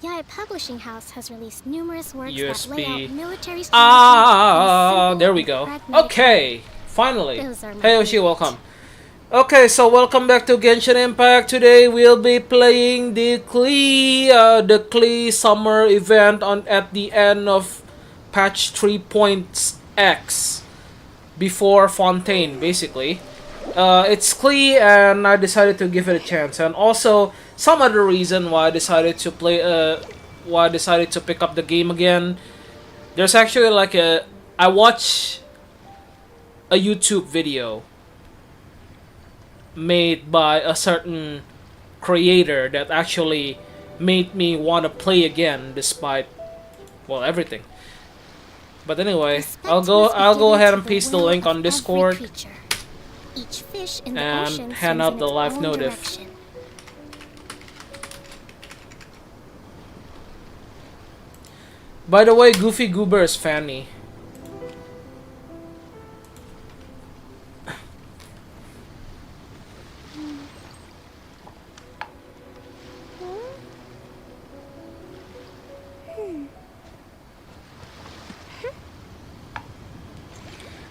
Yae Publishing House has released numerous works that lay USB. out military strategy There we go. Okay, finally. Hey Yoshi, welcome. Okay, so welcome back to Genshin Impact. Today we'll be playing the Klee summer event at the end of patch 3.x before Fontaine, basically. It's Klee, and I decided to give it a chance, and also some other reason why I decided to pick up the game again. There's actually like I watched a YouTube video made by a certain creator that actually made me want to play again despite, well, everything. But anyway, I'll go ahead and paste the link on Discord and hand out the live notif. By the way, Goofy Goober is Fanny.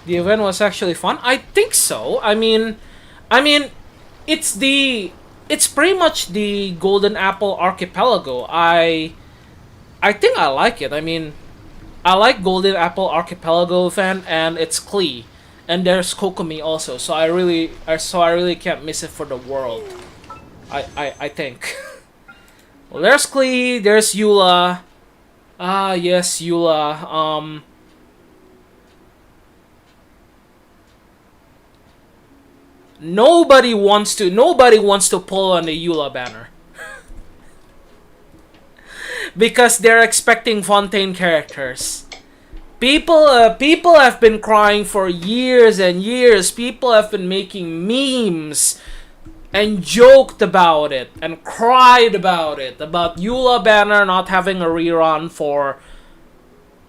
The event was actually fun. I think so. I mean, it's pretty much the Golden Apple Archipelago. I think I like it. I mean, I like Golden Apple Archipelago fan, and it's Klee, and there's Kokomi also. So I really can't miss it for the world. I think. Well, there's Klee. There's Eula. Ah, yes, Eula. Nobody wants to pull on the Eula banner. Because they're expecting Fontaine characters. People have been crying for years and years. People have been making memes and joked about it and cried about it, about Eula banner not having a rerun for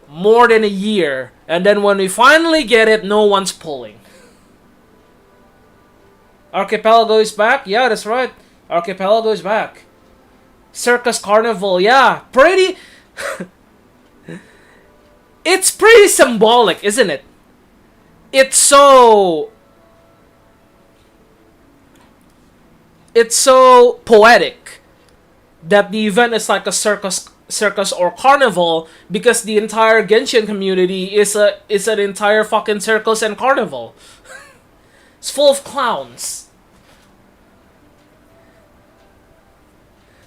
more than a year. And then when we finally get it, no one's pulling. Archipelago is back? Yeah, that's right. Archipelago is back. Circus Carnival, yeah. Pretty... It's pretty symbolic, isn't it? It's so poetic that the event is like a circus or carnival, because the entire Genshin community is an entire fucking circus and carnival. It's full of clowns.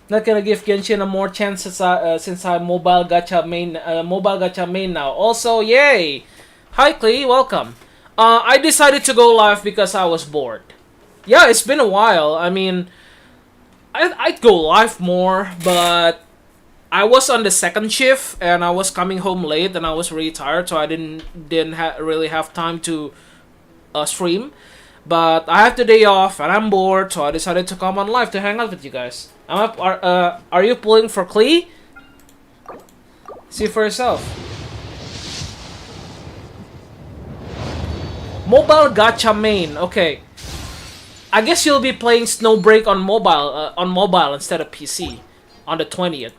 Not gonna give Genshin a more chance since I'm mobile gacha main now. Also, yay! Hi Klee, welcome. I decided to go live because I was bored. Yeah, it's been a while. I mean, I'd go live more, but I was on the second shift and I was coming home late and I was really tired, so I didn't really have time to stream. But I have the day off and I'm bored, so I decided to come on live to hang out with you guys. I'm up. Are you pulling for Klee? See for yourself. Mobile gacha main. Okay. I guess you'll be playing Snowbreak on mobile instead of PC on the 20th.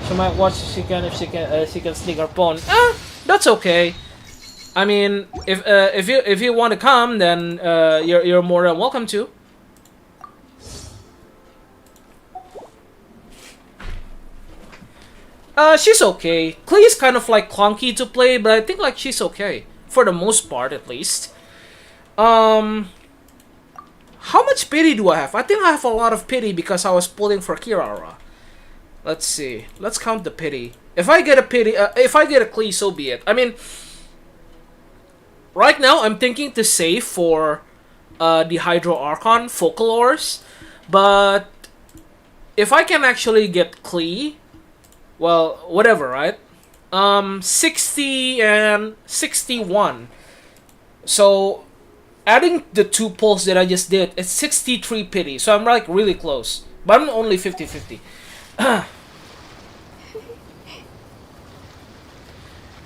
She might watch if she can sneak her phone. That's okay. I mean, if you want to come, then you're more than welcome to. She's okay. Klee's kind of like clunky to play, but I think like she's okay for the most part, at least. How much pity do I have? I think I have a lot of pity because I was pulling for Kirara. Let's see. Let's count the pity. If I get a Klee, so be it. I mean, right now I'm thinking to save for the Hydro Archon Focalors, but if I can actually get Klee, well, whatever, right? 60 and 61. So adding the 2 pulls that I just did, it's 63 pity. So I'm like really close, but I'm only 50-50.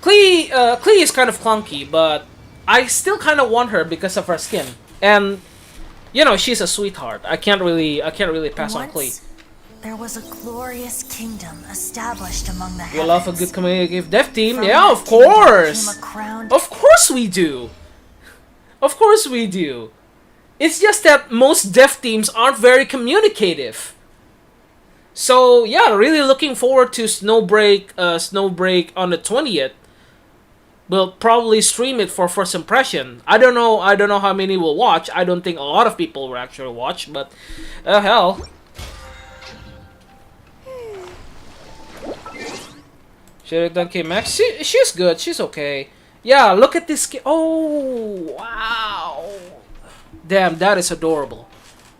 Klee is kind of clunky, but I still kind of want her because of her skin. And you know, she's a sweetheart. I can't really pass on Klee. There was a glorious kingdom established among the heavens. We love a good communicative dev team. From Yeah, that of course. kingdom came a crowned- Of course we do. Of course we do. It's just that most dev teams aren't very communicative. So yeah, really looking forward to Snowbreak on the 20th. We'll probably stream it for first impression. I don't know how many will watch. I don't think a lot of people will actually watch, but hell. Should have done K-Max. She's good. She's okay. Yeah, look at this skin. Oh, wow. Damn, that is adorable.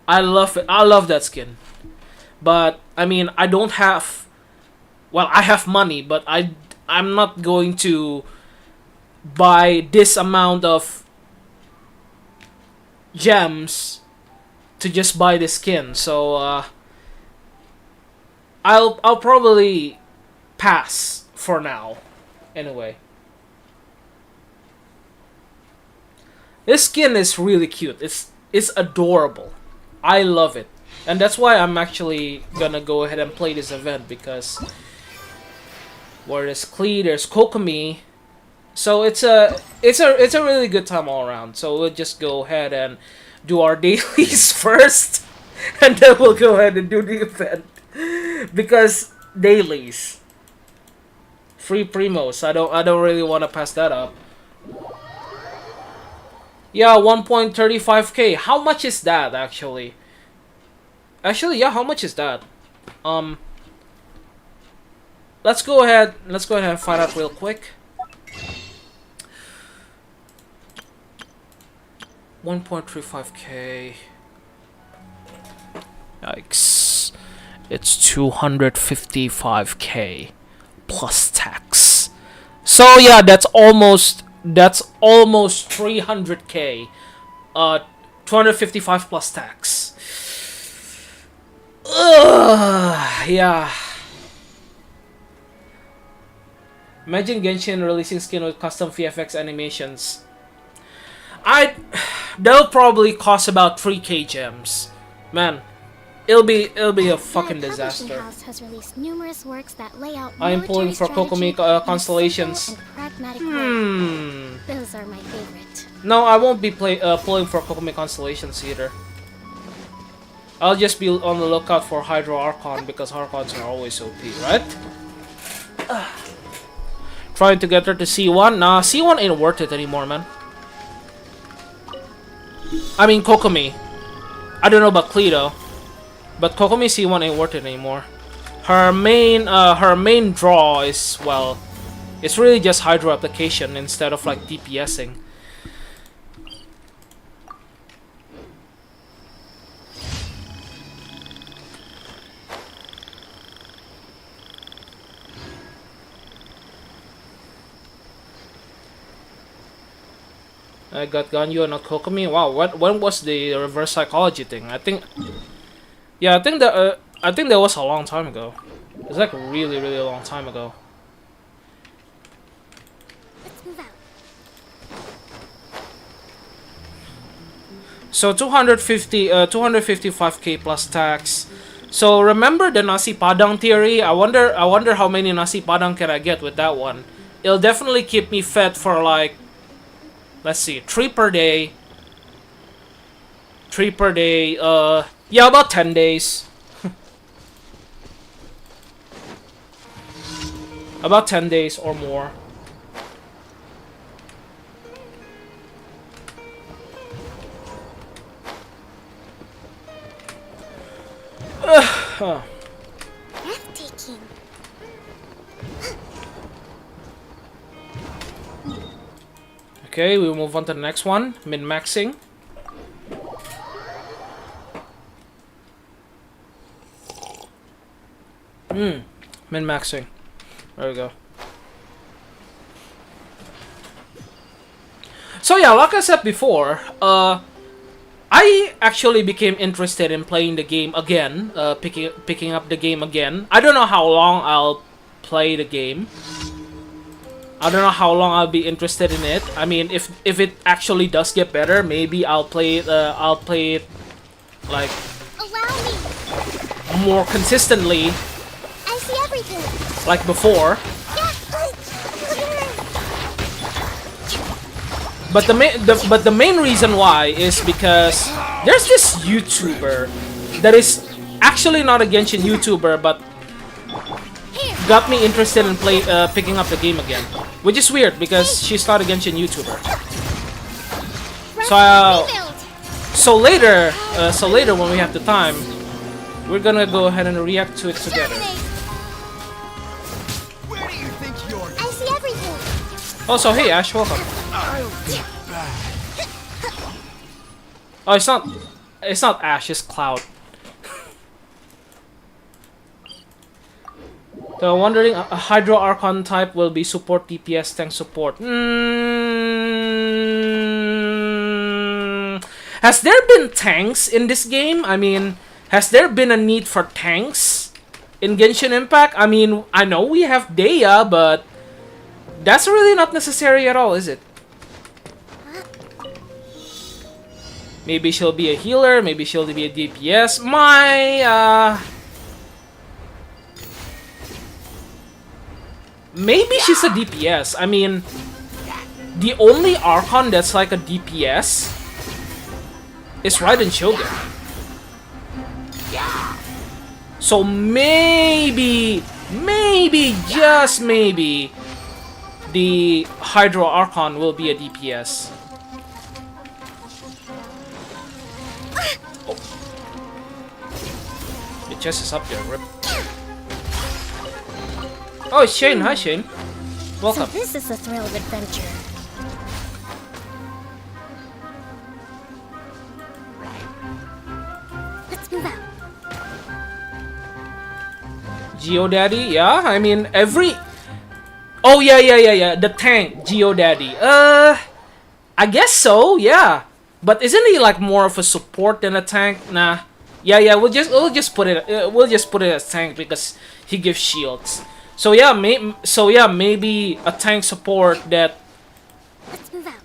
I love it. I love that skin. But, I mean, I don't have... Well, I have money, but I'm not going to buy this amount of gems to just buy the skin. So, I'll probably pass for now. Anyway. This skin is really cute. It's adorable. I love it. And that's why I'm actually gonna go ahead and play this event, because where there's Klee, there's Kokomi. So it's a really good time all around. So we'll just go ahead and do our dailies first, and then we'll go ahead and do the event. Because dailies. Free primos. I don't really want to pass that up. Yeah, 1.35k. How much is that actually? Actually, yeah, how much is that? Let's go ahead and find out real quick. 1.35k. Yikes. It's 255k plus tax. So yeah, that's almost 300k. 255 plus tax. Yeah. Imagine Genshin releasing skin with custom VFX animations. They'll probably cost about 3k gems. Man, it'll be a fucking disaster. House has released numerous works that lay out I am pulling for military Kokomi strategy in a constellations. simple and pragmatic way. Those are my favorite. No, I won't be pulling for Kokomi constellations either. I'll just be on the lookout for Hydro Archon, because Archons are always OP, right? Trying to get her to C1. Nah, C1 ain't worth it anymore, man. I mean, Kokomi. I don't know about Klee though, but Kokomi C1 ain't worth it anymore. Her main draw is, well, it's really just Hydro application instead of like DPSing. I got Ganyu and not Kokomi. Wow, when was the reverse psychology thing? I think that was a long time ago. It's like really a long time ago. Let's move out. So 255k plus tax. So remember the nasi padang theory? I wonder how many nasi padang can I get with that one. It'll definitely keep me fed for like, let's see, 3 per day. 3 per day, yeah, about 10 days. About 10 days or more. Breathtaking. Okay, we'll move on to the next one. Min-maxing. Min-maxing. There we go. So yeah, like I said before, I actually became interested in playing the game again, picking up the game again. I don't know how long I'll play the game. I don't know how long I'll be interested in it. I mean, if it actually does get better, maybe I'll play it like Allow me. more consistently, I see everything. like before. But the main reason why is because there's this YouTuber that is actually not a Genshin YouTuber, but got me interested in picking up the game again, which is weird because she's not a Genshin YouTuber. So later when we have the time, we're gonna go ahead and react to it together. Where do you think you're I see everything. Also, hey Ash, welcome. Oh, it's not Ash, it's Cloud. So wondering, a Hydro Archon type will be support DPS tank support. Has there been tanks in this game? I mean, has there been a need for tanks in Genshin Impact? I mean, I know we have Dea, but that's really not necessary at all, is it? Maybe she'll be a healer, maybe she'll be a DPS. Maybe she's a DPS. I mean, the only Archon that's like a DPS is Raiden Shogun. So maybe, just maybe, the Hydro Archon will be a DPS. Oh. The chest is up there, rip. Oh, it's Shane. Hi, Shane. Welcome. So this is the thrill of adventure. Let's move out. GeoDaddy, yeah. I mean, every. Oh yeah. The tank, GeoDaddy. I guess so. Yeah. But isn't he like more of a support than a tank? Nah. Yeah. We'll just put it as tank because he gives shields. So yeah, maybe a tank support that Let's move out.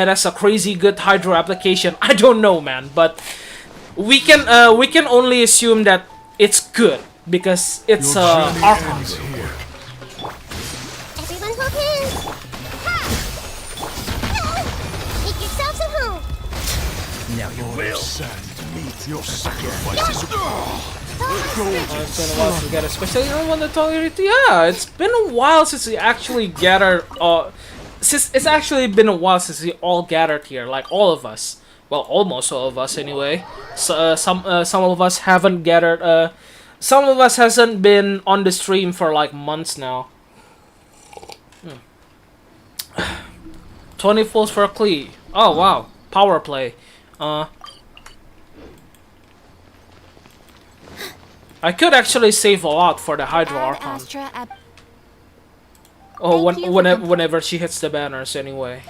has a crazy good Hydro application. I don't know, man, but we can only assume that it's good because it's Archon. Everyone hold hands. Ha! Make yourselves at home. now you will sad to meet your sacrifices. It's been a while to get, especially on the Tolerity. Yeah, it's been a while since we actually gathered. It's actually been a while since we all gathered here, like all of us. Well, almost all of us anyway. So, some of us haven't gathered. Some of us hasn't been on the stream for like months now. 20 fulls for Klee. Oh wow, power play. I could actually save a lot for the Hydro Archon. Oh, whenever she hits the banners anyway.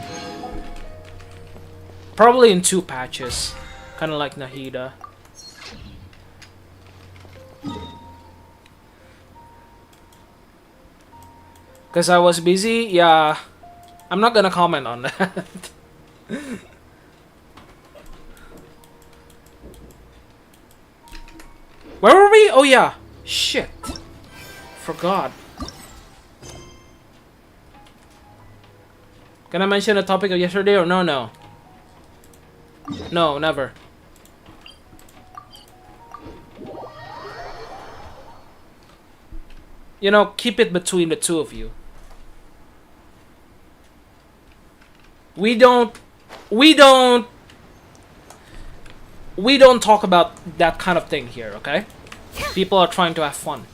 Probably in 2 patches. Kind of like Nahida. Because I was busy? Yeah. I'm not gonna comment on that. Where were we? Oh yeah. Shit. Forgot. Can I mention the topic of yesterday or no? No. No, never. You know, keep it between the two of you. We don't talk about that kind of thing here, okay? People are trying to have fun.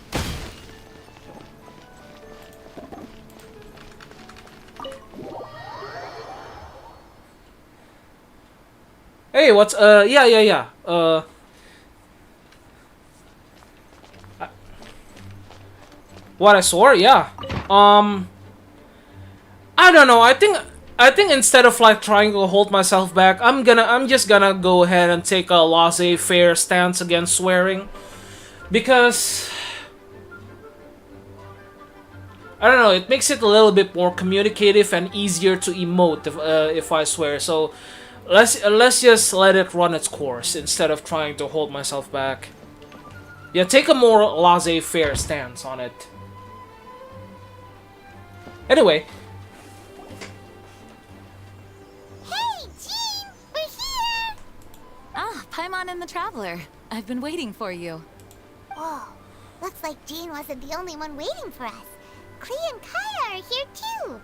Hey, what's yeah. What I swore? Yeah. I don't know. I think instead of like trying to hold myself back, I'm just gonna go ahead and take a laissez-faire stance against swearing, because I don't know. It makes it a little bit more communicative and easier to emote if I swear. So Let's just let it run its course instead of trying to hold myself back. Yeah, take a more laissez-faire stance on it. Anyway. Hey, Jean! We're here! Ah, Paimon and the Traveler. I've been waiting for you. Whoa. Looks like Jean wasn't the only one waiting for us. Klee and Kaya are here too.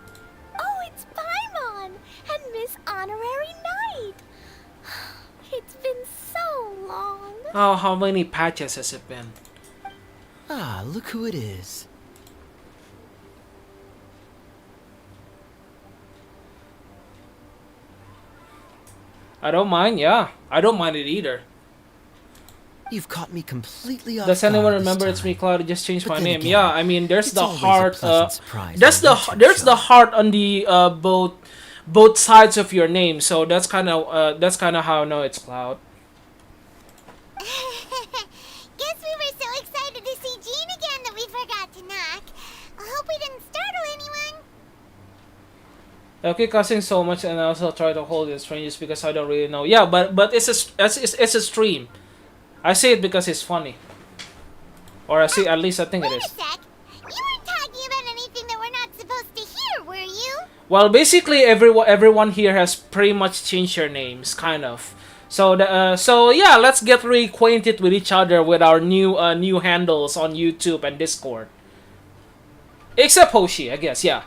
Oh, it's Paimon and Miss Honorary Knight. It's been so long. Oh, how many patches has it been? Ah, look who it is. I don't mind, yeah. I don't mind it either. You've caught me completely off Does anyone guard this remember it's me, time. Cloud? I just changed But my then name. again, Yeah, I mean, there's it's the always a heart. pleasant surprise There's when the you two there's show the up. heart on the both sides of your name. So that's kind of how I know it's Cloud. Guess we were so excited to see Jean again that we forgot to knock. I hope we didn't startle anyone. I keep cussing so much, and I also try to hold it strange just because I don't really know. Yeah, but it's a stream. I say it because it's funny. Or at least I think it Wait is. a sec. You weren't talking about anything that we're not supposed to hear, were you? Well, basically everyone here has pretty much changed their names, kind of. So yeah, let's get reacquainted with each other with our new handles on YouTube and Discord. Except Hoshi, I guess. Yeah.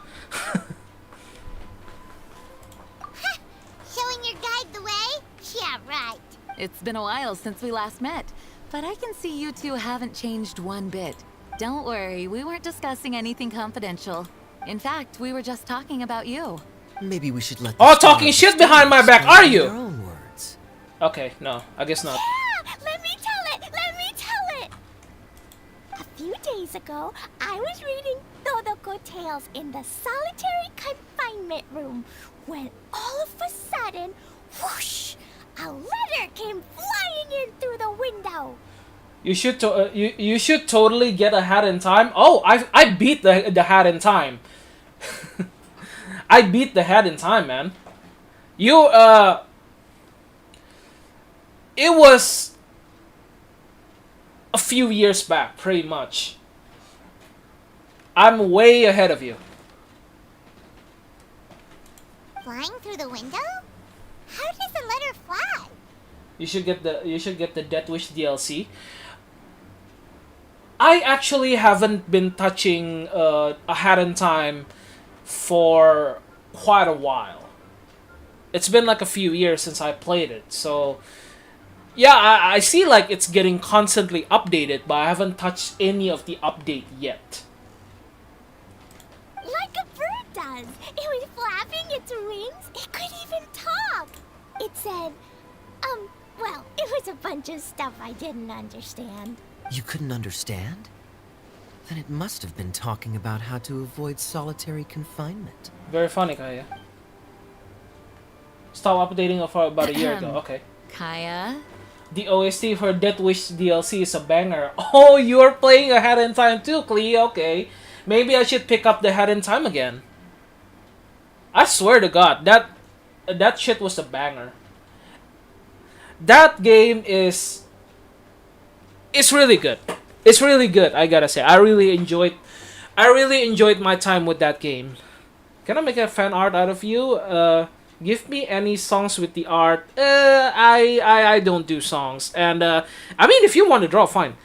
Showing your guide the way? Yeah, right. It's been a while since we last met, but I can see you two haven't changed one bit. Don't worry, we weren't discussing anything confidential. In fact, we were just talking about you. Maybe we should let. Oh, the star talking of the shit behind my back, explain are in you? their own words. Okay, no, I guess not. Yeah, let me tell it. Let me tell it. A few days ago, I was reading Todoko Tales in the solitary confinement room when all of a sudden, whoosh, a letter came flying in through the window. You should totally get a hat in time. Oh, I beat the hat in time. I beat the hat in time, man. It was a few years back, pretty much. I'm way ahead of you. Flying through the window? How does the letter fly? You should get the Death Wish DLC. I actually haven't been touching a Hat in Time for quite a while. It's been like a few years since I played it, so yeah, I see like it's getting constantly updated, but I haven't touched any of the update yet. Like a bird does. It was flapping its wings. It could even talk. It said, well, it was a bunch of stuff I didn't understand. You couldn't understand? Then it must have been talking about how to avoid solitary confinement. Very funny, Kaya. Stop updating for about a year ago. Okay. Kaya? The OST for Death Wish DLC is a banger. Oh, you're playing a Hat in Time too, Klee. Okay. Maybe I should pick up the Hat in Time again. I swear to God, that shit was a banger. That game is... It's really good. It's really good, I gotta say. I really enjoyed my time with that game. Can I make a fan art out of you? Give me any songs with the art. I don't do songs. And I mean, if you want to draw, fine.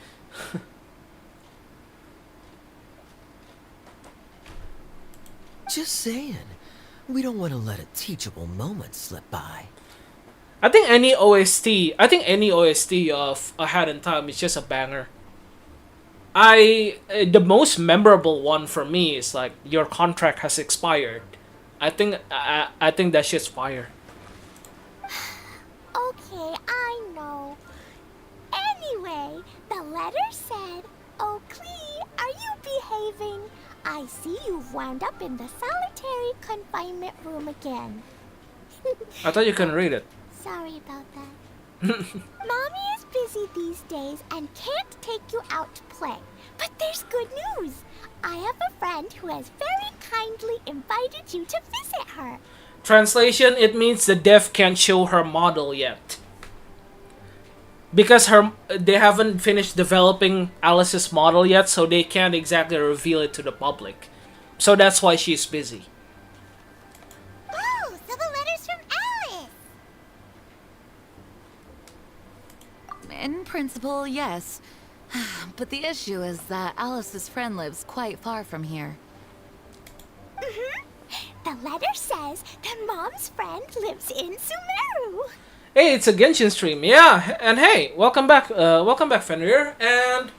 Just saying. We don't want to let a teachable moment slip by. I think any OST of A Hat in Time is just a banger. The most memorable one for me is like Your Contract Has Expired. I think that shit's fire. Okay, I know. Anyway, the letter said, "Oh, Klee, are you behaving? I see you've wound up in the solitary confinement room again." I thought you couldn't read it. Sorry about that. Mommy is busy these days and can't take you out to play. But there's good news. I have a friend who has very kindly invited you to visit her. Translation, it means the dev can't show her model yet. Because they haven't finished developing Alice's model yet, so they can't exactly reveal it to the public. So that's why she's busy. Oh, so the letter's from Alice. In principle, yes. But the issue is that Alice's friend lives quite far from here. The letter says that Mom's friend lives in Sumeru. Hey, it's a Genshin stream, yeah, and hey, welcome back, Fenrir, and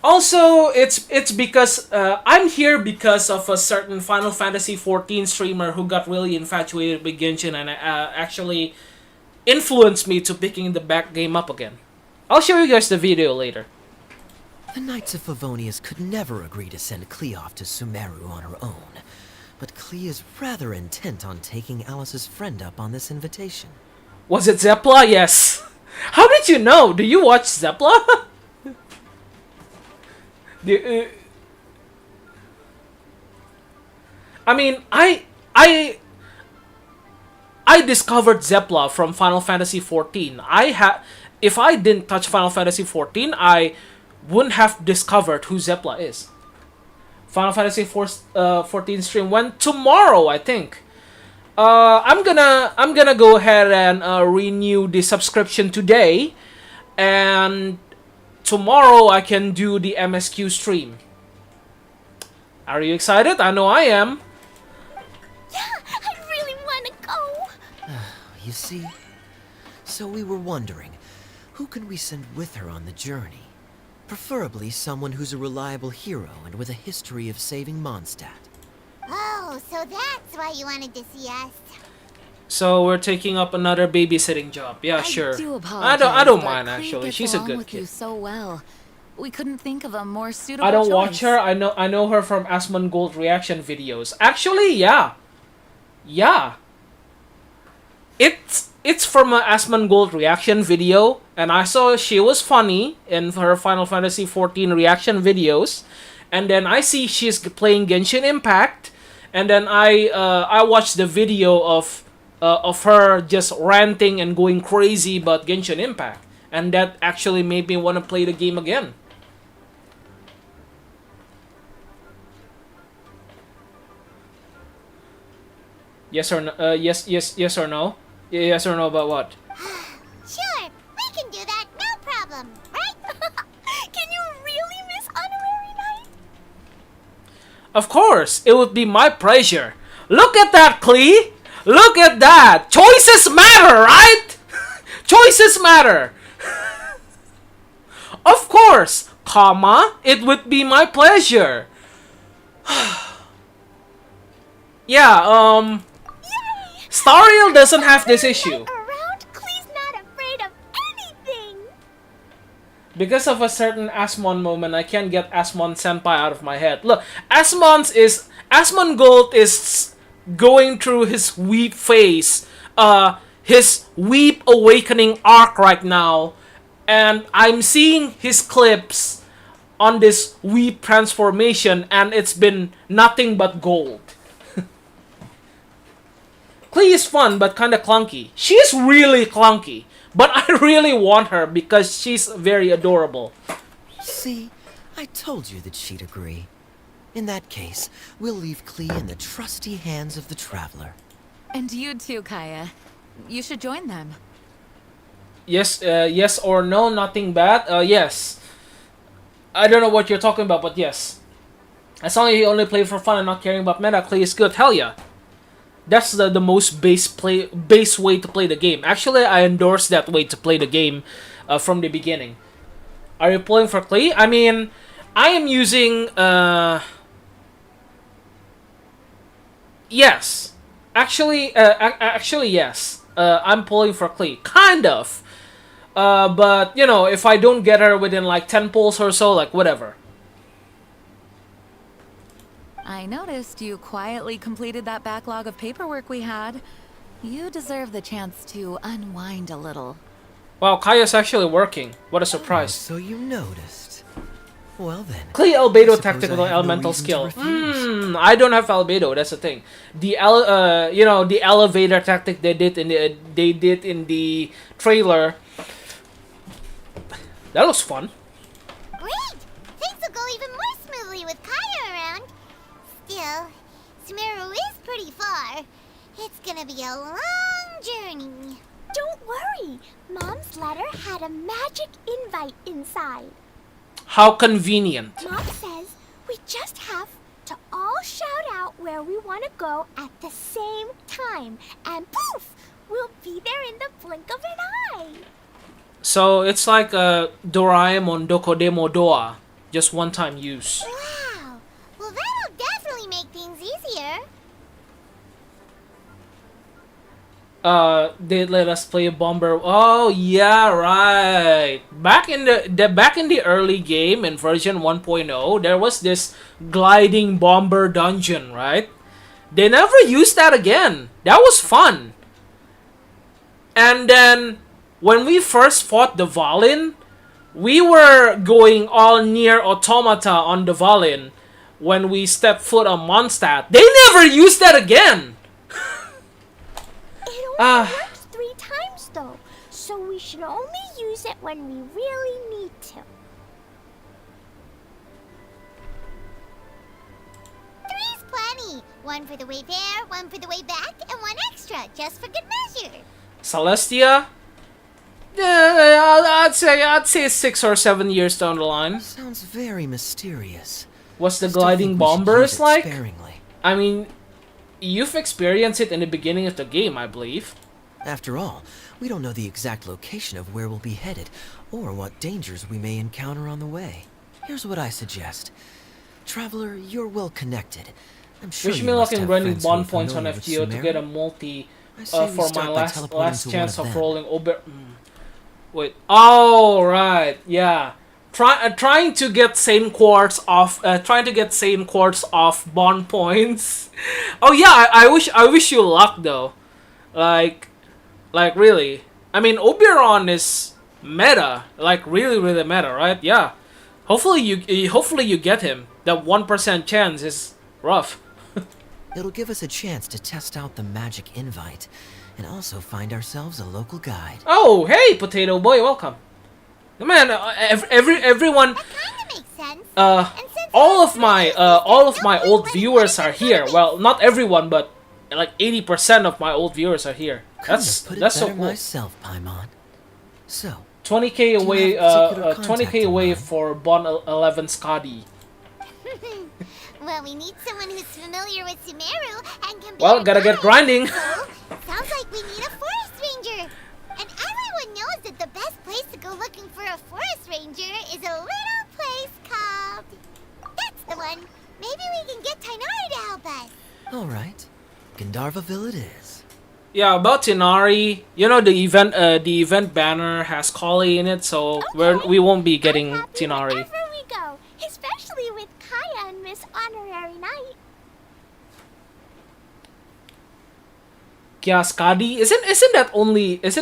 also it's because I'm here because of a certain Final Fantasy XIV streamer who got really infatuated with Genshin and actually influenced me to picking the back game up again. I'll show you guys the video later. The Knights of Favonius could never agree to send Klee off to Sumeru on her own, but Klee is rather intent on taking Alice's friend up on this invitation. Was it Zepla? Yes. How did you know? Do you watch Zepla? I mean, I discovered Zepla from Final Fantasy XIV. If I didn't touch Final Fantasy XIV, I wouldn't have discovered who Zepla is. Final Fantasy XIV stream went tomorrow, I think. I'm gonna go ahead and renew the subscription today, and tomorrow I can do the MSQ stream. Are you excited? I know I am. Yeah, I really want to go. You see? So we were wondering, who can we send with her on the journey? Preferably someone who's a reliable hero and with a history of saving Mondstadt. Oh, so that's why you wanted to see us. So we're taking up another babysitting job. Yeah, sure. I do apologize. I don't but mind Klee actually. gets She's a along good with you kid. so well. We couldn't think of a more suitable I don't choice. watch her. I know her from Asmongold reaction videos. Actually, yeah. Yeah. It's from an Asmongold reaction video, and I saw she was funny in her Final Fantasy XIV reaction videos, and then I see she's playing Genshin Impact, and then I watched the video of her just ranting and going crazy about Genshin Impact, and that actually made me want to play the game again. Yes or no? Yes or no? Yes or no about what? Sure, we can do that, no problem, right? Can you really miss Honorary Night? Of course, it would be my pleasure. Look at that, Klee! Look at that! Choices matter, right? Choices matter! Of course, comma, it would be my pleasure. Yeah, Stariel doesn't have this issue. Around, Klee's not afraid of anything. Because of a certain Asmon moment, I can't get Asmon Senpai out of my head. Look, Asmongold is going through his weep phase, his weep awakening arc right now, and I'm seeing his clips on this weep transformation, and it's been nothing but gold. Klee is fun, but kinda clunky. She's really clunky, but I really want her because she's very adorable. See, I told you that she'd agree. In that case, we'll leave Klee in the trusty hands of the Traveler. And you too, Kaya. You should join them. Yes, yes or no, nothing bad. Yes. I don't know what you're talking about, but yes. As long as you only play for fun and not caring about meta, Klee is good. Hell yeah. That's the most base way to play the game. Actually, I endorse that way to play the game from the beginning. Are you pulling for Klee? I mean, I am using... Yes. Actually, yes. I'm pulling for Klee. Kind of. But, you know, if I don't get her within like 10 pulls or so, like, whatever. I noticed you quietly completed that backlog of paperwork we had. You deserve the chance to unwind a little. Wow, Kaya's actually working. What a surprise. So you noticed. Well then. Klee I albedo suppose tactical I have no elemental reason to skill. refuse. I don't have albedo. That's the thing. The the elevator tactic they did in the trailer. That was fun. Great! Things will go even more smoothly with Kaya around. Still, Sumeru is pretty far. It's gonna be a long journey. Don't worry. Mom's letter had a magic invite inside. How convenient. Mom says we just have to all shout out where we want to go at the same time. And poof! We'll be there in the blink of an eye. So it's like a Doraemon Dokodemo Doa. Just one-time use. Wow! Well, that'll definitely make things easier. They let us play a bomber. Oh yeah, right. Back in the early game in version 1.0, there was this gliding bomber dungeon, right? They never used that again. That was fun. And then when we first fought the Valin, we were going all near automata on the Valin when we stepped foot on Mondstadt. They never used that again. It only works 3 times though, so we should only use it when we really need to. 3's plenty. 1 for the way there, 1 for the way back, and 1 extra, just for good measure. Celestia? Yeah, I'd say 6 or 7 years down the line. Sounds very mysterious. What's the Still gliding think we should bombers use it like? sparingly. I mean, you've experienced it in the beginning of the game, I believe. After all, we don't know the exact location of where we'll be headed, or what dangers we may encounter on the way. Here's what I suggest. Traveler, you're well connected. I'm sure Wish you me luck must in have grinding friends who are bond points on familiar with FGO to get a Sumeru. multi I say we for my start by last teleporting to one chance of of them. rolling Ober. Wait. Oh right, yeah. Trying to get same quartz off. Trying to get same quartz off bond points. Oh yeah, I wish you luck though. Like really. I mean, Oberon is meta. Like really meta, right? Yeah. Hopefully you get him. That 1% chance is rough. It'll give us a chance to test out the magic invite, and also find ourselves a local guide. Oh, hey, Potato Boy, welcome. Man, everyone, That kinda makes sense. And since all I'm of my curious, all of there's my no old way viewers we're are here. gonna Well, not everyone, but like 80% of my old viewers are here. Couldn't have put it That's so better cool. myself, Paimon. So, 20k you away, have particular 20k contact in away mind? for Bon 11 Scotty. Well, we need someone who's familiar with Sumeru and can be Well, our gotta get guide. grinding. So, sounds like we need a forest ranger. And everyone knows that the best place to go looking for a forest ranger is a little place called... That's the one. Maybe we can get Tainari to help us. alright. Gandharvaville it is. Yeah, about Tinari, you know the event banner has Klee in it, so Okay. we won't be I'm getting happy Tinari. wherever we go, especially with Kaya and Miss Honorary Knight. Kya Skadi? Isn't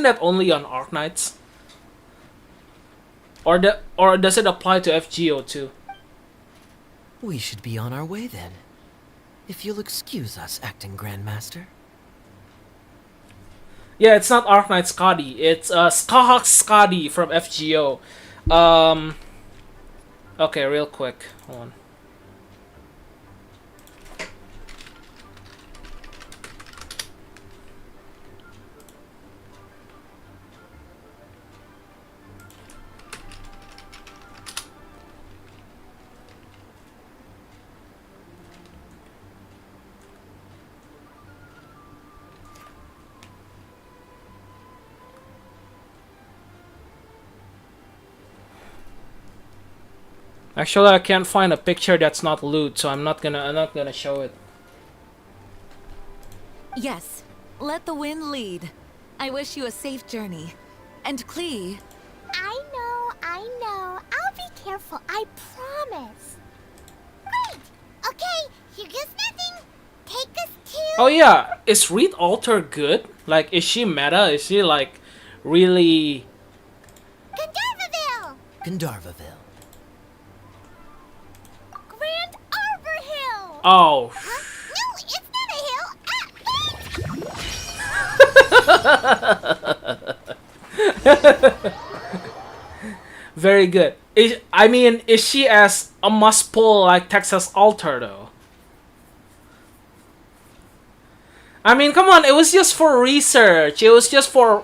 that only on Arknights? Or does it apply to FGO too? We should be on our way then. If you'll excuse us, Acting Grandmaster. Yeah, it's not Arknight Skadi. It's Skahak Skadi from FGO. Okay, real quick. Hold on. Actually, I can't find a picture that's not loot, so I'm not gonna show it. Yes, let the wind lead. I wish you a safe journey. And Klee, I know. I'll be careful, I promise. Great! Okay, here goes nothing. Take us to... Oh yeah, is Reed Alter good? Like, is she meta? Is she like really? Gandharvaville! Gandharvaville. Oh. Huh? No, it's not a hill. Very good. Is she as a must pull like Texas Alter though? I mean, come on, it was just for research. It was just for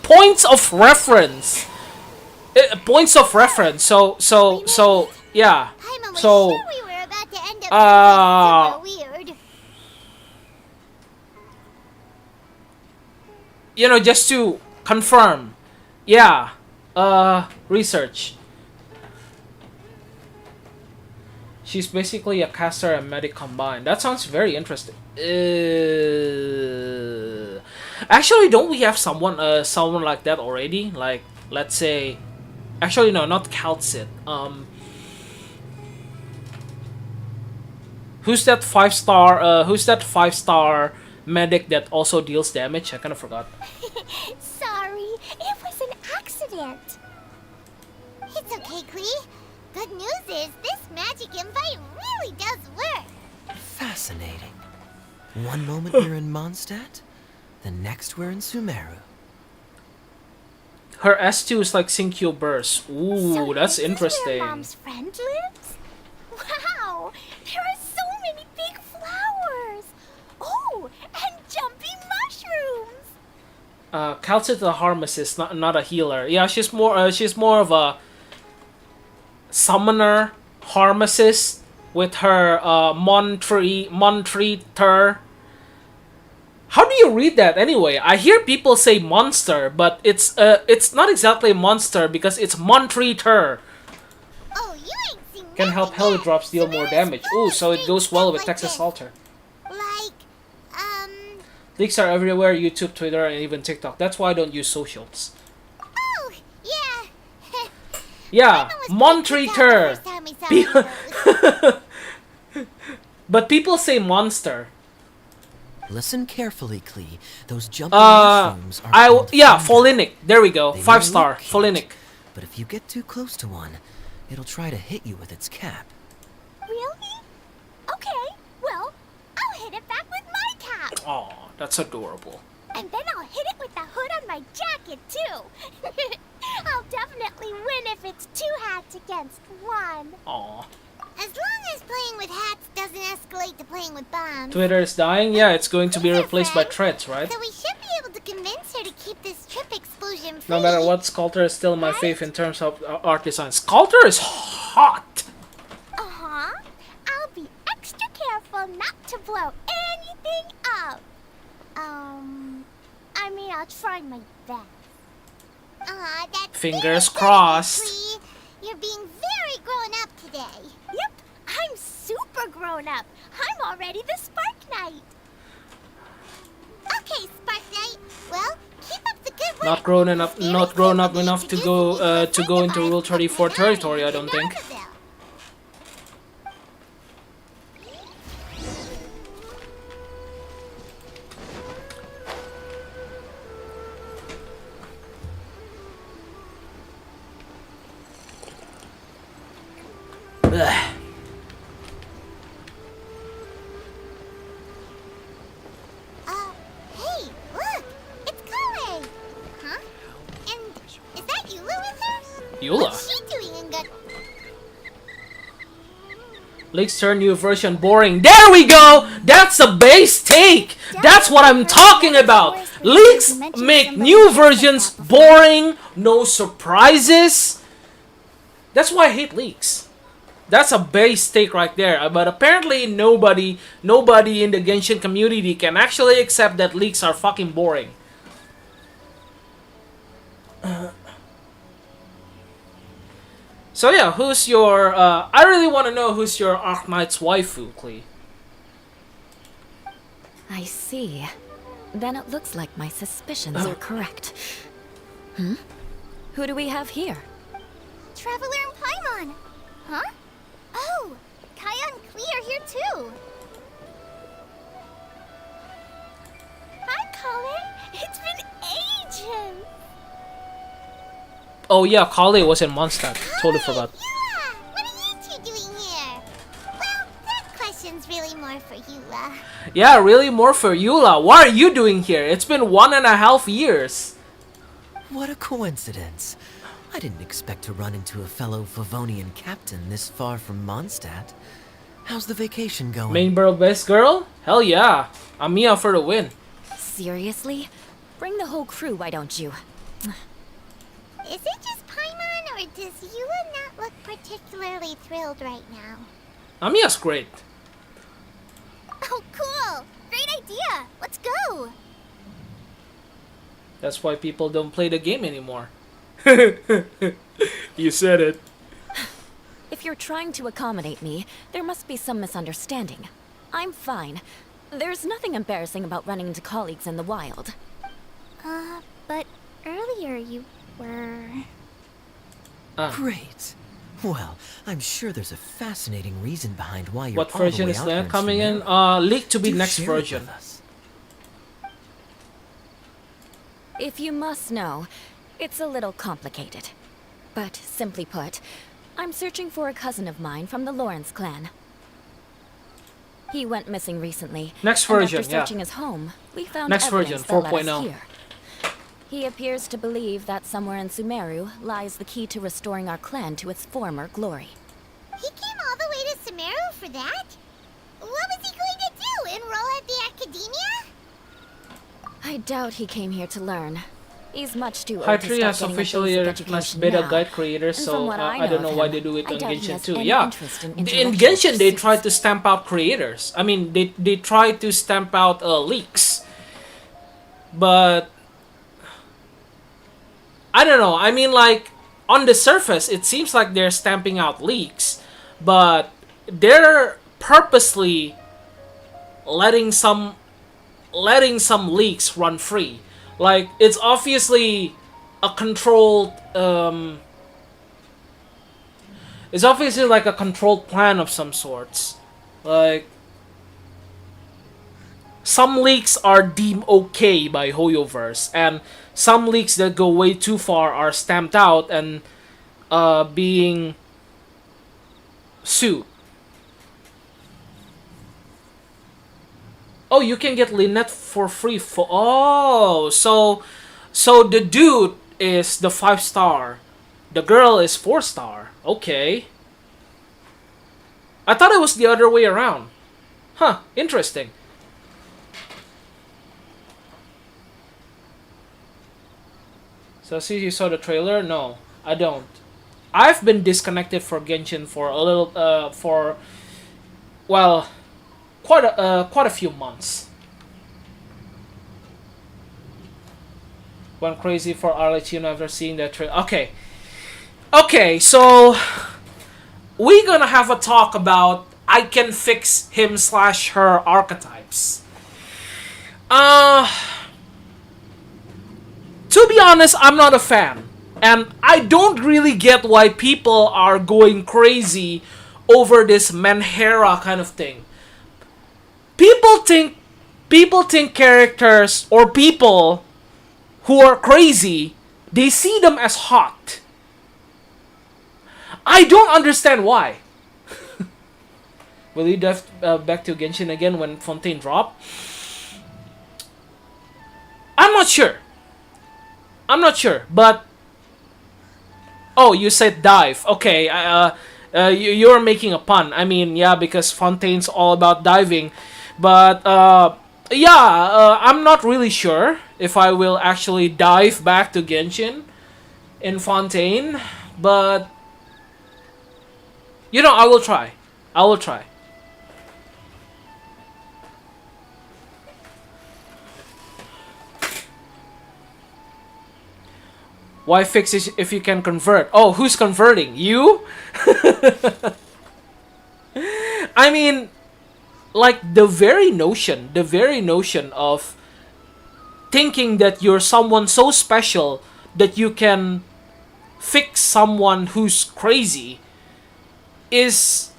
points of reference. Points of reference. So yeah. Paimon was So sure we were about to end up super weird. you know, just to confirm. Yeah. Research. She's basically a caster and medic combined. That sounds very interesting. Actually, don't we have someone like that already? Like, let's say, actually no, not Calcit. Who's that 5-star? Who's that 5-star medic that also deals damage? I kind of forgot. Sorry, it was an accident. It's okay, Klee. Good news is this magic invite really does work. Fascinating. One moment we're in Mondstadt, the next we're in Sumeru. Her S2 is like Syncue Burst. Ooh, So that's this is interesting. where Mom's friend lives? Wow, there are so many big flowers. Oh, and jumpy mushrooms. Calcit the Harmacist, not a healer. Yeah, she's more of a summoner Harmacist with her Montreater. How do you read that anyway? I hear people say monster, but it's not exactly monster because it's Montreater. Oh, you ain't seen Can help nothing yet. Helidrops deal more Sumeru's damage. full Ooh, of so it strange goes well stuff with like Texas this. Halter. Like, Leaks are everywhere, YouTube, Twitter, and even TikTok. That's why I don't use socials. oh, yeah. Yeah, Paimon was freaked out the Montreater. first time we saw Pe- one of those. But people say monster. Listen carefully, Klee. Those jumping mushrooms are called Yeah, fungi. Folinic. There we go. They may 5-star. look cute, Folinic. But if you get too close to one, it'll try to hit you with its cap. Really? Okay, well, I'll hit it back with my cap. Oh, that's adorable. And then I'll hit it with the hood on my jacket, too. I'll definitely win if it's 2 hats against 1. Aw. As long as playing with hats doesn't escalate to playing with bombs. Twitter is dying? Yeah, it's going to be Who's her replaced by friend? threads, right? So we should be able to convince her to keep this trip explosion free. No matter what, Sculptor is still my fave in terms of art design. Sculptor is hot! Uh-huh. I'll be extra careful not to blow anything up. I'll try my best. That's Fingers very good, crossed. Klee. You're being very grown up today. Yep, I'm super grown up. I'm already the Spark Knight. Okay, Spark Knight. Well, keep up the good work. Not grown enough Very enough to go into Rule 34 territory, I don't think. Ugh. Hey, look! It's Klee! Huh? And is that Eula with her? Eula? What's she doing in good... Leaks turn new version boring. There we go! That's a base take! That's what I'm talking about! Leaks make new versions boring, no surprises. That's why I hate leaks. That's a base take right there. But apparently nobody in the Genshin community can actually accept that leaks are fucking boring. So yeah, who's your I really want to know who's your Arknight's waifu, Klee. I see. Then it looks like my suspicions are correct. Who do we have here? Traveler and Paimon! Huh? Oh, Kaya and Klee are here too! Hi, Klee! It's been ages! Oh yeah, Kali was in Mondstadt. Totally forgot. Yeah! What are you two doing here? Well, that question's for Eula. Yeah, really more for Eula. What are you doing here? It's been 1.5 years. What a coincidence. I didn't expect to run into a fellow Favonian captain this far from Mondstadt. How's the vacation going? Main bro best girl? Hell yeah. Amiya for the win. Seriously? Bring the whole crew, why don't you? Is it just Paimon, or does Eula not look particularly thrilled right now? Amiya's great. Oh, cool! Great idea! Let's go! That's why people don't play the game anymore. You said it. If you're trying to accommodate me, there must be some misunderstanding. I'm fine. There's nothing embarrassing about running into colleagues in the wild. But earlier you were... Great. Well, I'm sure there's a fascinating reason behind why you're What all the version way is out that here coming in? Sumeru. Leaked to be Do next share it version. with us. If you must know, it's a little complicated. But simply put, I'm searching for a cousin of mine from the Lawrence clan. He went missing recently. Next and version, after yeah. searching his home, we found Next evidence version, that led us 4.0. here. He appears to believe that somewhere in Sumeru lies the key to restoring our clan to its former glory. He came all the way to Sumeru for that? What was he going to do? Enroll at the academia? I doubt he came here to learn. He's much too High old to 3 start has getting a officially basic recognized education beta now. guide creators, And so from what I don't know know of why him, they do it I on doubt he Genshin has 2. any Yeah, interest in in intellectual Genshin they pursuits. tried to stamp out creators. I mean, they tried to stamp out leaks, but I don't know. I mean, like on the surface, it seems like they're stamping out leaks, but they're purposely letting some leaks run free. Like it's obviously a controlled it's obviously like a controlled plan of some sorts. Like some leaks are deemed okay by Hoyoverse, and some leaks that go way too far are stamped out and being sued. Oh, you can get Lynette for free for so the dude is the 5-star. The girl is 4-star. Okay. I thought it was the other way around. Huh, interesting. So see you saw the trailer? No, I don't. I've been disconnected for Genshin for a little for well, quite a few months. Went crazy for Arlecchino after seeing that trailer. Okay, so we're gonna have a talk about I can fix him/her archetypes. To be honest, I'm not a fan. And I don't really get why people are going crazy over this Manhera kind of thing. People think characters or people who are crazy, they see them as hot. I don't understand why. Will you dive back to Genshin again when Fontaine drop? I'm not sure, but oh, you said dive. Okay, you're making a pun. I mean, yeah, because Fontaine's all about diving, but I'm not really sure if I will actually dive back to Genshin in Fontaine, but you know, I will try. Why fix it if you can convert? Oh, who's converting? You? I mean, like the very notion of thinking that you're someone so special that you can fix someone who's crazy is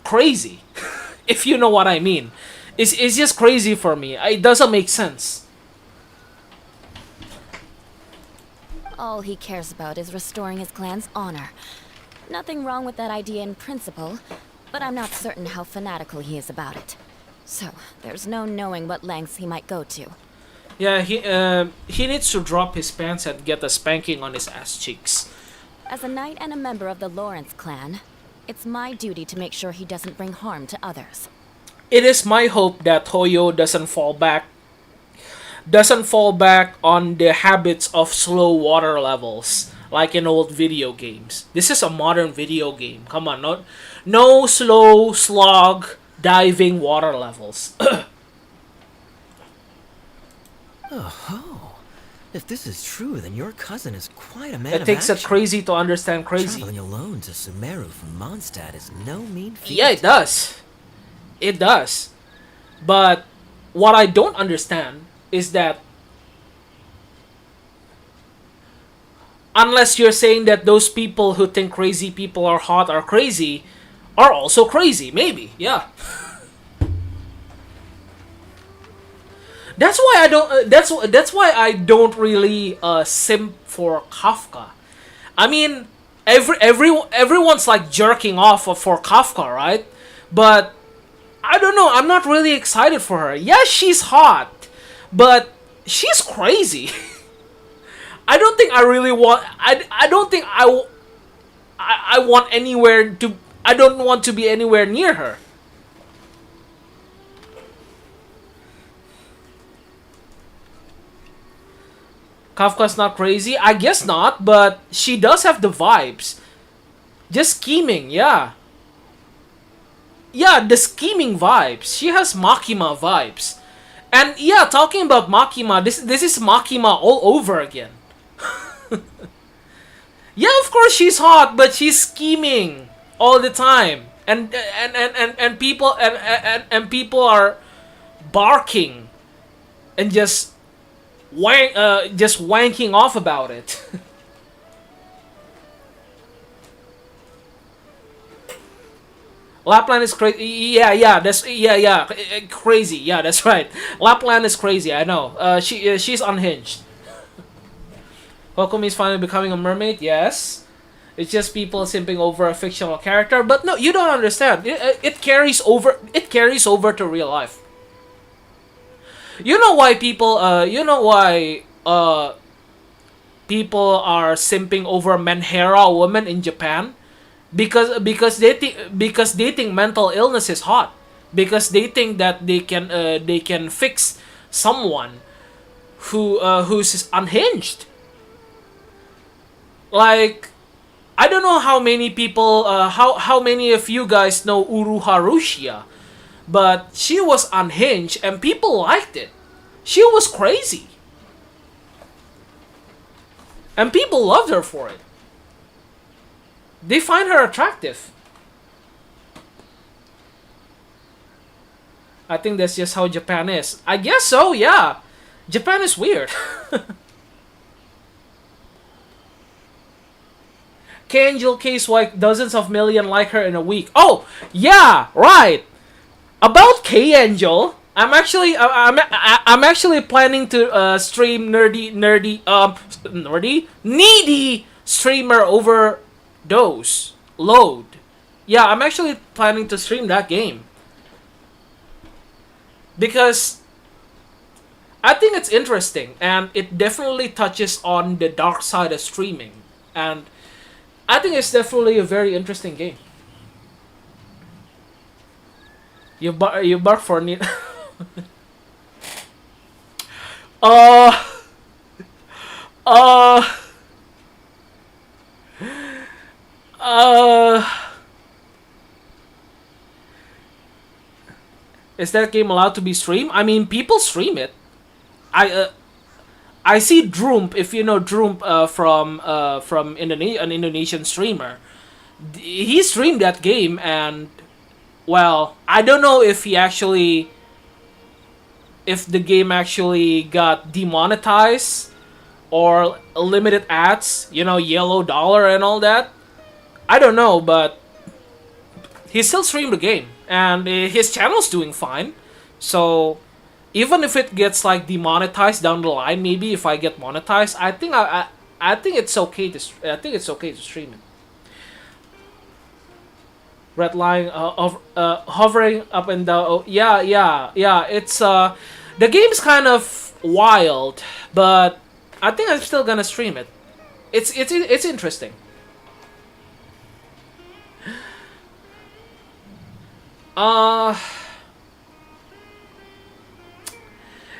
crazy. If you know what I mean. It's just crazy for me. It doesn't make sense. All he cares about is restoring his clan's honor. Nothing wrong with that idea in principle, but I'm not certain how fanatical he is about it. So, there's no knowing what lengths he might go to. Yeah, he needs to drop his pants and get a spanking on his ass cheeks. As a knight and a member of the Lawrence clan, it's my duty to make sure he doesn't bring harm to others. It is my hope that Hoyo doesn't fall back on the habits of slow water levels like in old video games. This is a modern video game. Come on, no slow slog diving water levels. Oh, if this is true, then your cousin is quite a man It of takes a action. crazy to understand crazy. Traveling alone to Sumeru from Mondstadt is no mean feat. Yeah, it does. It does. But what I don't understand is that unless you're saying that those people who think crazy people are hot are crazy, are also crazy. Maybe, yeah. That's why I don't. That's why I don't really simp for Kafka. I mean, everyone's like jerking off for Kafka, right? But I don't know. I'm not really excited for her. Yes, she's hot, but she's crazy. I don't think I really want. I don't think I want anywhere to. I don't want to be anywhere near her. Kafka's not crazy? I guess not, but she does have the vibes. Just scheming, yeah. Yeah, the scheming vibes. She has Makima vibes. And yeah, talking about Makima, this is Makima all over again. Yeah, of course she's hot, but she's scheming all the time. And people are barking and just wanking off about it. Lapland is crazy. Yeah, crazy. Yeah, that's right. Lapland is crazy. I know. She's unhinged. Kokomi is finally becoming a mermaid. Yes, it's just people simping over a fictional character. But no, you don't understand. It carries over. It carries over to real life. You know why people? People are simping over Menhera women in Japan? Because they think mental illness is hot, because they think that they can fix someone who's unhinged. Like, I don't know how many people how many of you guys know Uru Harushia, but she was unhinged and people liked it. She was crazy and people loved her for it. They find her attractive. I think that's just how Japan is. I guess so, yeah. Japan is weird. K-Angel K's wife, dozens of million like her in a week. Oh, yeah, right. About K-Angel, I'm actually planning to stream needy streamer overdose load. Yeah, I'm actually planning to stream that game because I think it's interesting and it definitely touches on the dark side of streaming, and I think it's definitely a very interesting game. You bark for need. uh is that game allowed to be streamed? I mean, people stream it. I see Droomp, if you know Droomp from Indonesia, an Indonesian streamer. He streamed that game, and well, I don't know if the game actually got demonetized or limited ads, yellow dollar and all that. I don't know, but he still streamed the game, and his channel's doing fine. So even if it gets like demonetized down the line, maybe if I get monetized, I think it's okay to stream it. red line hovering up and down. Oh, yeah. It's the game's kind of wild, but I think I'm still gonna stream it. It's interesting.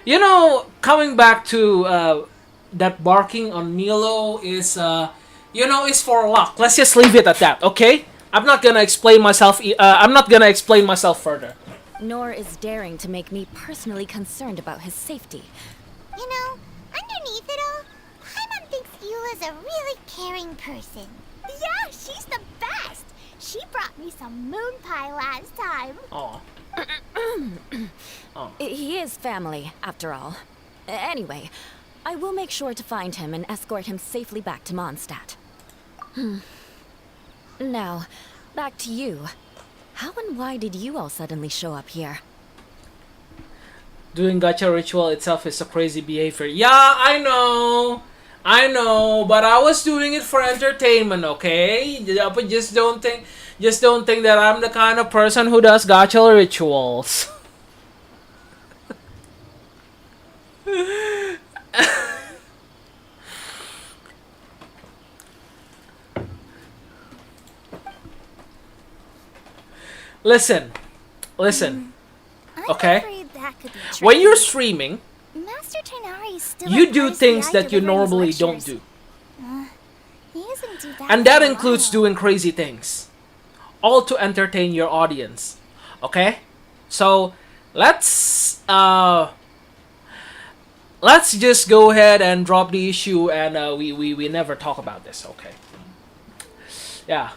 You know, coming back to that barking on Milo is is for luck. Let's just leave it at that, okay? I'm not gonna explain myself. I'm not gonna explain myself further. Nor is daring to make me personally concerned about his safety. You know, underneath it all, Paimon thinks Eula's a really caring person. Yeah, she's the best. She brought me some moon pie last time. Oh. He is family, after all. Anyway, I will make sure to find him and escort him safely back to Mondstadt. Now, back to you. How and why did you all suddenly show up here? Doing gacha ritual itself is a crazy behavior. Yeah, I know, but I was doing it for entertainment, okay? But just don't think that I'm the kind of person who does gacha rituals. Listen. I'm Okay. afraid that could be When you're tricky. streaming, Master Tighnari is still you do advised things the that eye you to learn his normally don't lectures. do. He doesn't do that And that for a includes while. doing crazy things. All to entertain your audience. Okay? So, let's just go ahead and drop the issue and we never talk about this, okay? Yeah.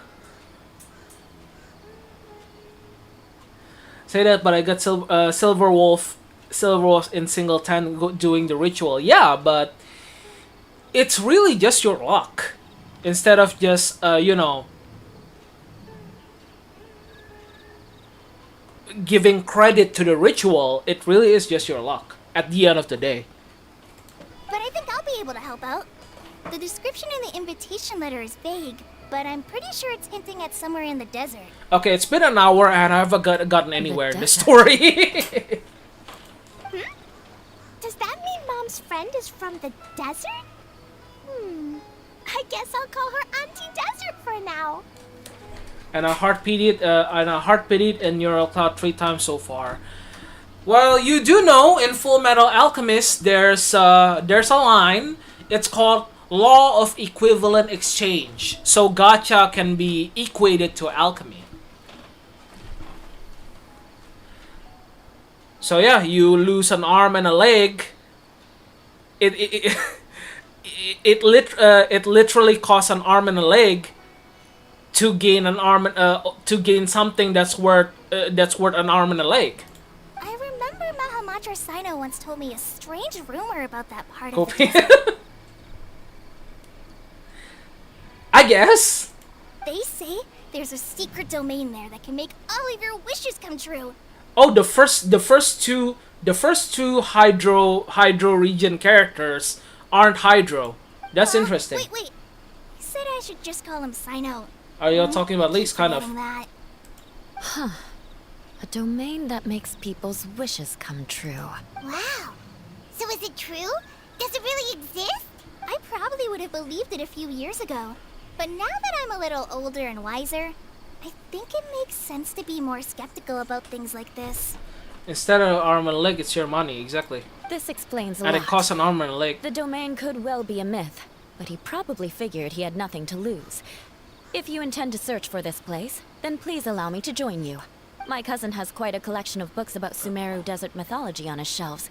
Say that, but I got Silver Wolf in Singleton doing the ritual. Yeah, but it's really just your luck. Instead of just, giving credit to the ritual, it really is just your luck at the end of the day. But I think I'll be able to help out. The description in the invitation letter is vague, but I'm pretty sure it's hinting at somewhere in the desert. Okay, it's been an hour and I haven't gotten anywhere in the desert. story. Does that mean Mom's friend is from the desert? I guess I'll call her Auntie Desert for now. And I heart pitied in Neural Cloud 3 times so far. Well, you do know in Full Metal Alchemist there's a line. It's called Law of Equivalent Exchange. So gacha can be equated to alchemy. So yeah, you lose an arm and a leg. It literally costs an arm and a leg to gain something that's worth an arm and a leg. I remember Mahamatra Sino once told me a strange rumor about that part of the Copy. desert. I guess. They say there's a secret domain there that can make all of your wishes come true. Oh, the first two Hydro region characters aren't Hydro. That's interesting. Wait. He said I should just call him Sino. Are you talking about Leaks? Kind of. Forgetting that. A domain that makes people's wishes come true. Wow. So is it true? Does it really exist? I probably would have believed it a few years ago. But now that I'm a little older and wiser, I think it makes sense to be more skeptical about things like this. Instead of arm and a leg, it's your money, exactly. This explains a And lot. it costs an arm and a leg. The domain could well be a myth, but he probably figured he had nothing to lose. If you intend to search for this place, then please allow me to join you. My cousin has quite a collection of books about Sumeru desert mythology on his shelves.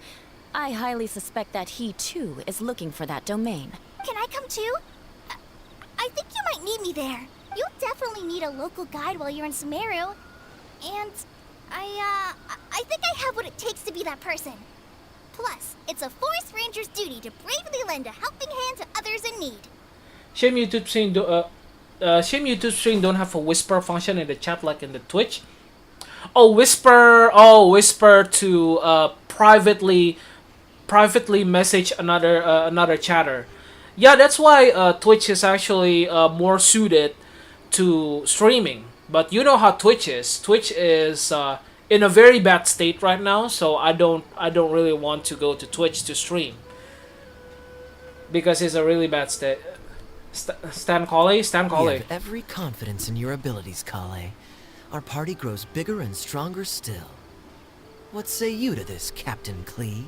I highly suspect that he, too, is looking for that domain. Can I come too? I think you might need me there. You'll definitely need a local guide while you're in Sumeru. And I think I have what it takes to be that person. Plus, it's a forest ranger's duty to bravely lend a helping hand to others in need. Shame YouTube stream don't have a whisper function in the chat like in the Twitch. Whisper to privately message another chatter. Yeah, that's why Twitch is actually more suited to streaming, But you know how Twitch is. Twitch is in a very bad state right now, so I don't really want to go to Twitch to stream because it's a really bad state. Stan Colley. We have every confidence in your abilities, Kale. Our party grows bigger and stronger still. What say you to this, Captain Klee?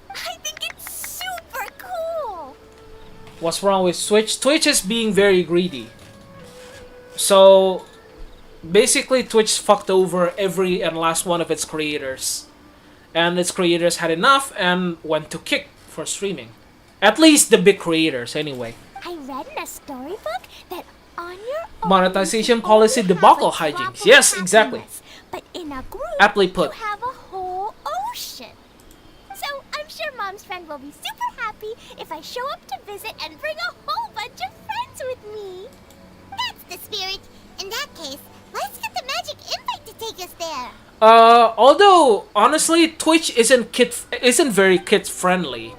I think it's super cool. What's wrong with Twitch? Twitch is being very greedy. So basically Twitch fucked over every and last one of its creators. And its creators had enough and went to kick for streaming. At least the big creators anyway. I read in a storybook that on your own, Monetization you policy only debacle have a drop hijinks. of Yes, exactly. happiness, but in a group, Aptly put. you have a whole ocean. So I'm sure Mom's friend will be super happy if I show up to visit and bring a whole bunch of friends with me. That's the spirit. In that case, let's get the magic invite to take us there. Although honestly, Twitch isn't very kid friendly.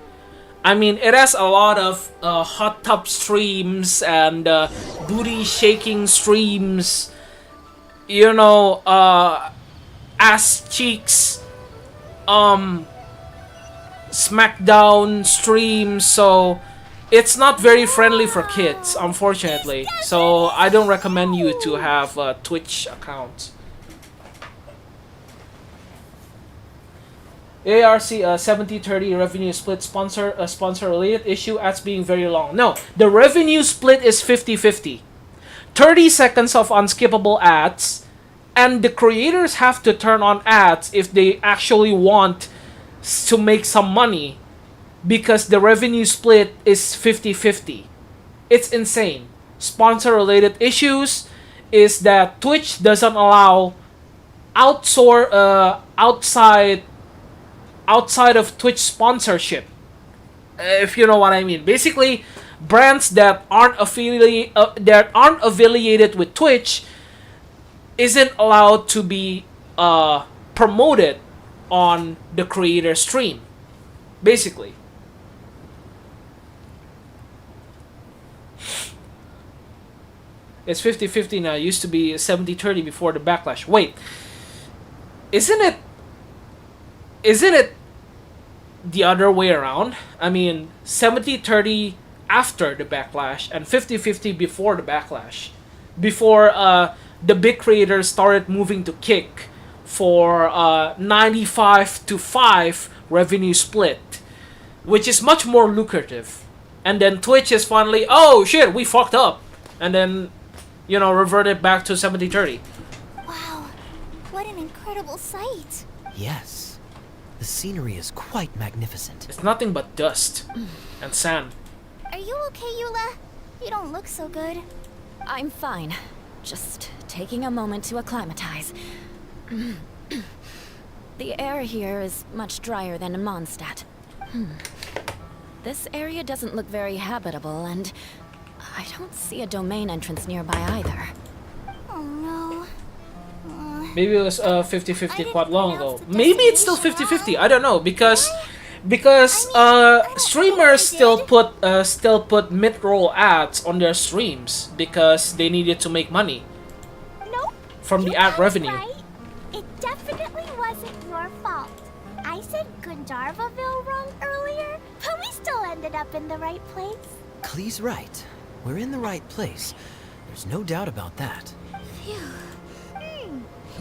I mean, it has a lot of hot tub streams and booty shaking streams. You know, ass cheeks, smackdown streams. So it's not very friendly for kids, unfortunately. So I don't recommend you to have a Twitch account. ARC 70-30 revenue split sponsor related issue ads being very long. No, the revenue split is 50-50. 30 seconds of unskippable ads, and the creators have to turn on ads if they actually want to make some money, because the revenue split is 50-50. It's insane. Sponsor related issues is that Twitch doesn't allow outside of Twitch sponsorship, if you know what I mean. Basically, brands that aren't affiliated with Twitch isn't allowed to be promoted on the creator stream. Basically, it's 50-50 now. It used to be 70-30 before the backlash. Wait, isn't it the other way around? I mean, 70-30 after the backlash and 50-50 before the backlash. Before the big creators started moving to Kick for 95-5 revenue split, which is much more lucrative. And then Twitch is finally, oh shit, we fucked up. And then, you know, reverted back to 70-30. Wow, what an incredible sight. Yes. The scenery is quite magnificent. It's nothing but dust and sand. Are you okay, Eula? You don't look so good. I'm fine. Just taking a moment to acclimatize. The air here is much drier than in Mondstadt. This area doesn't look very habitable, and I don't see a domain entrance nearby either. Oh no. Maybe it was 50-50 quite long ago. Maybe it's still 50-50. I don't know, because streamers still put mid-roll ads on their streams because they needed to make money Nope. from the You ad asked revenue. right. It definitely wasn't your fault. I said Gundarvaville wrong earlier, but we still ended up in the right place. Klee's right. We're in the right place. There's no doubt about that.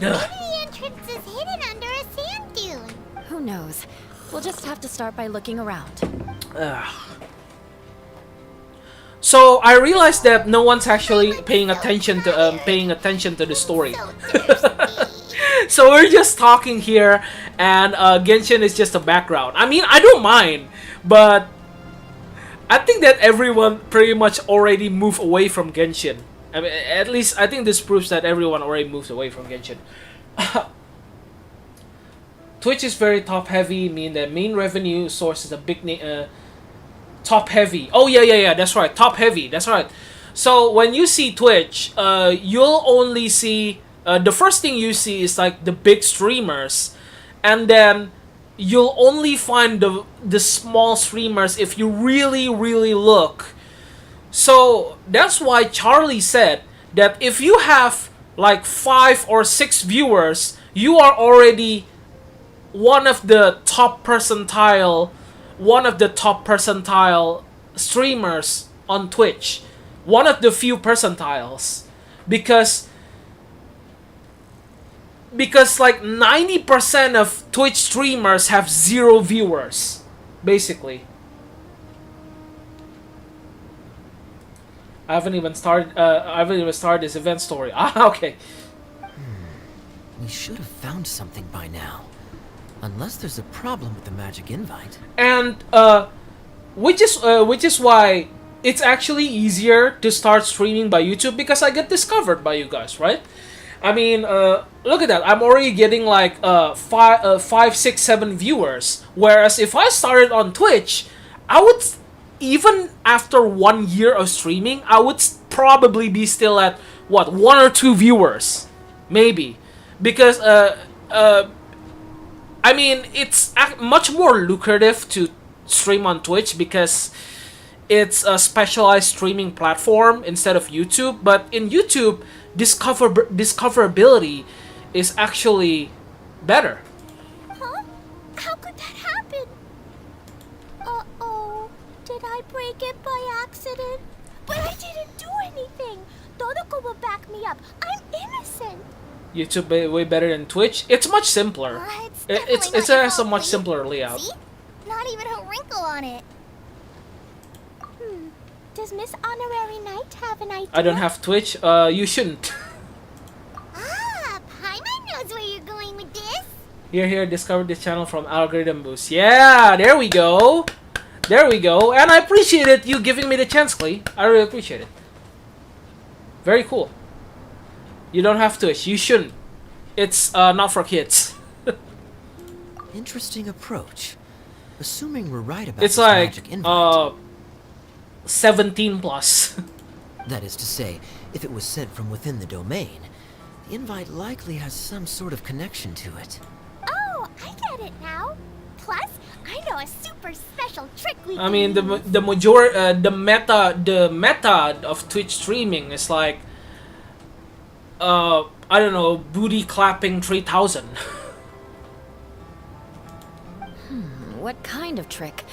Maybe the entrance is hidden under a sand dune. Who knows? We'll just have to start by looking around. So I realized that no one's actually paying attention to the story. So thirsty. So we're just talking here, and Genshin is just a background. I mean, I don't mind, but I think that everyone pretty much already moved away from Genshin. I mean, at least I think this proves that everyone already moved away from Genshin. Twitch is very top heavy, meaning the main revenue source is a big top heavy. Oh yeah, that's right, top heavy. That's right. So when you see Twitch, you'll only see the first thing you see is like the big streamers, and then you'll only find the small streamers if you really look. So that's why Charlie said that if you have like 5 or 6 viewers, you are already one of the top percentile streamers on Twitch. One of the few percentiles. Because like 90% of Twitch streamers have 0 viewers, basically. I haven't even started this event story. Ah, okay. We should have found something by now. Unless there's a problem with the magic invite. And which is why it's actually easier to start streaming by YouTube, because I get discovered by you guys, right? I mean, look at that. I'm already getting like 5, 6, 7 viewers. Whereas if I started on Twitch, I would, even after 1 year of streaming, I would probably be still at what, 1 or 2 viewers, maybe, because I mean, it's much more lucrative to stream on Twitch because it's a specialized streaming platform instead of YouTube. But in YouTube, discoverability is actually better. Huh? How could that happen? Uh-oh. Did I break it by accident? But I didn't do anything. Todoko will back me up. I'm innocent. YouTube way better than Twitch. It's much simpler. It has a much simpler layout. See? Not even a wrinkle on it. Does Miss Honorary Knight have an idea? I don't have Twitch. You shouldn't. Ah, Paimon knows where you're going with this. Here, discovered this channel from Algorithm Boost. Yeah, there we go. There we go. And I appreciate you giving me the chance, Klee. I really appreciate it. Very cool. You don't have Twitch. You shouldn't. It's not for kids. Interesting approach. Assuming we're right about It's this like magic invite. 17 plus. That is to say, if it was sent from within the domain, the invite likely has some sort of connection to it. Oh, I get it now. Plus, I know a super special trick we can I mean, use. the meta of Twitch streaming is like, I don't know, booty clapping 3000. What kind of trick?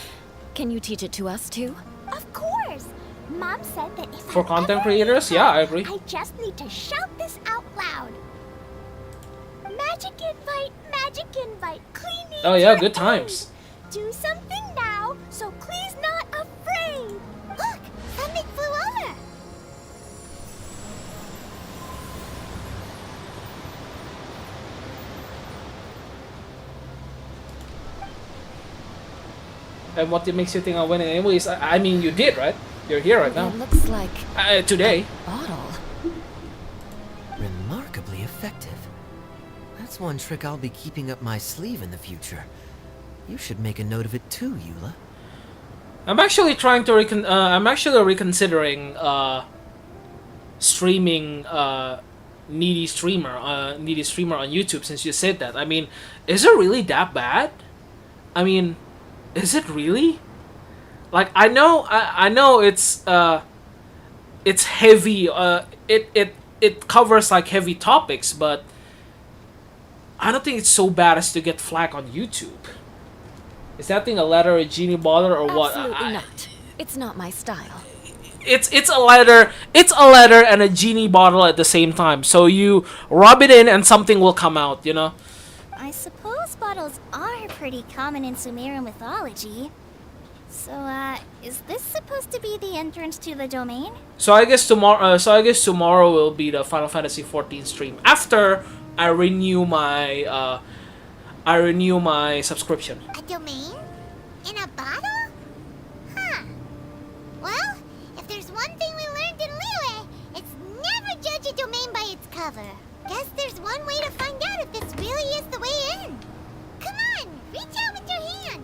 Can you teach it to us too? Of course. Mom said that if For I content ever creators, need yeah, help, I agree. I just need to shout this out loud. Magic invite, Klee needs Oh yeah, your good aid. times. Do something now, so Klee's not afraid. Look, something flew over. And what makes you think I'm winning anyways? I mean, you did, right? You're here right now. It looks like Today. a bottle. Remarkably effective. That's one trick I'll be keeping up my sleeve in the future. You should make a note of it too, Eula. I'm actually trying to reconsidering streaming needy streamer on YouTube, since you said that. I mean, is it really that bad? I mean, is it really? Like, I know it's heavy. It covers like heavy topics, but I don't think it's so bad as to get flack on YouTube. Is that thing a letter, a genie bottle, or what? Absolutely not. It's not my style. It's a letter and a genie bottle at the same time. So you rub it in and something will come out, you know? I suppose bottles are pretty common in Sumerian mythology. So, is this supposed to be the entrance to the domain? So I guess tomorrow will be the Final Fantasy 14 stream after I renew my subscription. A domain? In a bottle? Huh. Well, if there's one thing we learned in Liyue, it's never judge a domain by its cover. Guess there's one way to find out if this really is the way in. Come on, reach out with your hand.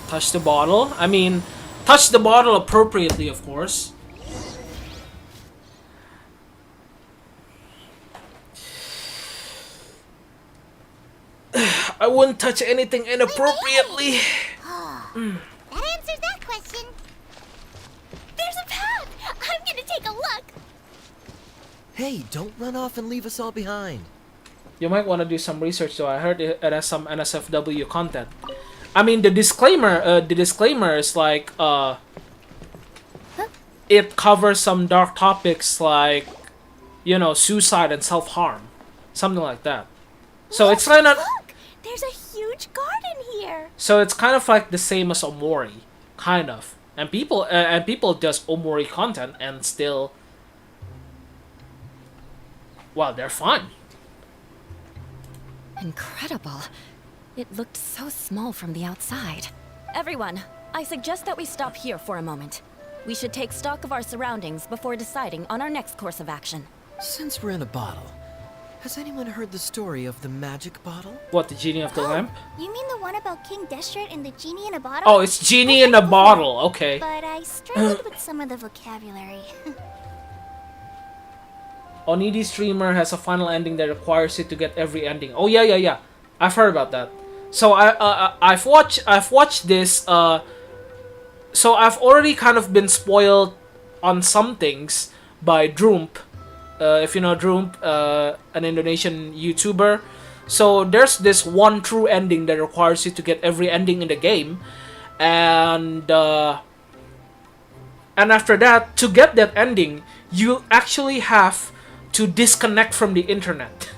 Touch the bottle. I mean, touch the bottle appropriately, of course. I wouldn't touch anything inappropriately. That answers that question. There's a path. I'm gonna take a look. Hey, don't run off and leave us all behind. You might want to do some research though. I heard it has some NSFW content. I mean, the disclaimer is like, it covers some dark topics like, you know, suicide and self-harm. Something like that. So it's kind of... Look! There's a huge garden here! So it's kind of like the same as Omori. Kind of. And people does Omori content and still... Well, they're fun. Incredible. It looked so small from the outside. Everyone, I suggest that we stop here for a moment. We should take stock of our surroundings before deciding on our next course of action. Since we're in a bottle, has anyone heard the story of the magic bottle? What, the genie of the lamp? You mean the one about King Destret and the genie in a bottle? Oh, it's genie in a bottle. Okay. But I struggled with some of the vocabulary. Onidi streamer has a final ending that requires it to get every ending. Oh yeah. I've heard about that. So I've watched this. So I've already kind of been spoiled on some things by Droomp. If you know Droomp, an Indonesian YouTuber. So there's this one true ending that requires you to get every ending in the game, and after that, to get that ending, you actually have to disconnect from the internet.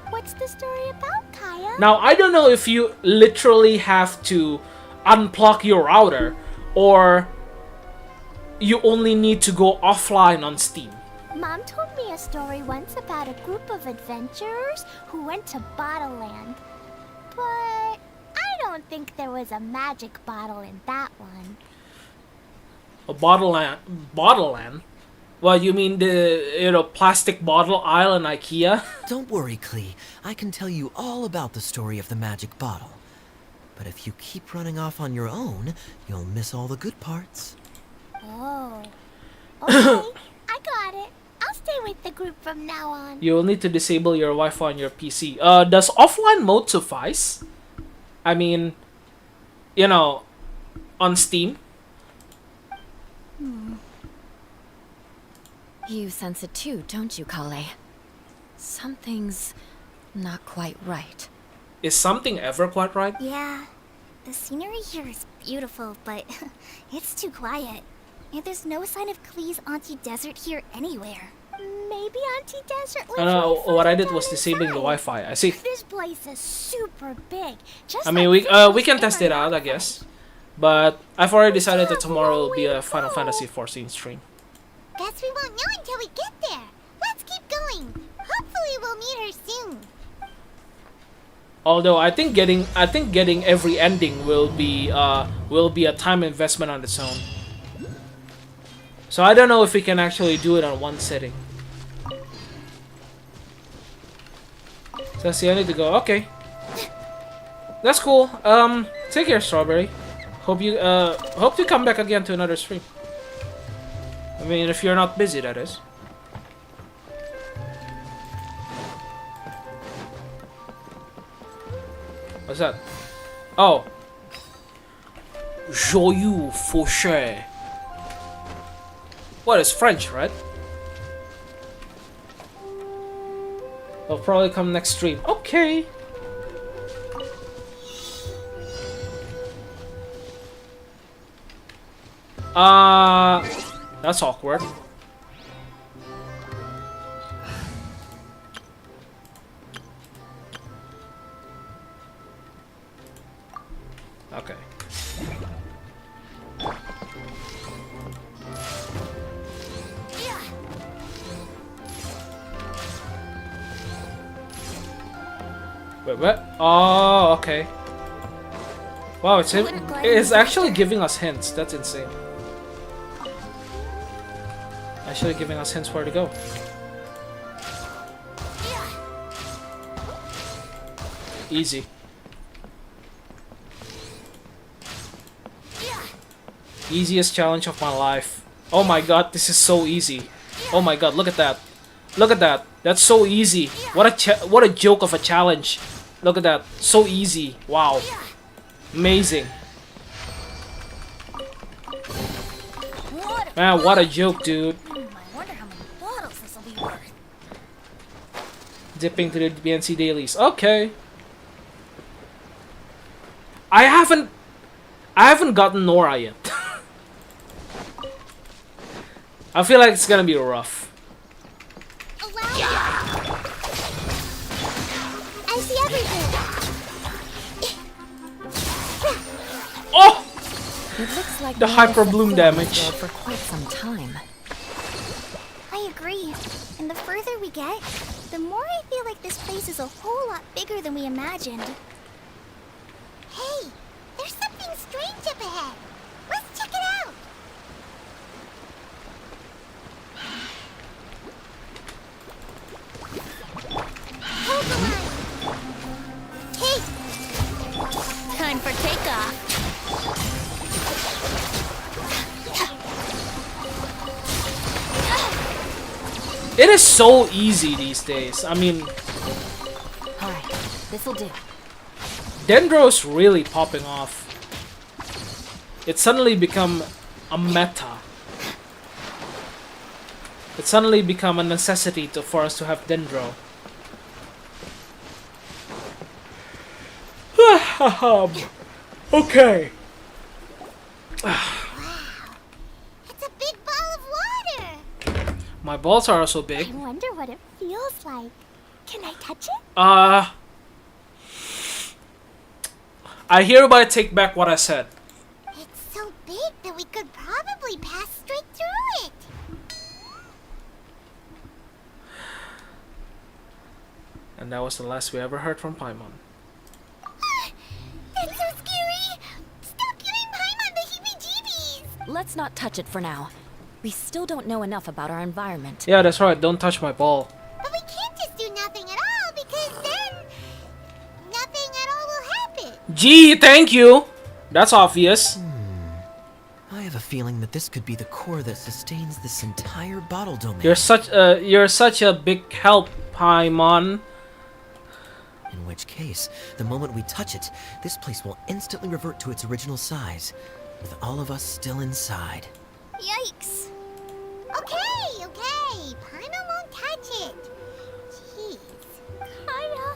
What's the story about, Kaya? Now, I don't know if you literally have to unplug your router or you only need to go offline on Steam. Mom told me a story once about a group of adventurers who went to Bottle Land. But I don't think there was a magic bottle in that one. A bottle land? Well, you mean the plastic bottle aisle in IKEA? Don't worry, Klee. I can tell you all about the story of the magic bottle. But if you keep running off on your own, you'll miss all the good parts. Oh. Okay, I got it. I'll stay with the group from now on. You will need to disable your Wi-Fi on your PC. Does offline mode suffice? I mean, on Steam? You sense it too, don't you, Klee? Something's not quite right. Is something ever quite right? Yeah, the scenery here is beautiful, but it's too quiet. And there's no sign of Klee's Auntie Desert here anywhere. Maybe Auntie Desert lives No, way what I further did was down disabling the inside. Wi-Fi. I see. This place is super big. Just I mean, like we can test it out, I Evernote. guess. But I've already decided that tomorrow will be a Final Fantasy 14 stream. Guess we won't know until we get there. Let's keep going. Hopefully we'll meet her soon. Although I think getting every ending will be a time investment on its own. So I don't know if we can actually do it on one sitting. So see, I need to go. Okay, that's cool. Take care, Strawberry. Hope you come back again to another stream. I mean, if you're not busy, that is. What's that? Oh. Joyeux Fauché. What is French, right? They'll probably come next stream. Okay. That's awkward. Okay. Wait, what? Oh, okay. Wow, it's actually giving us hints. That's insane. Actually giving us hints where to go. Easy. Easiest challenge of my life. Oh my god, this is so easy. Oh my god, look at that. Look at that. That's so easy. What a joke of a challenge. Look at that. So easy. Wow. Amazing. Man, what a joke, dude. dipping to the BNC dailies. Okay. I haven't gotten Nora yet. I feel like it's gonna be rough. I see everything. Oh! It looks like The we hyper must have bloom been on this damage. road for quite some time. I agree. And the further we get, the more I feel like this place is a whole lot bigger than we imagined. Hey, there's something strange up ahead. Let's check it out. Hold the line. Hey, Time for takeoff. It is so easy these days. I mean, Alright, this'll do. Dendro's really popping off. It's suddenly become a meta. It's suddenly become a necessity for us to have Dendro. Okay. it's a big ball of water. My balls are also I big. wonder what it feels like. Can I touch it? I hereby take back what I said. It's so big that we could probably pass straight through it. And that was the last we ever heard from Paimon. That's so scary. Stop giving Paimon the heebie-jeebies. Let's not touch it for now. We still don't know enough about our environment. Yeah, that's right. Don't touch my ball. But we can't just do nothing at all because then nothing at all will happen. Gee, thank you. That's obvious. I have a feeling that this could be the core that sustains this entire bottle domain. You're such a big help, Paimon. In which case, the moment we touch it, this place will instantly revert to its original size, with all of us still inside. Yikes. Okay. Paimon won't touch it. Jeez. Kaya,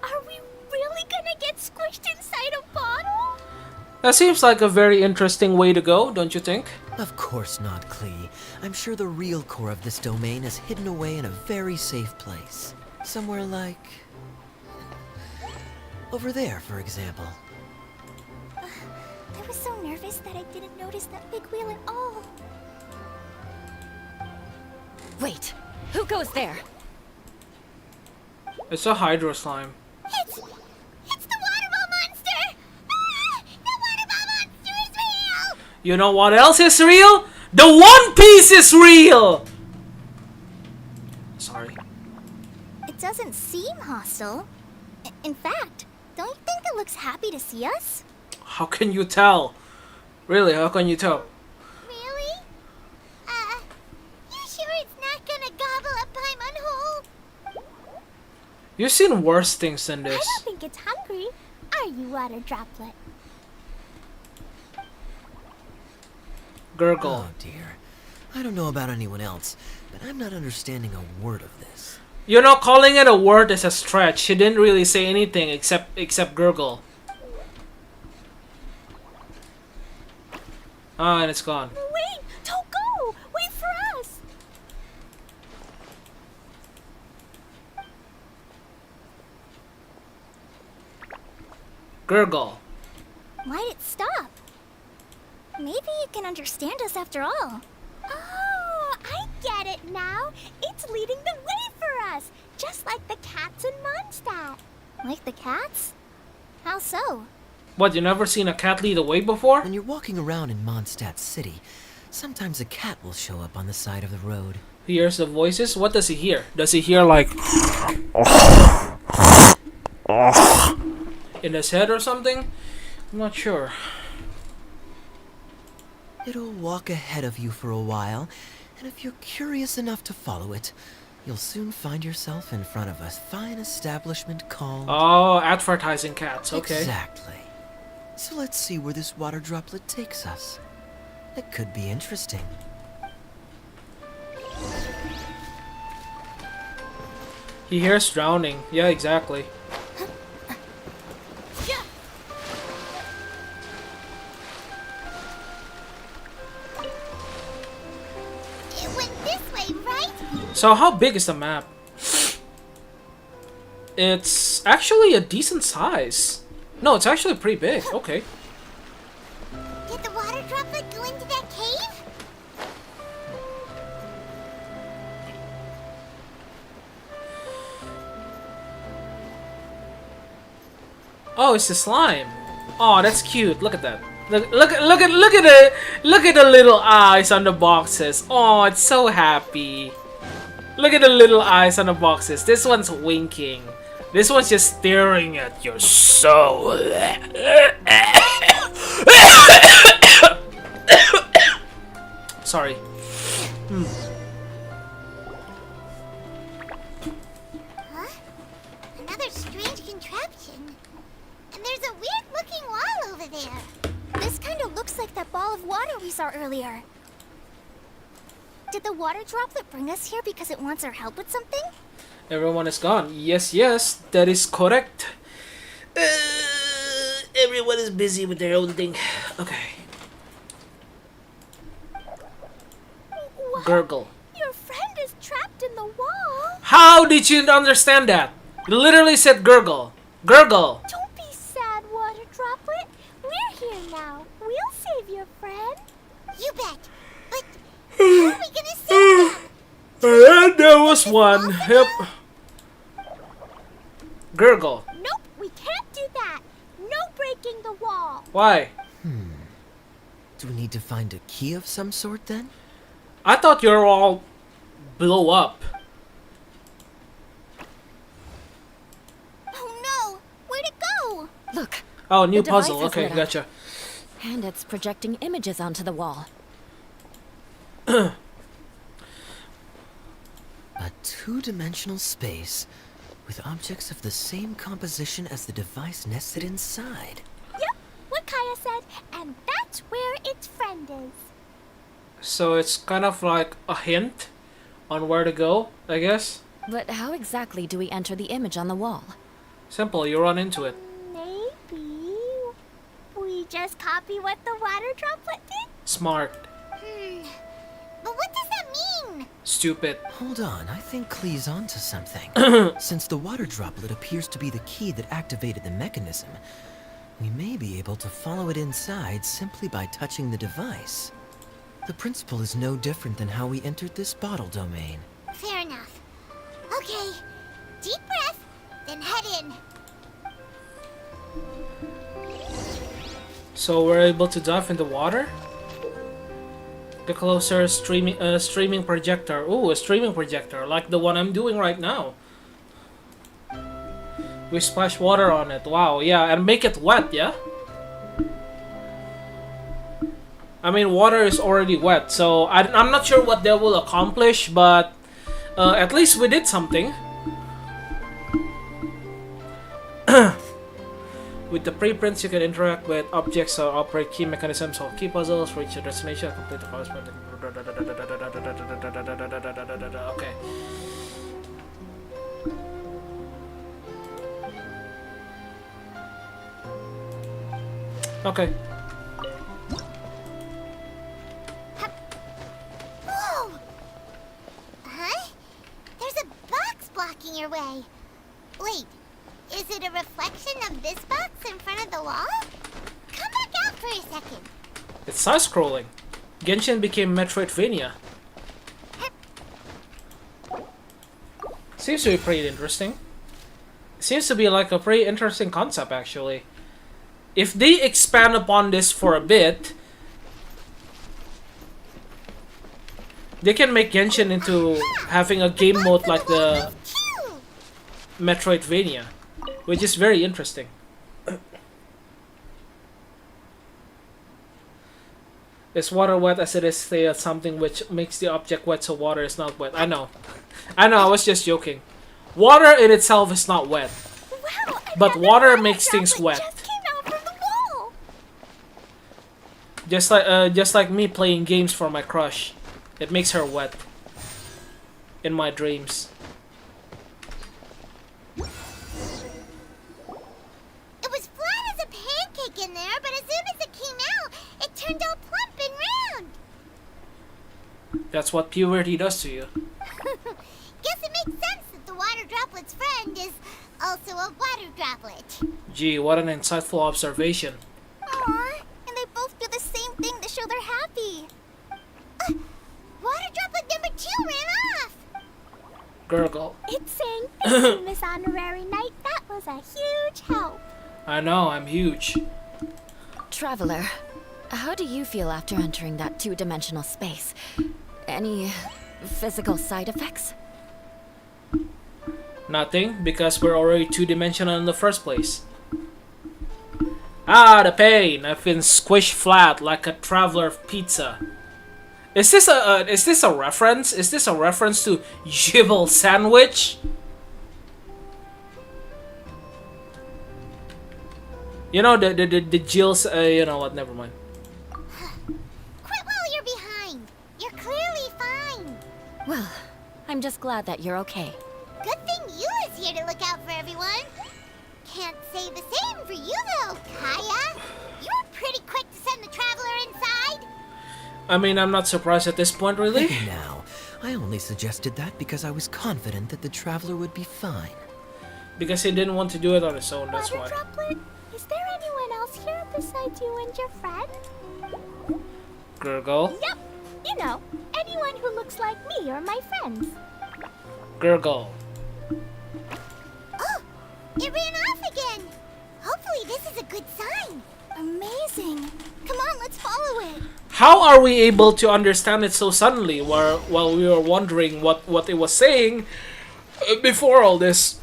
are we really gonna get squished inside a bottle? That seems like a very interesting way to go, don't you think? Of course not, Klee. I'm sure the real core of this domain is hidden away in a very safe place. Somewhere like... over there, for example. I was so nervous that I didn't notice that big wheel at all. Wait, who goes there? It's a hydro slime. It's the water ball monster. Ah, the water ball monster is real. You know what else is real? The One Piece is real! Sorry. It doesn't seem hostile. In fact, don't you think it looks happy to see us? How can you tell? Really, how can you tell? Really? You sure it's not gonna gobble up Paimon whole? You've seen worse things than I this. don't think it's hungry. Are you, water droplet? Gurgle. Oh dear. I don't know about anyone else, but I'm not understanding a word of this. You know, calling it a word is a stretch. She didn't really say anything except gurgle. Ah, and it's gone. Wait! Don't go! Wait for us! Gurgle. Why'd it stop? Maybe you can understand us after all. Oh, I get it now. It's leading the way for us, just like the cats in Mondstadt. Like the cats? How so? What, you never seen a cat lead the way before? When you're walking around in Mondstadt City, sometimes a cat will show up on the side of the road. He hears the voices? What does he hear? Does he hear like in his head or something? I'm not sure. It'll walk ahead of you for a while, and if you're curious enough to follow it, you'll soon find yourself in front of a fine establishment called... Oh, advertising cats, okay. Exactly. So let's see where this water droplet takes us. It could be interesting. He hears drowning. Yeah, exactly. It went this way, right? So how big is the map? It's actually a decent size. No, it's actually pretty big. Okay. Did the water droplet go into that cave? Oh, it's the slime. Oh, that's cute. Look at that. Look at the little eyes on the boxes. Oh, it's so happy. Look at the little eyes on the boxes. This one's winking. This one's just staring at your soul. Sorry. Huh? Another strange contraption. And there's a weird-looking wall over there. This kind of looks like that ball of water we saw earlier. Did the water droplet bring us here because it wants our help with something? Everyone is gone. Yes, yes, that is correct. Everyone is busy with their own thing. Okay. What? Gurgle. Your friend is trapped in the wall. How did you understand that? You literally said gurgle. Gurgle. Don't be sad, water droplet. We're here now. We'll save your friend. You bet. But how are we gonna save them? And there was one. Yep. Gurgle. Nope, we can't do that. No breaking the wall. Why? Do we need to find a key of some sort then? I thought you were all blow up. Oh no, where'd it go? Look, Oh, new The device puzzle. is Okay, lit up. gotcha. and it's projecting images onto the wall. A two-dimensional space with objects of the same composition as the device nested inside. Yep, what Kaya said, and that's where its friend is. So it's kind of like a hint on where to go, I guess. But how exactly do we enter the image on the wall? Simple, you run into it. Maybe we just copy what the water droplet did? Smart. But what does that mean? Stupid. Hold on, I think Klee's onto something. Since the water droplet appears to be the key that activated the mechanism, we may be able to follow it inside simply by touching the device. The principle is no different than how we entered this bottle domain. Fair enough. Okay, deep breath, then head in. So we're able to dive in the water? The closer streaming projector. Ooh, a streaming projector, like the one I'm doing right now. We splash water on it. Wow, yeah, and make it wet, yeah? I mean, water is already wet, so I'm not sure what that will accomplish, but at least we did something. With the preprints, you can interact with objects or operate key mechanisms or key puzzles, reach your destination, complete the corresponding. Okay. Okay. Whoa! Huh? There's a box blocking your way. Wait, is it a reflection of this box in front of the wall? Come back out for a second. It's side-scrolling. Genshin became Metroidvania. Seems to be pretty interesting. Seems to be like a pretty interesting concept, actually. If they expand upon this for a bit, they can make Genshin into having a game mode like the Metroidvania, which is very interesting. Is water wet as it is say something which makes the object wet so water is not wet? I know. I know, I was just joking. Water in itself is not wet. Wow, But another water water makes things droplet wet. Just came out from the wall. Just like me playing games for my crush. It makes her wet. In my dreams. That's what puberty does to you. Guess it makes sense that the water droplet's friend is also a water droplet. Gee, what an insightful observation. Aw, and they both do the same thing to show they're happy. Water droplet number 2 ran off. Gurgle. It's saying thank you, Miss Honorary Knight. That was a huge help. I know, I'm huge. Traveler, how do you feel after entering that two-dimensional space? Any physical side effects? Nothing, because we're already two-dimensional in the first place. Ah, the pain! I've been squished flat like a traveler pizza. Is this a reference? Is this a reference to Jibble Sandwich? You know the Jill's. You know what? Never mind. Quit while you're behind. You're clearly fine. Well, I'm just glad that you're okay. Good thing you is here to look out for everyone. Can't say the same for you though, Kaya. You were pretty quick to send the traveler inside. I mean, I'm not surprised at this point, really. Hey now, I only suggested that because I was confident that the traveler would be fine. Because he didn't want to do it on his own, that's Water why. droplet, is there anyone else here besides you and your friend? Gurgle. Yep. You know, anyone who looks like me or my friends. Gurgle. Oh, it ran off again. Hopefully this is a good sign. Amazing. Come on, let's follow it. How are we able to understand it so suddenly while we were wondering what it was saying before all this?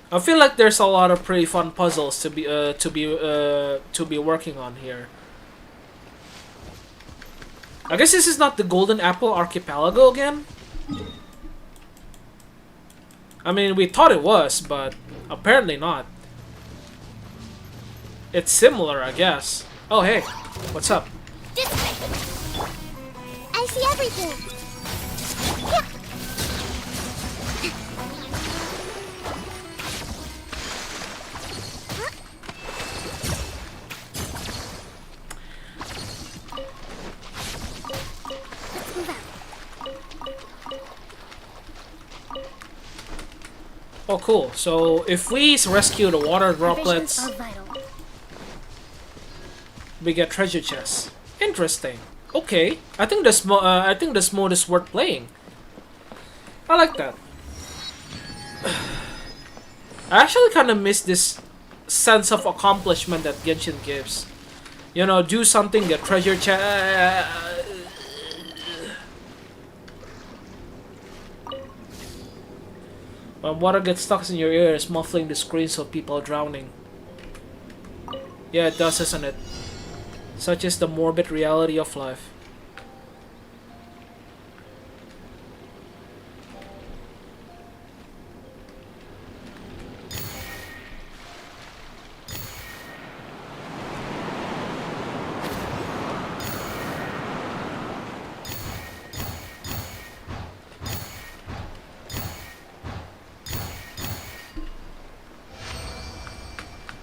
I feel like there's a lot of pretty fun puzzles to be working on here. I guess this is not the Golden Apple Archipelago again? I mean, we thought it was, but apparently not. It's similar, I guess. Oh, hey. What's up? This way. I see everything. Let's move out. Oh, cool. So, if we rescue the water droplets, Visions are vital. we get treasure chests. Interesting. Okay. I think this mode is worth playing. I like that. I actually kind of miss this sense of accomplishment that Genshin gives. You know, do something, get treasure chest. When water gets stuck in your ears, muffling the screams of people drowning. Yeah, it does, isn't it? Such is the morbid reality of life.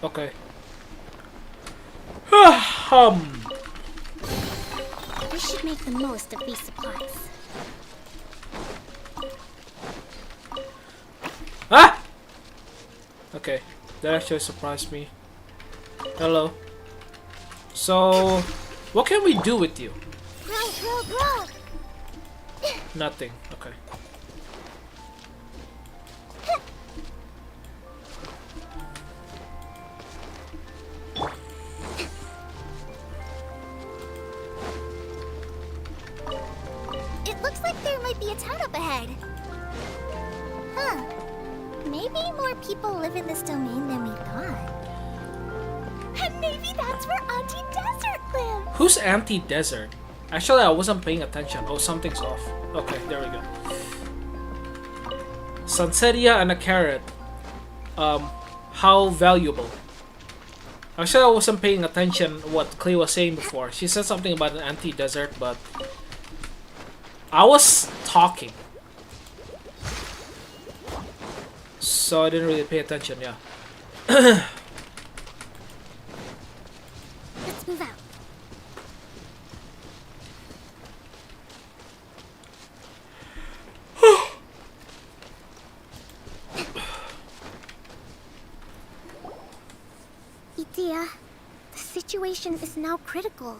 Okay. We should make the most of these supplies. Ah! Okay, that actually surprised me. Hello. So, what can we do with you? Grow, grow, grow. Nothing. Okay. It looks like there might be a town up ahead. Huh. Maybe more people live in this domain than we thought. And maybe that's where Auntie Desert lives. Who's anti-desert? Actually, I wasn't paying attention. Oh, something's off. Okay, there we go. Sunsetia and a carrot. How valuable? Actually, I wasn't paying attention what Klee was saying before. She said something about an anti-desert, but I was talking, so I didn't really pay attention. Yeah. situation is now critical.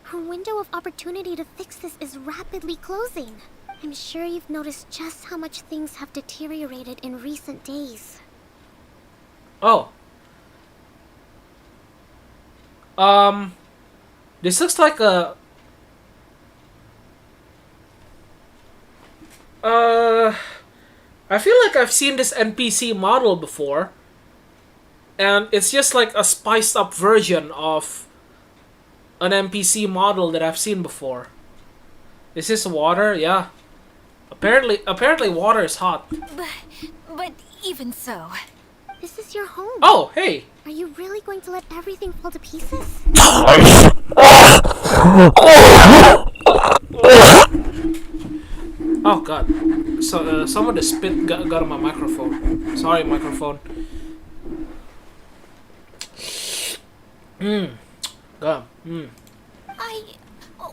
Her window of opportunity to fix this is rapidly closing. I'm sure you've noticed just how much things have deteriorated in recent days. Oh. This looks like a... I feel like I've seen this NPC model before. And it's just like a spiced up version of an NPC model that I've seen before. Is this water? Yeah. Apparently water is hot. But even so. This is your home. Oh, hey. Are you really going to let everything fall to pieces? Oh god. So some of the spit got on my microphone. Sorry, microphone. God.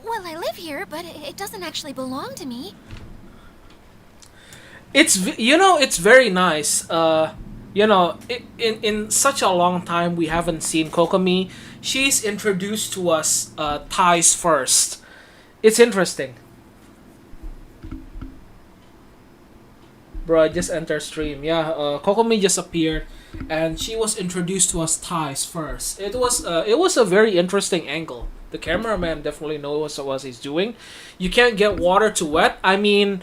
Well, I live here, but it doesn't actually belong to me. It's it's very nice. In such a long time we haven't seen Kokomi. She's introduced to us ties first. It's interesting. Bro, I just entered stream. Yeah, Kokomi just appeared, and she was introduced to us ties first. It was a very interesting angle. The cameraman definitely knows what he's doing. You can't get water to wet. I mean,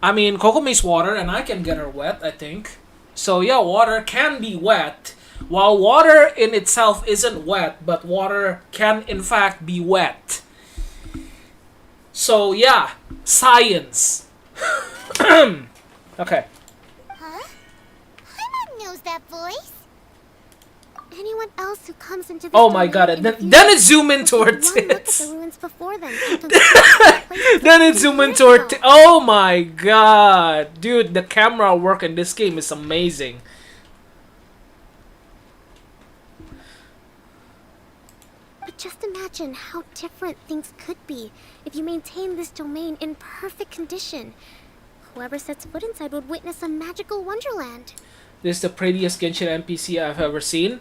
Kokomi's water, and I can get her wet, I think. So yeah, water can be wet, while water in itself isn't wet, but water can in fact be wet. So yeah, science. Okay. Huh? Paimon knows that voice. Anyone else who comes into this Oh my god, then it zoom into her one look at tits. the ruins before them. Then it zoom into her tits. Oh my god. Dude, the camera work in this game is amazing. But just imagine how different things could be if you maintain this domain in perfect condition. Whoever sets foot inside would witness a magical wonderland. This is the prettiest Genshin NPC I've ever seen.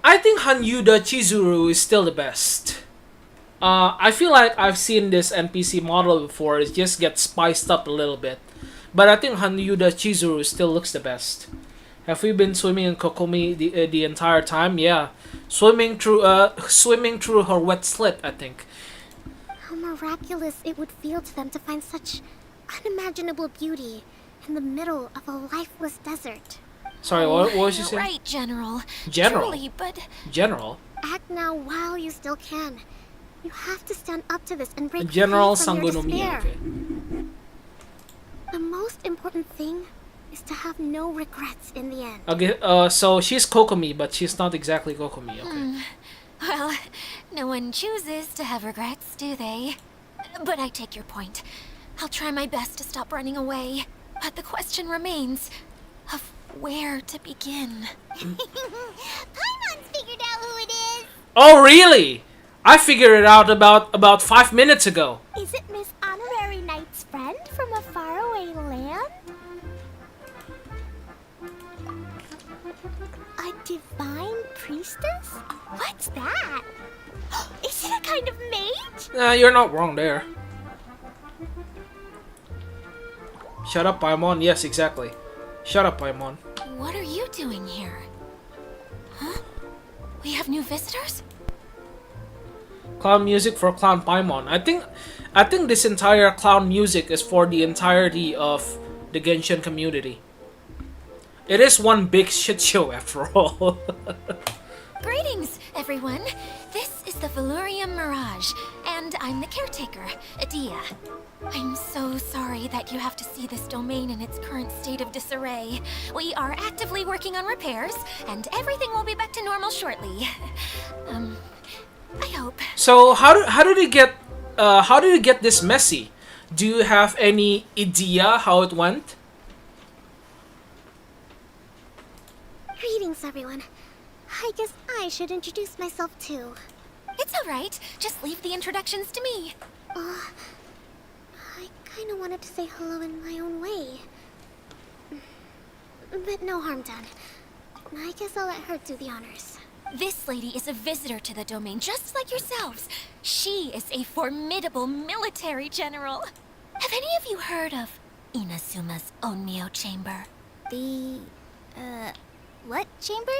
I think Hanyuda Chizuru is still the best. I feel like I've seen this NPC model before. It just gets spiced up a little bit. But I think Hanyuda Chizuru still looks the best. Have we been swimming in Kokomi the entire time? Yeah. Swimming through her wet slit, I think. How miraculous it would feel to them to find such unimaginable beauty in the middle of a lifeless desert. Sorry, what was you You're saying? right, General. General? Truly, but General? Act now while you still can. You have to stand up to this and break General free from your Sangonomiya. despair. Okay. The most important thing is to have no regrets in the end. Okay, so she's Kokomi, but she's not exactly Kokomi, okay. well, no one chooses to have regrets, do they? But I take your point. I'll try my best to stop running away. But the question remains of where to begin. Paimon's figured out who it is. Oh, really? I figured it out about 5 minutes ago. Is it Miss Honorary Knight's friend from a faraway land? A divine priestess? What's that? Is it a kind of mage? You're not wrong there. Shut up, Paimon. Yes, exactly. Shut up, Paimon. What are you doing here? Huh? We have new visitors? Clown music for Clown Paimon. I think this entire clown music is for the entirety of the Genshin community. It is one big shit show after all. Greetings, everyone. This is the Valurium Mirage, and I'm the caretaker, Adia. I'm so sorry that you have to see this domain in its current state of disarray. We are actively working on repairs, and everything will be back to normal shortly. I hope. So how did it get this messy? Do you have any idea how it went? Greetings, everyone. I guess I should introduce myself too. It's alright. Just leave the introductions to me. I kinda wanted to say hello in my own way. But no harm done. I guess I'll let her do the honors. This lady is a visitor to the domain, just like yourselves. She is a formidable military general. Have any of you heard of Inazuma's Onmyo Chamber? What chamber?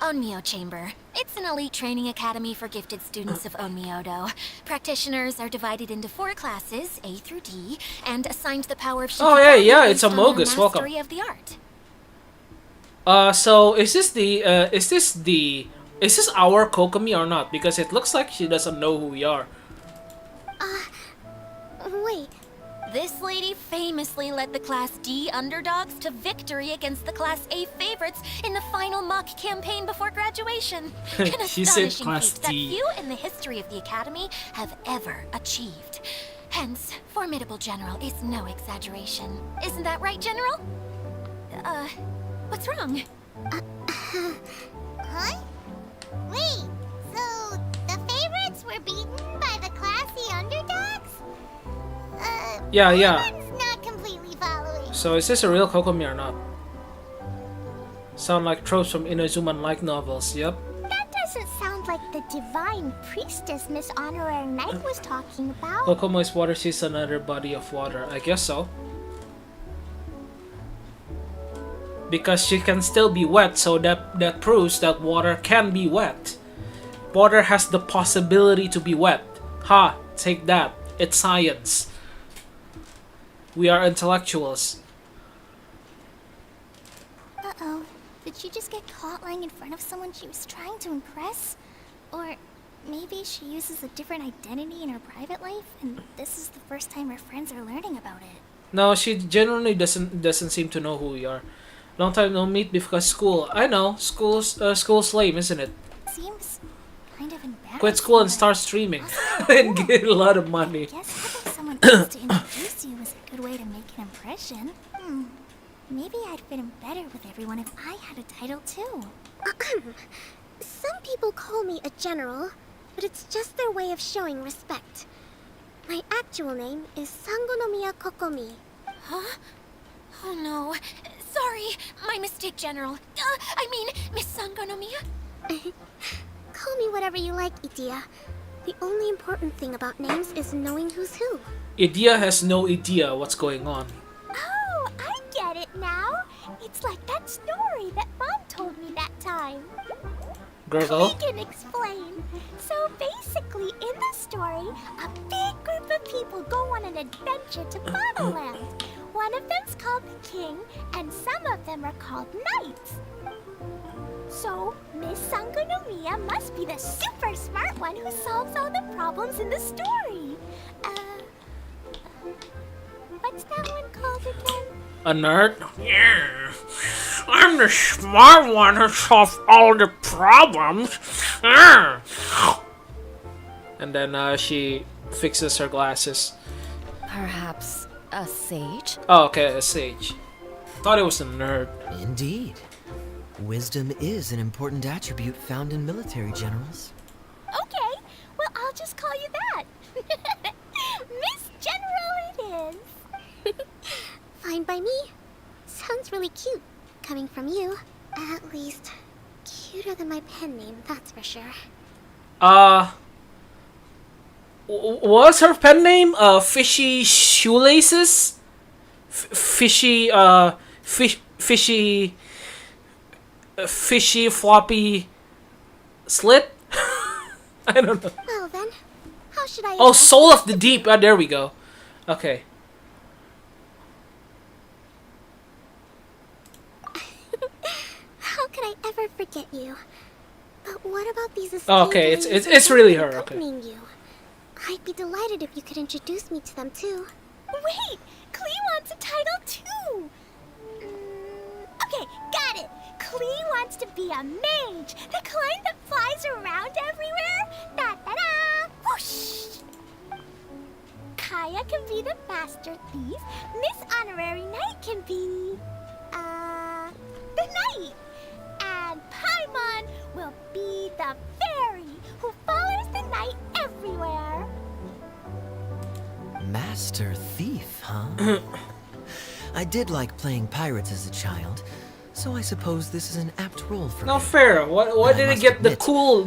Onmyo Chamber. It's an elite training academy for gifted students of Onmyodo. Practitioners are divided into 4 classes, A through D, and assigned the power of Oh, Shikigami yeah, based it's on their Amogus. Welcome. mastery of the art. So is this our Kokomi or not? Because it looks like she doesn't know who we are. Wait. This lady famously led the Class D underdogs to victory against the Class A favorites in the final mock campaign before graduation. An She said astonishing Class feat that D. few in the history of the Academy have ever achieved. Hence, formidable general is no exaggeration. Isn't that right, General? What's wrong? Huh? Wait, so the favorites were beaten by the classy underdogs? Yeah. One's not completely following. So is this a real Kokomi or not? Sound like tropes from Inazuma-like novels. Yep. That doesn't sound like the divine priestess Miss Honorary Knight was talking about. Kokomo is water. She's another body of water. I guess so. Because she can still be wet, so that proves that water can be wet. Water has the possibility to be wet. Ha! Take that. It's science. We are intellectuals. Uh-oh. Did she just get caught lying in front of someone she was trying to impress? Or maybe she uses a different identity in her private life, and this is the first time her friends are learning about it. No, she genuinely doesn't seem to know who we are. Long time no meet because school. I know. School's lame, isn't it? Seems kind of embarrassing. Quit school and but start streaming and get a lot of money. I guess having someone else to introduce you is a good way to make an impression. Maybe I'd fit in better with everyone if I had a title too. Some people call me a general, but it's just their way of showing respect. My actual name is Sangonomiya Kokomi. Huh? Oh no. Sorry, my mistake, General. I mean, Miss Sangonomiya. Call me whatever you like, Itia. The only important thing about names is knowing who's who. Idia has no idea what's going on. Oh, I get it now. It's like that story that Mom told me that time. Gurgle? I can explain. So basically, in the story, a big group of people go on an adventure to Fatherland. One of them's called the King, and some of them are called Knights. So, Miss Sangonomiya must be the super smart one who solves all the problems in the story. What's that one called again? A nerd? Yeah. I'm the smart one who solves all the problems. Yeah. And then she fixes her glasses. Perhaps a sage? Oh, okay, a sage. Thought it was a nerd. Indeed. Wisdom is an important attribute found in military generals. Okay, well, I'll just call you that. Miss General it is. Fine by me. Sounds really cute, coming from you. At least, cuter than my pen name, that's for sure. What's her pen name? Fishy Shoelaces? Fishy floppy slit? I don't know. Well then, how should I... Oh, Soul of the Deep. Ah, there we go. Okay. How could I ever forget you? But what about these estate Okay, ladies it's really her. Okay. accompanying you? I'd be delighted if you could introduce me to them too. Wait, Klee wants a title too. Okay, got it. Klee wants to be a mage, the kind that flies around everywhere. Da da da! Whoosh! Kaya can be the master thief. Miss Honorary Knight can be, the knight. And Paimon will be the fairy who follows the knight everywhere. Master thief, huh? I did like playing pirates as a child, so I suppose this is an apt role for Not me. fair. Why But I did it must get the admit, cool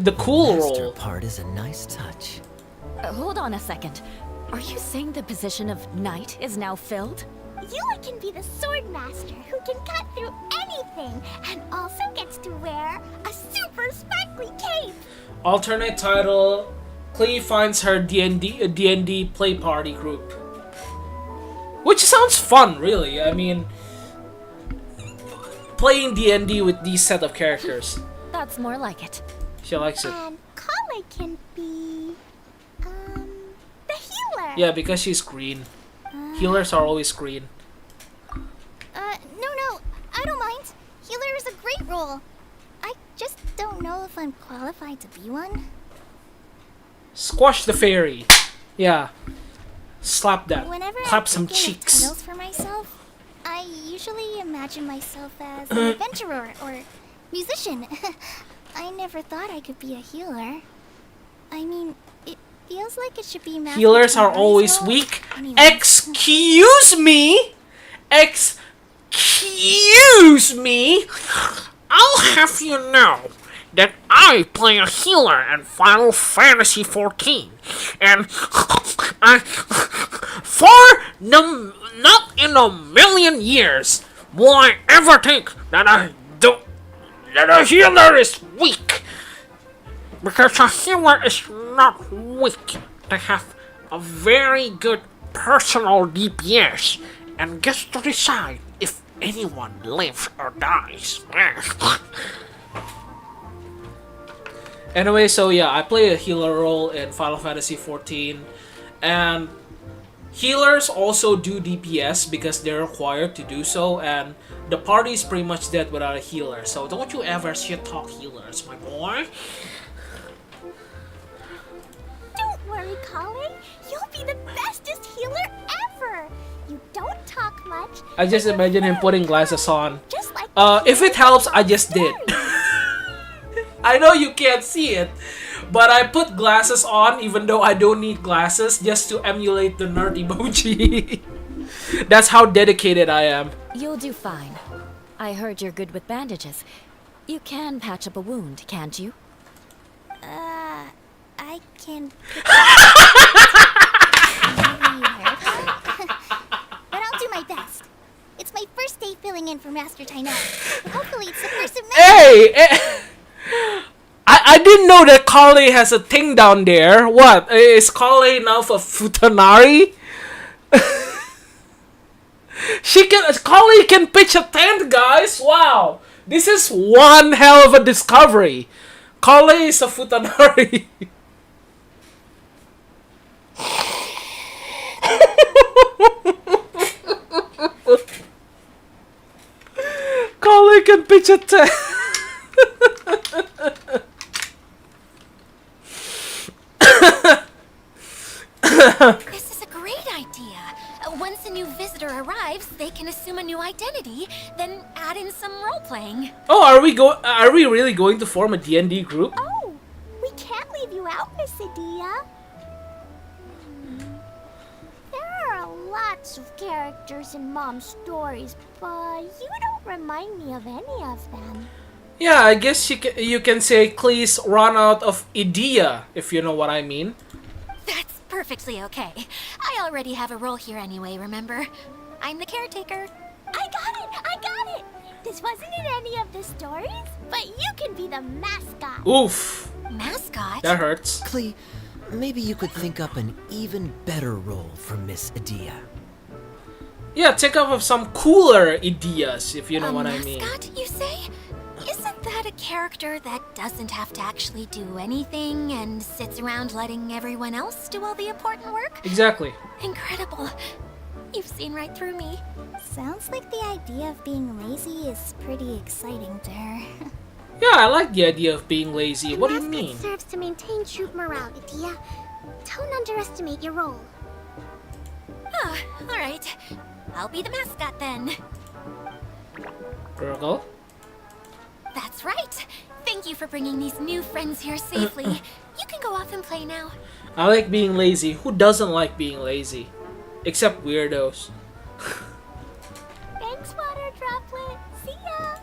Master role? part is a nice touch. Hold on a second. Are you saying the position of knight is now filled? Yula can be the sword master who can cut through anything and also gets to wear a super sparkly cape. Alternate title: Klee finds her D&D play party group. Which sounds fun, really. I mean, playing D&D with these set of characters. That's more like it. She likes it. And Kale can be, the healer. Yeah, because she's green. Healers are always green. No, I don't mind. Healer is a great role. I just don't know if I'm qualified to be one. Squash the fairy. Yeah. Slap that. Whenever Clap I'm some thinking of cheeks. titles for myself, I usually imagine myself as an adventurer or musician. I never thought I could be a healer. I mean, it feels like it should be mastered Healers to are my always role. weak. Anyways. Excuse me? Excuse me? I'll have you know that I play a healer in Final Fantasy XIV. And not in a million years will I ever think that a healer is weak. Because a healer is not weak. They have a very good personal DPS and gets to decide if anyone lives or dies. Anyway, so yeah, I play a healer role in Final Fantasy XIV, and healers also do DPS because they're required to do so, and the party's pretty much dead without a healer, so don't you ever shit talk healers, my boy. Don't worry, Kale. You'll be the bestest healer ever. You don't talk much. I just imagine him putting glasses on. Just like If it helps, I just did. I know you can't see it, but I put glasses on even though I don't need glasses just to emulate the nerd emoji. That's how dedicated I am. You'll do fine. I heard you're good with bandages. You can patch up a wound, can't you? I can. But I'll do my best. It's my first day filling in for Master Tainari. But hopefully it's the first of many. Hey! I didn't know that Kale has a thing down there. What? Is Kale now for Futanari? Kale can pitch a tent, guys! Wow! This is one hell of a discovery. Kale is a Futanari. Kale can pitch a tent. This is a great idea. Once a new visitor arrives, they can assume a new identity, then add in some role-playing. Oh, are we really going to form a D&D group? Oh, we can't leave you out, Miss Adia. There are lots of characters in Mom's stories, but you don't remind me of any of them. Yeah, I guess you can say Klee's run out of idea, if you know what I mean. That's perfectly okay. I already have a role here anyway, remember? I'm the caretaker. I got it! This wasn't in any of the stories, but you can be the mascot. Oof, Mascot? that hurts. Klee, maybe you could think up an even better role for Miss Adia. Yeah, think up of some cooler ideas, if you know what I mean. Mascot, you say? Isn't that a character that doesn't have to actually do anything and sits around letting everyone else do all the important work? Exactly. Incredible. You've seen right through me. Sounds like the idea of being lazy is pretty exciting to her. Yeah, I like the idea of being lazy. What do you Mascot mean? serves to maintain troop morale, Adia. Don't underestimate your role. Ah, alright. I'll be the mascot then. Girl? That's right. Thank you for bringing these new friends here safely. You can go off and play now. I like being lazy. Who doesn't like being lazy? Except weirdos. Thanks, Water Droplet. See ya.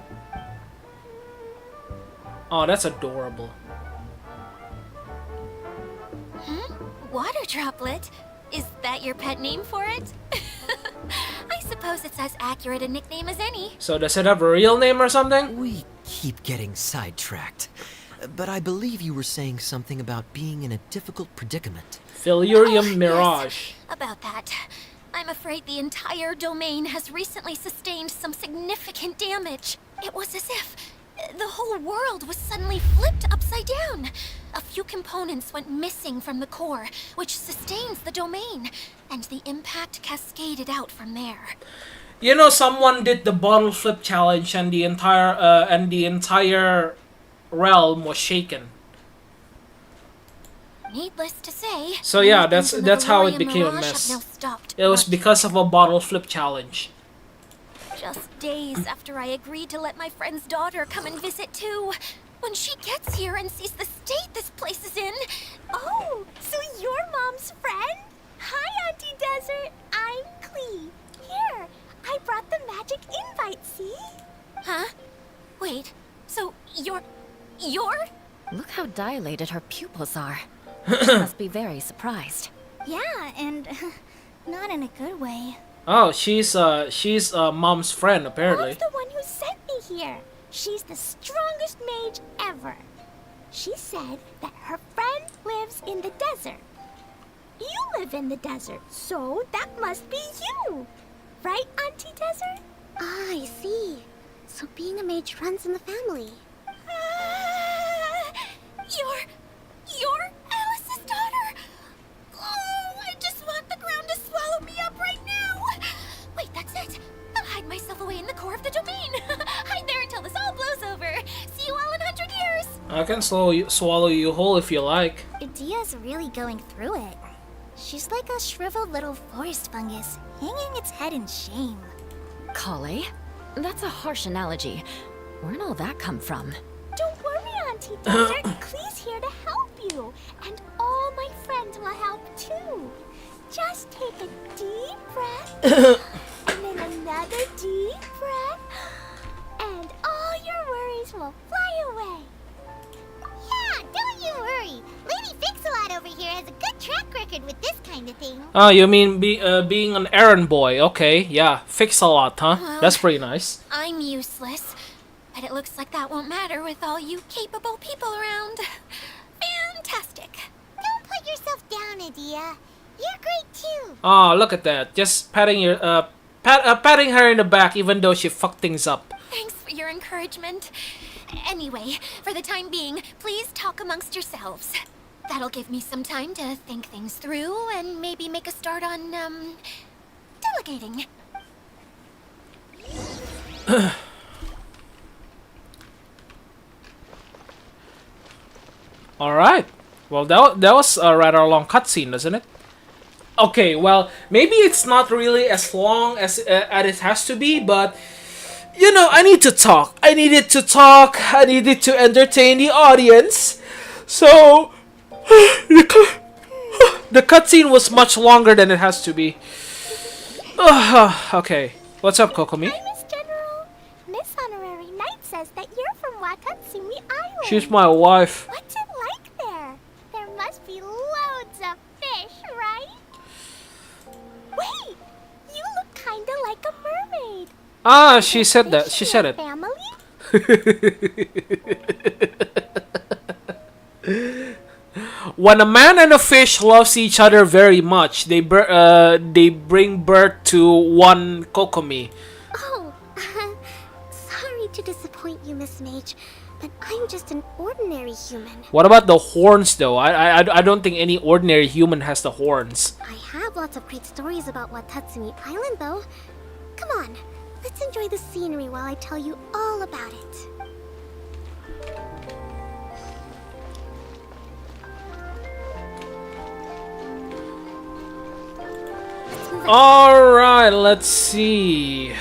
Oh, that's adorable. Water droplet? Is that your pet name for it? I suppose it's as accurate a nickname as any. So does it have a real name or something? We keep getting sidetracked. But I believe you were saying something about being in a difficult predicament. Philurium Mirage. Yes, about that. I'm afraid the entire domain has recently sustained some significant damage. It was as if the whole world was suddenly flipped upside down. A few components went missing from the core, which sustains the domain, and the impact cascaded out from there. You know, someone did the bottle flip challenge, and the entire realm was shaken. Needless to say, So yeah, movements in the that's how it Valorian became a Mirage mess. have now stopped It was because of a bottle flip challenge. Just days after I agreed to let my friend's daughter come and visit too. When she gets here and sees the state this place is in. Oh, so you're Mom's friend? Hi, Auntie Desert. I'm Klee. Here, I brought the magic invite, see? Huh? Wait, so you're... Look how dilated her pupils are. She must be very surprised. Yeah, and not in a good way. Oh, she's Mom's friend apparently. Mom's the one who sent me here. She's the strongest mage ever. She said that her friend lives in the desert. You live in the desert, so that must be you. Right, Auntie Desert? Ah, I see. So being a mage runs in the family. You're Alice's daughter? Oh, I just want the ground to swallow me up right now. Wait, that's it. I'll hide myself away in the core of the domain. Hide there until this all blows over. See you all in 100 years. I can swallow you whole if you like. Idia's really going through it. She's like a shriveled little forest fungus, hanging its head in shame. Klee? That's a harsh analogy. Where'd all that come from? Don't worry, Auntie Desert. Klee's here to help you. And all my friends will help too. Just take a deep breath. And then another deep breath. And all your worries will fly away. Yeah, don't you worry. Lady Fix-a-Lot over here has a good track record with this kind of thing. Oh, you mean being an errand boy? Okay, yeah, fix a lot, huh? That's pretty nice. I'm useless. But it looks like that won't matter with all you capable people around. Fantastic. Don't put yourself down, Idia. You're great too. Oh, look at that! Just patting patting her in the back, even though she fucked things up. Thanks for your encouragement. Anyway, for the time being, please talk amongst yourselves. That'll give me some time to think things through and maybe make a start on, delegating. All right. Well, that was a rather long cutscene, doesn't it? Okay. Well, maybe it's not really as long as it has to be, but you know, I need to talk. I needed to talk. I needed to entertain the audience. So the cutscene was much longer than it has to be. Okay. What's up, Kokomi? Hi, Miss General. Miss Honorary Knight says that you're from Wakatsumi Island. She's my wife. What's it like there? There must be loads of fish, right? Wait, you look kinda like a mermaid. Ah, she said that. She said it. Family? When a man and a fish loves each other very much, they bring birth to one Kokomi. Oh, sorry to disappoint you, Miss Mage, but I'm just an ordinary human. What about the horns, though? I don't think any ordinary human has the horns. I have lots of great stories about Watatsumi Island, though. Come on, let's enjoy the scenery while I tell you all about it. Alright, let's see.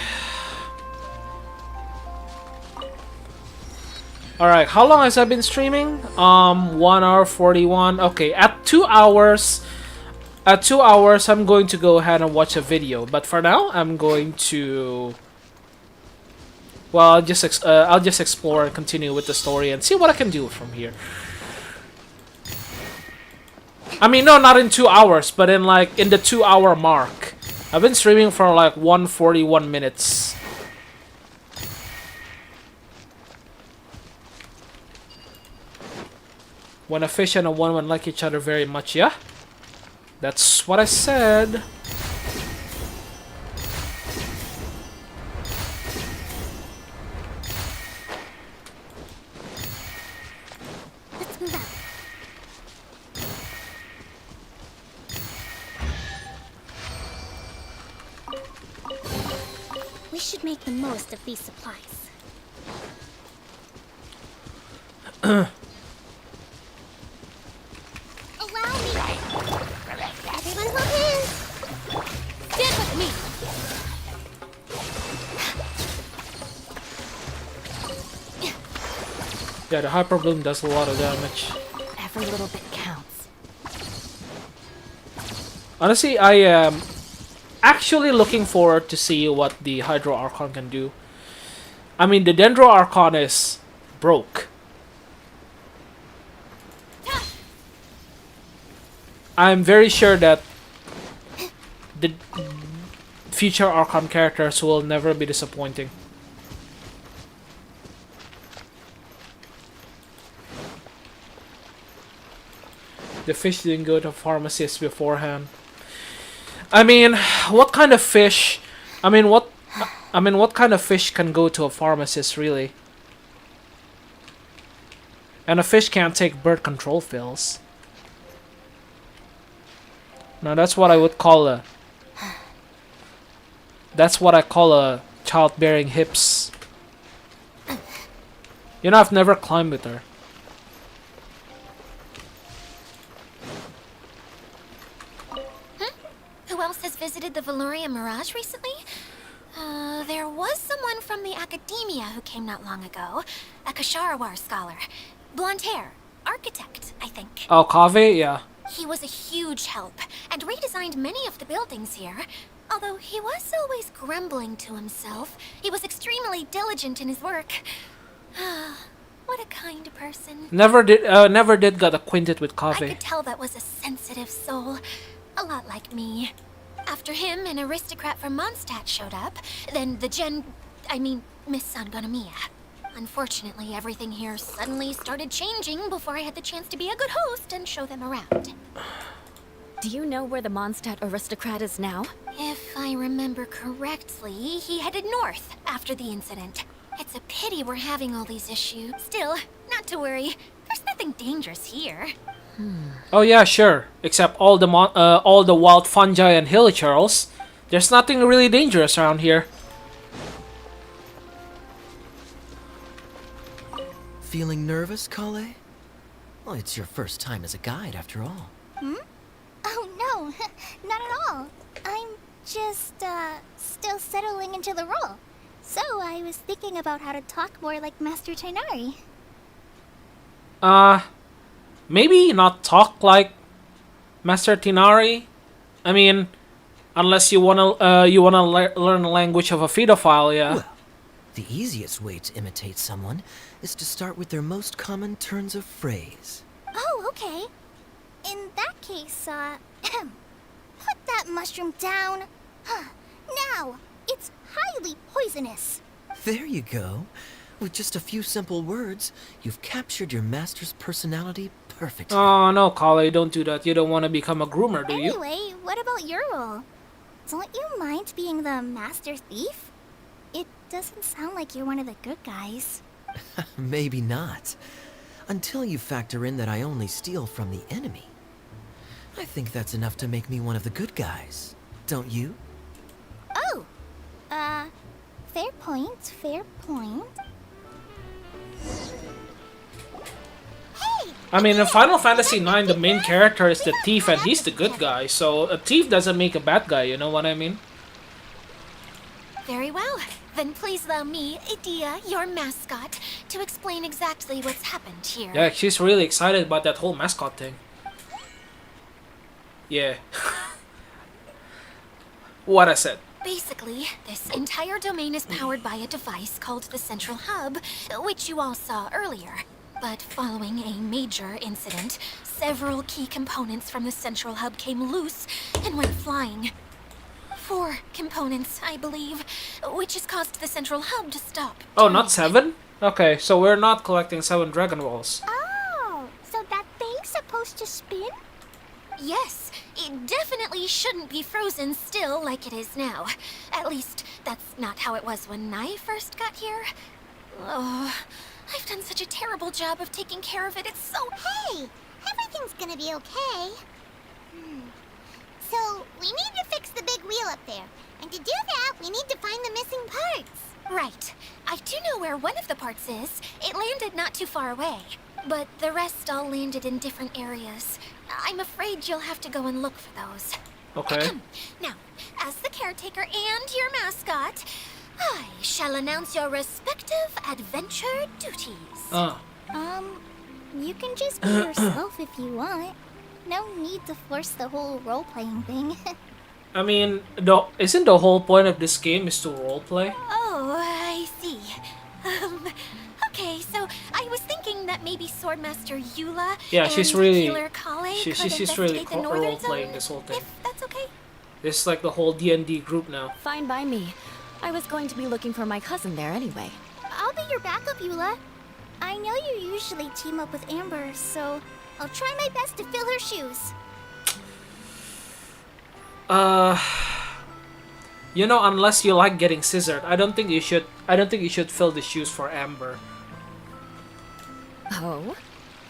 Alright, how long has I been streaming? 1 hour 41. Okay, at 2 hours. At 2 hours, I'm going to go ahead and watch a video. But for now, I'm going to Well, I'll just explore and continue with the story and see what I can do from here. I mean, no, not in 2 hours, but in the 2-hour mark. I've been streaming for like 141 minutes. When a fish and a woman like each other very much, yeah? That's what I said. Let's move out. We should make the most of these supplies. Allow me. Everyone hold hands. Stand with me. Yeah, the Hyper Bloom does a lot of damage. Every little bit counts. Honestly, I am actually looking forward to see what the Hydro Archon can do. I mean, the Dendro Archon is broke. I'm very sure that the future Archon characters will never be disappointing. The fish didn't go to pharmacist beforehand. I mean, what kind of fish? What kind of fish can go to a pharmacist, really? And a fish can't take birth control pills. Now that's what I would call a... That's what I call a childbearing hips. You know, I've never climbed with her. Who else has visited the Valoria Mirage recently? There was someone from the academia who came not long ago. A Kasharawar scholar. Blonde hair. Architect, I think. Oh, Kave? Yeah. He was a huge help, and redesigned many of the buildings here. Although he was always grumbling to himself, he was extremely diligent in his work. What a kind person. Never did get acquainted with I Kave. could tell that was a sensitive soul. A lot like me. After him, an aristocrat from Mondstadt showed up. Then Miss Sangonomiya. Unfortunately, everything here suddenly started changing before I had the chance to be a good host and show them around. Do you know where the Mondstadt aristocrat is now? If I remember correctly, he headed north after the incident. It's a pity we're having all these issues. Still, not to worry. There's nothing dangerous here. Oh yeah, sure. Except all the wild fungi and hilichurls. There's nothing really dangerous around here. Feeling nervous, Kale? Well, it's your first time as a guide, after all. Oh no, not at all. I'm just, still settling into the role. So I was thinking about how to talk more like Master Tainari. Maybe not talk like Master Tinari. I mean, unless you wanna learn the language of a pedophile, yeah. Well, the easiest way to imitate someone is to start with their most common turns of phrase. Oh, okay. In that case, put that mushroom down. Now, it's highly poisonous. There you go. With just a few simple words, you've captured your master's personality perfectly. Oh no, Kale, don't do that. You don't want to become a groomer, do you? Anyway, what about your role? Don't you mind being the master thief? It doesn't sound like you're one of the good guys. Maybe not. Until you factor in that I only steal from the enemy. I think that's enough to make me one of the good guys. Don't you? Oh! Fair point, fair point. Hey! I mean, in Final Fantasy IX, the main character is the thief and he's the good guy. So a thief doesn't make a bad guy, you know what I mean? Very well. Then please allow me, Idia, your mascot, to explain exactly what's happened here. Yeah, she's really excited about that whole mascot thing. Yeah. What I said. Basically, this entire domain is powered by a device called the Central Hub, which you all saw earlier. But following a major incident, several key components from the Central Hub came loose and went flying. 4 components, I believe, which has caused the Central Hub to stop. Oh, not 7? Okay, so we're not collecting 7 Dragon Balls. Oh, so that thing's supposed to spin? Yes, it definitely shouldn't be frozen still like it is now. At least, that's not how it was when I first got here. Oh, I've done such a terrible job of taking care of it. It's so... Hey, everything's gonna be okay. So, we need to fix the big wheel up there. And to do that, we need to find the missing parts. Right. I do know where one of the parts is. It landed not too far away. But the rest all landed in different areas. I'm afraid you'll have to go and look for those. Okay. Now, as the caretaker and your mascot, I shall announce your respective adventure duties. You can just be yourself if you want. No need to force the whole role-playing thing. I mean, isn't the whole point of this game is to roleplay? Oh, I see. Okay, so I was thinking that maybe Swordmaster Eula Yeah, and she's really... Healer Kale could She's really investigate the northern role-playing zone, this whole thing. if that's okay. This is like the whole D&D group now. Fine by me. I was going to be looking for my cousin there anyway. I'll be your backup, Eula. I know you usually team up with Amber, so I'll try my best to fill her shoes. You know, unless you like getting scissored, I don't think you should fill the shoes for Amber. Oh?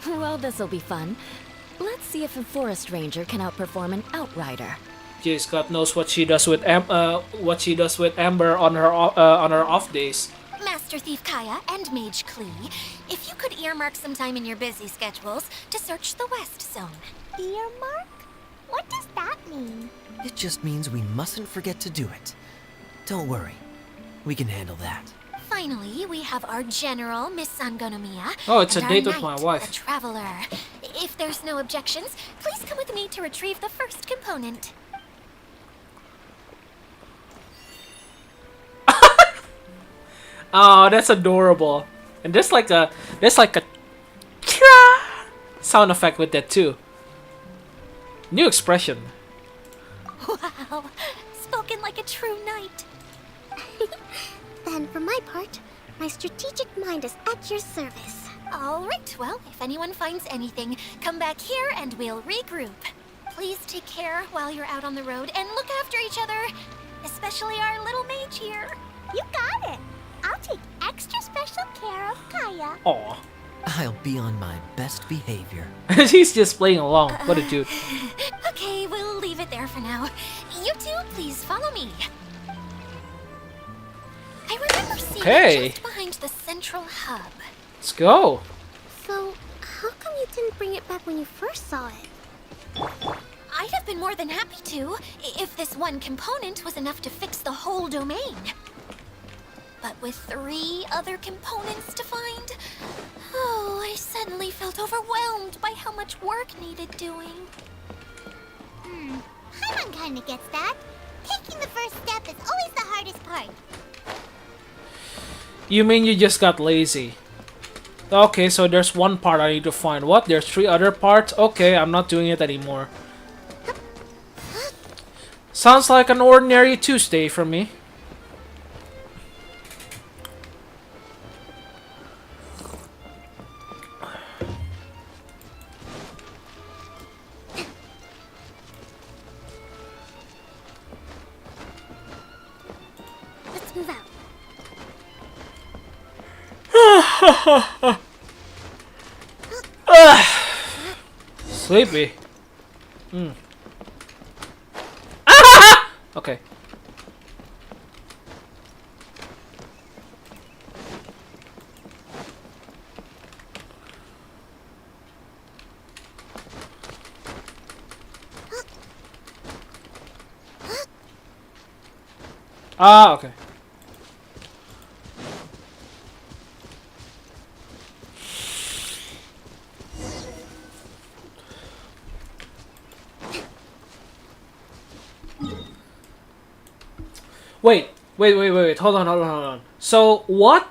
Well, this'll be fun. Let's see if a forest ranger can outperform an outrider. Jeez, God knows what she does with Amber on her off days. Master Thief Kaya and Mage Klee, if you could earmark some time in your busy schedules to search the West Zone. Earmark? What does that mean? It just means we mustn't forget to do it. Don't worry. We can handle that. Finally, we have our general, Miss Sangonomiya. Oh, it's a and date our with my knight, wife. The Traveler. If there's no objections, please come with me to retrieve the first component. Oh, that's adorable. And there's like a sound effect with that too. New expression. Wow, spoken like a true knight. Then, for my part, my strategic mind is at your service. All right, well, if anyone finds anything, come back here and we'll regroup. Please take care while you're out on the road and look after each other, especially our little mage here. You got it. I'll take extra special care of Kaya. Aw. I'll be on my best behavior. She's just playing along. What a dude. Okay, we'll leave it there for now. You two, please follow me. I remember seeing Okay. it just behind the central hub. Let's go. So, how come you didn't bring it back when you first saw it? I'd have been more than happy to, if this one component was enough to fix the whole domain. But with 3 other components to find, oh, I suddenly felt overwhelmed by how much work needed doing. Paimon kinda gets that. Taking the first step is always the hardest part. You mean you just got lazy? Okay, so there's one part I need to find. What? There's 3 other parts? Okay, I'm not doing it anymore. Sounds like an ordinary Tuesday for me. Let's move out. Sleepy. Okay. Ah, okay. Wait. Hold on. So what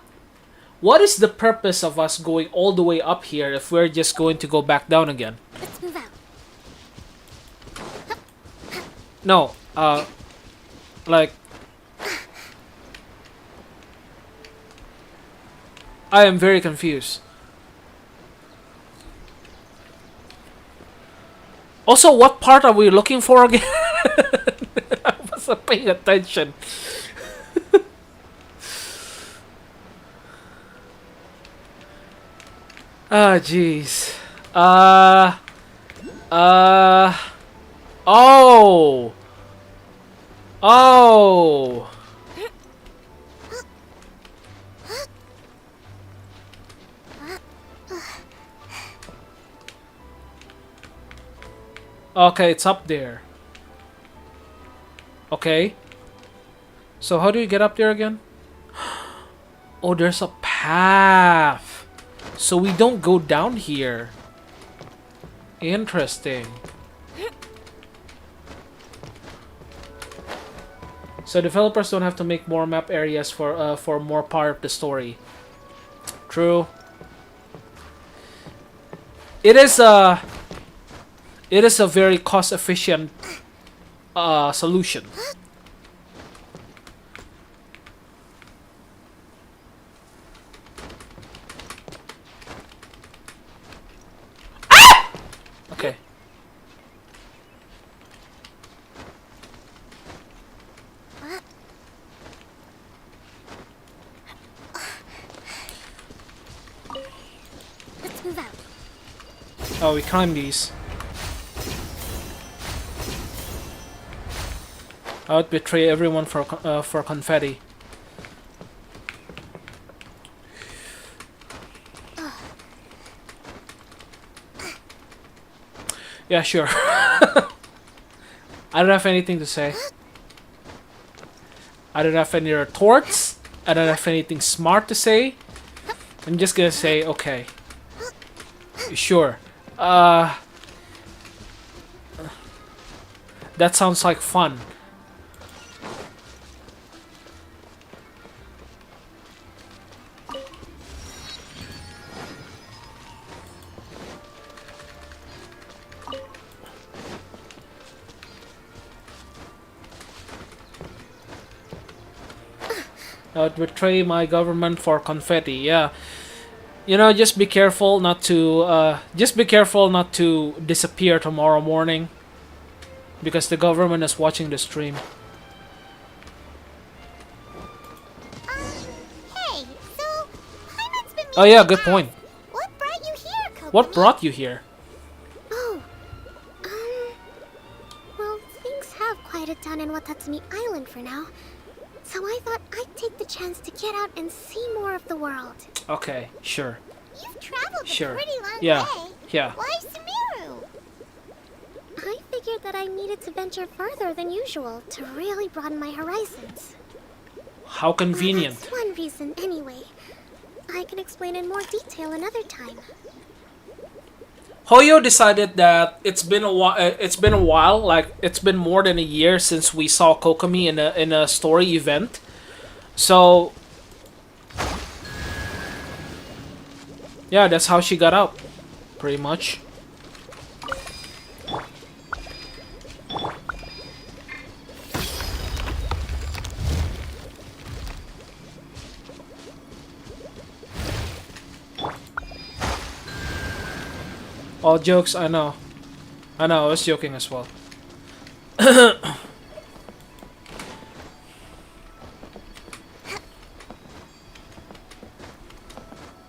is the purpose of us going all the way up here if we're just going to go back down again? Let's move out. No, like, I am very confused. Also, what part are we looking for again? I wasn't paying attention. Ah, jeez. Oh! Oh! Okay, it's up there. Okay. So how do you get up there again? Oh, there's a path. So we don't go down here. Interesting. So developers don't have to make more map areas for more part of the story. True. It is a very cost efficient solution. Okay. Let's move out. Oh, we climb these. I would betray everyone for confetti. Yeah, sure. I don't have anything to say. I don't have any retorts. I don't have anything smart to say. I'm just gonna say, okay. Sure. That sounds like fun. I would betray my government for confetti. Yeah, you know, just be careful not to disappear tomorrow morning, because the government is watching the stream. Hey, so Paimon's been Oh yeah, meaning to good point. ask, what brought you here, Kokomi? What brought you here? Oh, well, things have quieted down in Watatsumi Island for now. So I thought I'd take the chance to get out and see more of the world. Okay, sure. You've traveled Sure. a pretty long Yeah, way. yeah. Why Sumeru? I figured that I needed to venture further than usual to really broaden my horizons. How convenient. That's one reason, anyway. I can explain in more detail another time. Hoyo decided that it's been a while. Like, it's been more than a year since we saw Kokomi in a story event. So yeah, that's how she got out, pretty much. All jokes, I know. I was joking as well.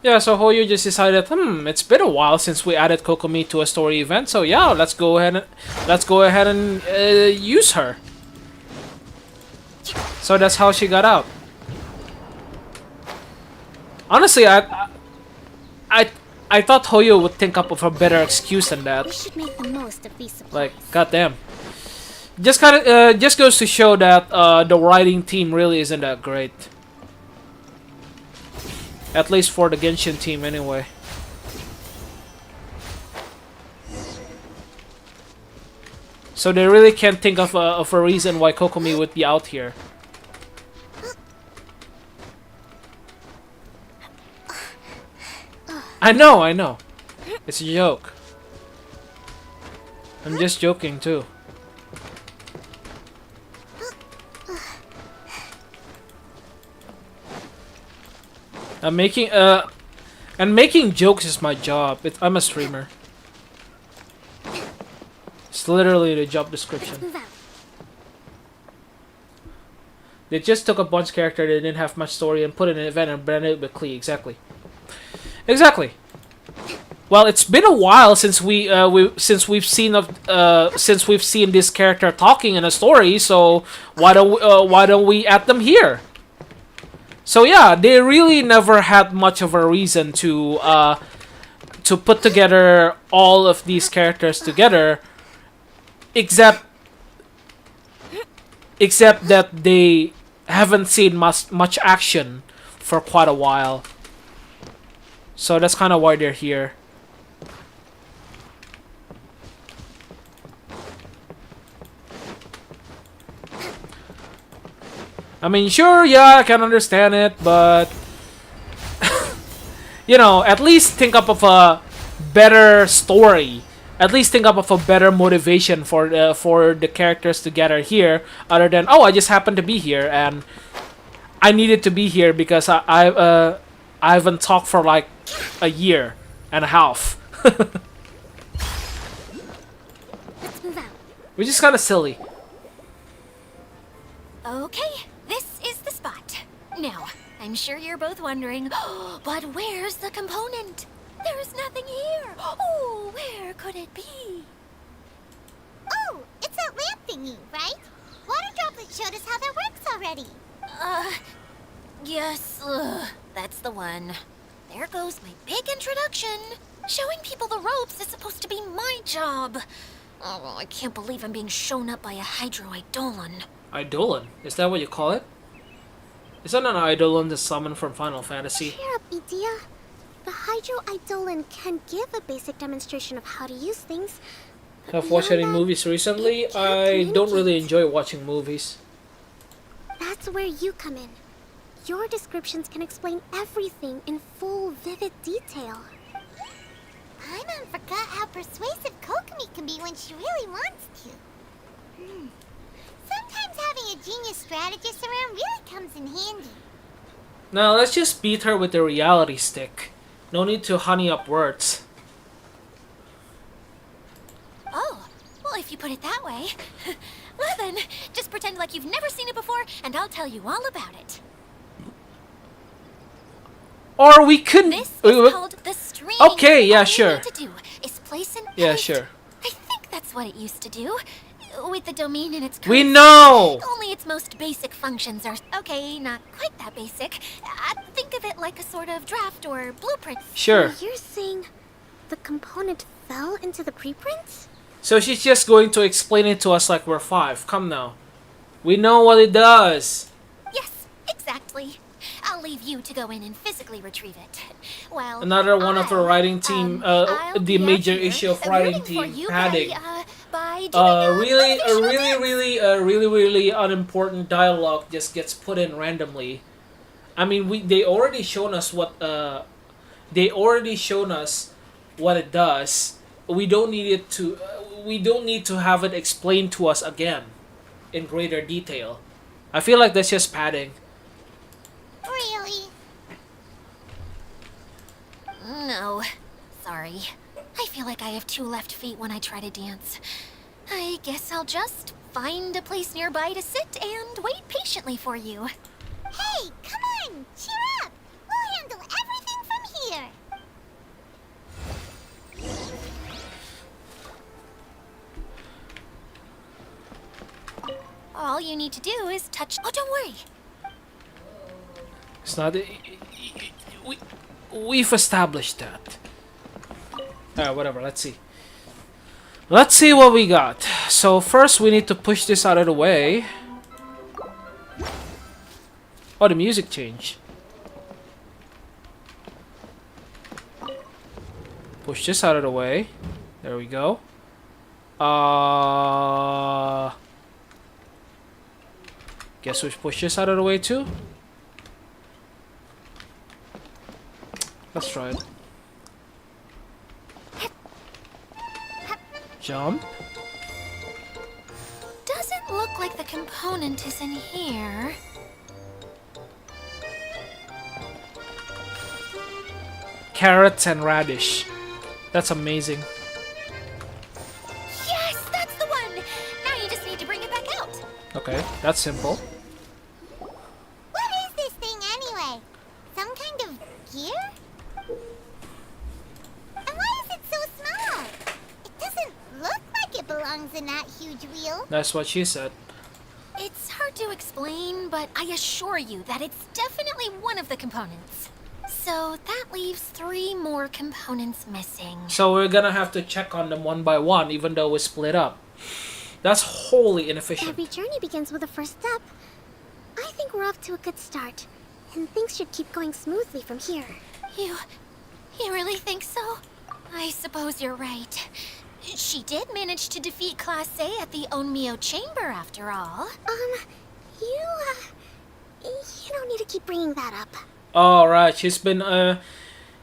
Yeah, so Hoyo just decided, it's been a while since we added Kokomi to a story event, so yeah, let's go ahead and use her. So that's how she got out. Honestly, I thought Hoyo would think up of a better excuse than that. We should make the most of these supplies. Like, goddamn. Just goes to show that the writing team really isn't that great. At least for the Genshin team, anyway. So they really can't think of a reason why Kokomi would be out here. I know, I know. It's a joke. I'm just joking too. I'm making and making jokes is my job. I'm a streamer. It's literally the job description. They just took a bunch of character that didn't have much story and put it in an event and branded it with Klee. Exactly. Exactly. Well, it's been a while since since we've seen this character talking in a story. So why don't we add them here? So yeah, they really never had much of a reason to put together all of these characters together, except that they haven't seen much action for quite a while. So that's kind of why they're here. I mean, sure, yeah, I can understand it, but you know, at least think up of a better story. At least think up of a better motivation for the characters to gather here, other than, oh, I just happened to be here and I needed to be here because I haven't talked for like a year and a half. Which is kind of silly. Okay, this is the spot. Now, I'm sure you're both wondering, but where's the component? There's nothing here. Oh, where could it be? Oh, it's that lamp thingy, right? Water Droplet showed us how that works already. Yes, that's the one. There goes my big introduction. Showing people the ropes is supposed to be my job. Oh, I can't believe I'm being shown up by a Hydro Eidolon. Eidolon? Is that what you call it? Isn't an Eidolon the summon from Final Fantasy? Cheer up, Edea. The Hydro Eidolon can give a basic demonstration of how to use things. Have watched any movies recently? I don't really enjoy watching movies. That's where you come in. Your descriptions can explain everything in full, vivid detail. Paimon forgot how persuasive Kokomi can be when she really wants to. Sometimes having a genius strategist around really comes in handy. Now let's just beat her with the reality stick. No need to honey up words. Oh, well, if you put it that way. Well then, just pretend like you've never seen it before, and I'll tell you all about it. Or we could. This is called the stream. Okay, yeah, All sure. you need to do is place an Yeah, edit. sure. I think that's what it used to do. With the domain in its current We state, know! only its most basic functions are... Okay, not quite that basic. Think of it like a sort of draft or blueprint. Sure. So you're saying the component fell into the preprints? So she's just going to explain it to us like we're 5. Come now. We know what it does. Yes, exactly. I'll leave you to go in and physically retrieve it. Well, Another one of the writing team, I'll the be major out here issue of writing rooting for team, you padding. by doing Really unimportant dialogue just gets put in randomly. I mean, they already shown us what it does. We don't need it to. We don't need to have it explained to us again, in greater detail. I feel like that's just padding. Really? No, sorry. I feel like I have 2 left feet when I try to dance. I guess I'll just find a place nearby to sit and wait patiently for you. Hey, come on! Cheer up! We'll handle everything from here! All you need to do is touch... Oh, don't worry. It's not. We've established that. Alright, whatever. Let's see. Let's see what we got. So first we need to push this out of the way. Oh, the music changed. Push this out of the way. There we go. Guess we push this out of the way too. Let's try it. Jump. Doesn't look like the component is in here. Carrots and radish. That's amazing. Yes, that's the one! Now you just need to bring it back out. Okay, that's simple. What is this thing anyway? Some kind of gear? And why is it so small? It doesn't look like it belongs in that huge wheel. That's what she said. It's hard to explain, but I assure you that it's definitely one of the components. So that leaves 3 more components missing. So we're gonna have to check on them one by one, even though we split up. That's wholly inefficient. Every journey begins with a first step. I think we're off to a good start, and things should keep going smoothly from here. You really think so? I suppose you're right. She did manage to defeat Class A at the Onmyo Chamber, after all. You don't need to keep bringing that up. Alright, she's been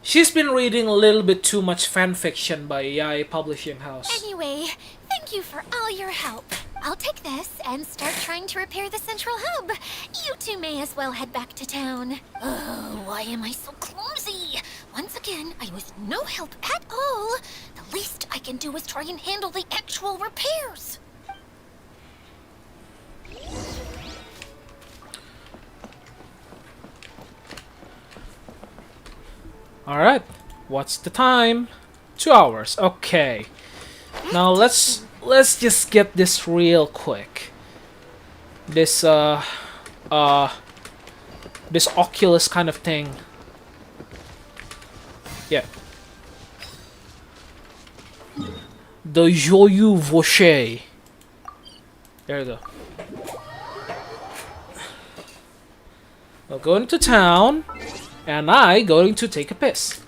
reading a little bit too much fan fiction by Yai Publishing House. Anyway, thank you for all your help. I'll take this and start trying to repair the central hub. You two may as well head back to town. Oh, why am I so clumsy? Once again, I was no help at all. The least I can do is try and handle the actual repairs. Alright, what's the time? 2 hours. Okay. Now let's just get this real quick. This this Oculus kind of thing. Yeah. The Joyeux Vaucher. There you go. We'll go into town, and I going to take a piss.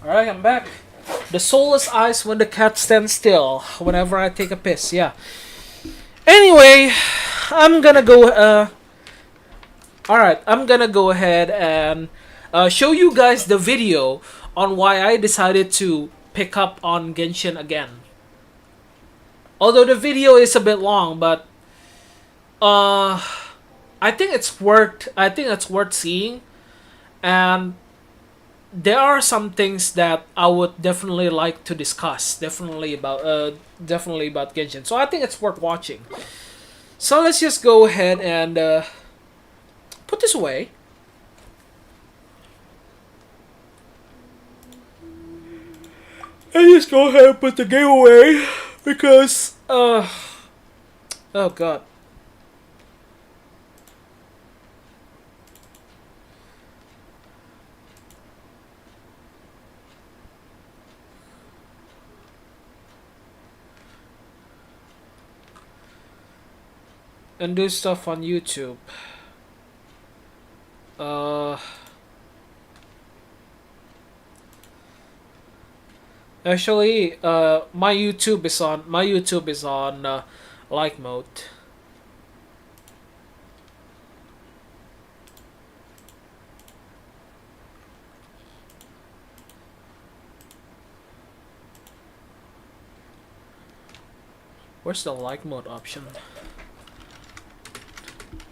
Alright, I'm back. The soulless eyes when the cat stands still. Whenever I take a piss, yeah. Anyway, I'm gonna go, Alright, I'm gonna go ahead and show you guys the video on why I decided to pick up on Genshin again. Although the video is a bit long, but I think it's worth seeing, and there are some things that I would definitely like to discuss, definitely about Genshin. So I think it's worth watching. So let's just go ahead and put this away. And just go ahead and put the game away because oh god. And do stuff on YouTube. Actually, my YouTube is on light mode. Where's the like mode option?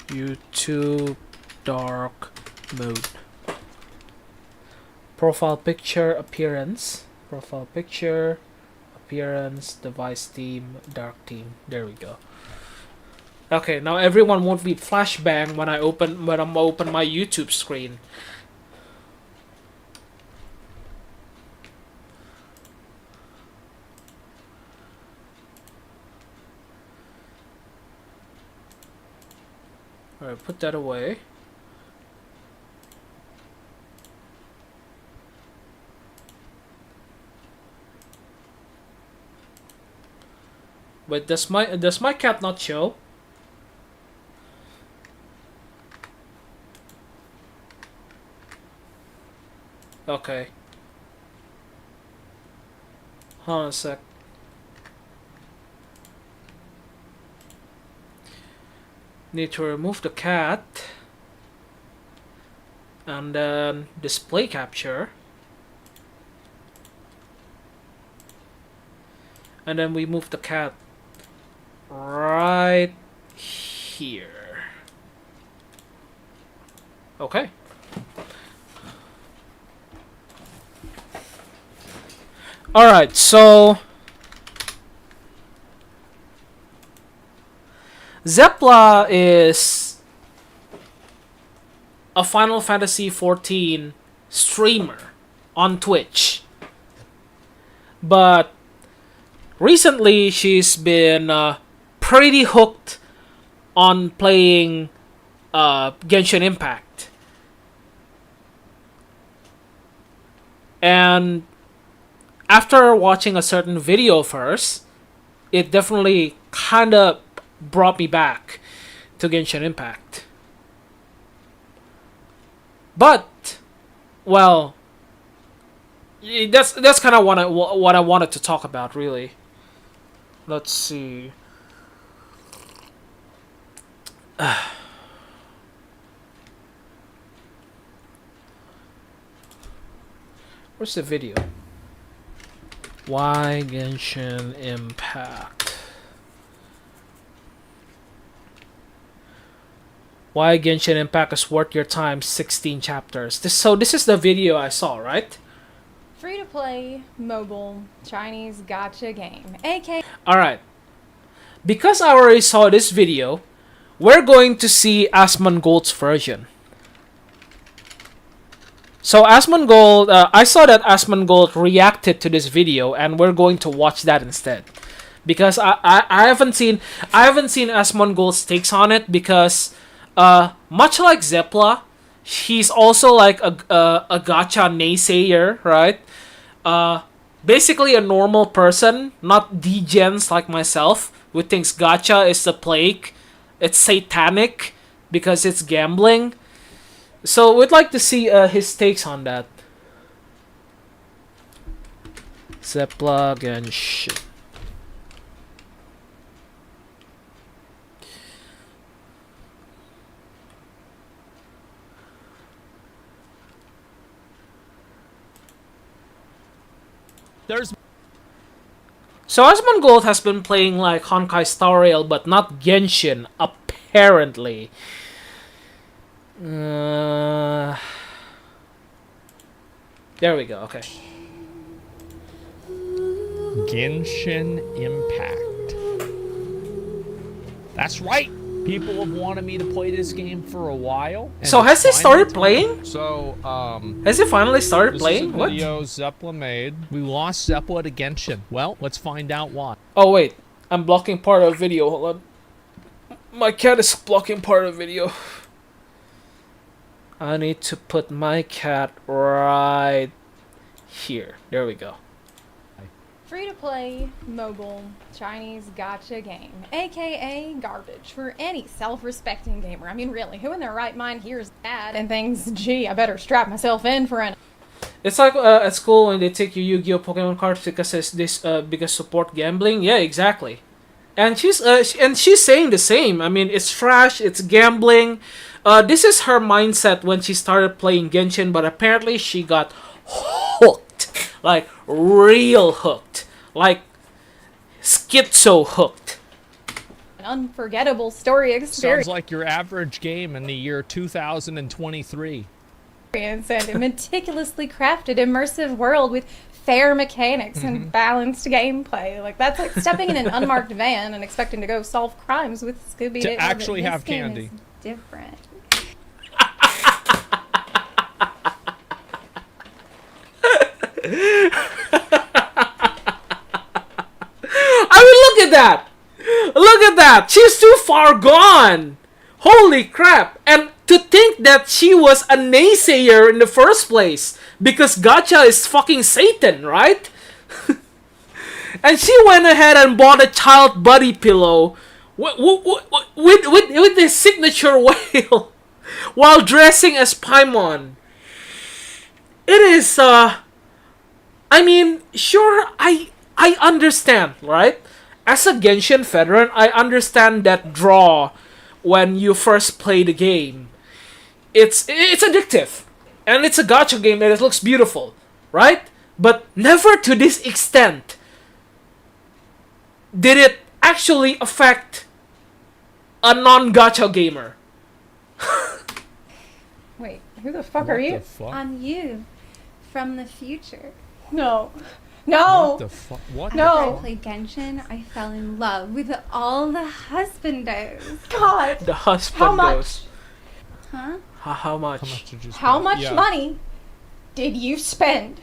YouTube dark mode. Profile picture, appearance. Profile picture, appearance, device theme, dark theme. There we go. Okay, now everyone won't be flashbang when I'm open my YouTube screen. Alright, put that away. Wait, does my cat not show? Okay. Hold on a sec. Need to remove the cat. And then display capture. And then we move the cat right here. Okay. Alright, so Zepla is a Final Fantasy XIV streamer on Twitch. But recently she's been pretty hooked on playing Genshin Impact. And after watching a certain video of hers, it definitely kind of brought me back to Genshin Impact. But, well, that's kind of what I wanted to talk about, really. Let's see. Where's the video? Why Genshin Impact? Why Genshin Impact is worth your time, 16 chapters. This is the video I saw, right? Free-to-play, mobile, Chinese gacha game, aka... Alright. Because I already saw this video, we're going to see Asmongold's version. So Asmongold, I saw that Asmongold reacted to this video, and we're going to watch that instead. Because I haven't seen Asmongold's takes on it, because much like Zepla, he's also like a gacha naysayer, right? Basically a normal person, not degens like myself, who thinks gacha is the plague. It's satanic because it's gambling. So we'd like to see his takes on that. Zepla Genshin. So Asmongold has been playing like Honkai Star Rail, but not Genshin, apparently. There we go, okay. Genshin Impact. That's right! People have wanted me to play this game for a while. So has he started playing? So, has he finally started playing? This is a video Zepla made. We lost Zepla to Genshin. Well, let's find out why. Oh wait, I'm blocking part of the video, hold on. My cat is blocking part of the video. I need to put my cat right here. There we go. Free-to-play, mobile, Chinese gacha game, aka garbage for any self-respecting gamer. I mean, really, who in their right mind hears that and thinks, gee, I better strap myself in for an... It's like at school when they take your Yu-Gi-Oh! Pokemon cards because it's this because support gambling. Yeah, exactly. And she's saying the same. I mean, it's trash. It's gambling. This is her mindset when she started playing Genshin, but apparently she got hooked, like real hooked, like schizo hooked. unforgettable story experience. Sounds like your average game in the year 2023. And a meticulously crafted immersive world with fair mechanics and balanced gameplay. Like, that's like stepping in an unmarked van and expecting to go solve crimes with Scooby-Doo. To actually have game candy. is different. I mean, look at that! Look at that! She's too far gone! Holy crap! And to think that she was a naysayer in the first place because gacha is fucking Satan, right? And she went ahead and bought a child buddy pillow with his signature whale while dressing as Paimon. It is, I mean, sure, I understand, right? As a Genshin veteran, I understand that draw when you first play the game. It's addictive, and it's a gacha game and it looks beautiful, right? But never to this extent did it actually affect a non-gacha gamer. Wait, who the fuck What are you? the fuck? I'm you from the future. No. No! What the fuck? What No. the After I fuck? played Genshin, I fell in love with all the husbandos. God! The husband How much? goes. Huh? How much? How much did you spend? How much Yeah. money did you spend?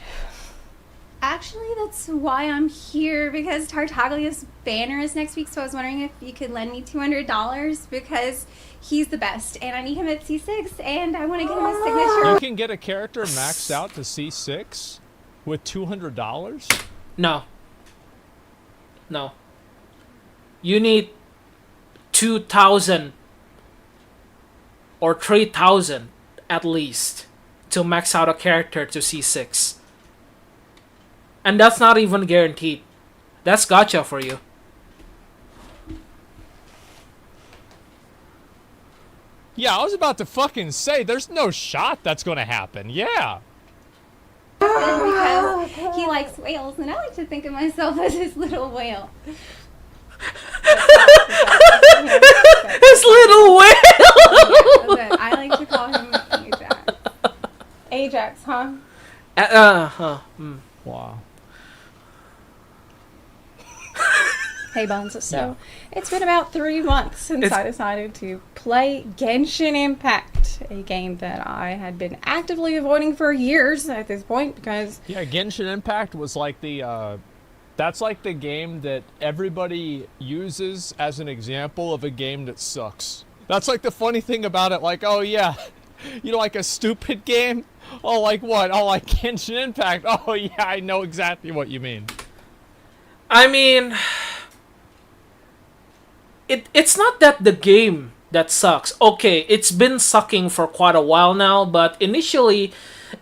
Actually, that's why I'm here, because Tartaglia's banner is next week, so I was wondering if you could lend me $200 because he's the best, and I need him at C6, and I want to get him a signature. You can get a character maxed out to C6 with $200? No. No. You need 2,000 or 3,000 at least to max out a character to C6. And that's not even guaranteed. That's gacha for you. Yeah, I was about to fucking say, there's no shot that's gonna happen. Yeah. Because he likes whales, and I like to think of myself as his little whale. This little whale! But I like to call him Ajax. Ajax, huh? Wow. Hey Bones, so it's been about 3 months since I decided to play Genshin Impact, a game that I had been actively avoiding for years at this point because... Yeah, Genshin Impact was like the, that's like the game that everybody uses as an example of a game that sucks. That's like the funny thing about it, like, oh yeah, you know, like a stupid game? Oh, like what? Oh, like Genshin Impact? Oh yeah, I know exactly what you mean. I mean... It's not that the game that sucks. Okay, it's been sucking for quite a while now, but initially,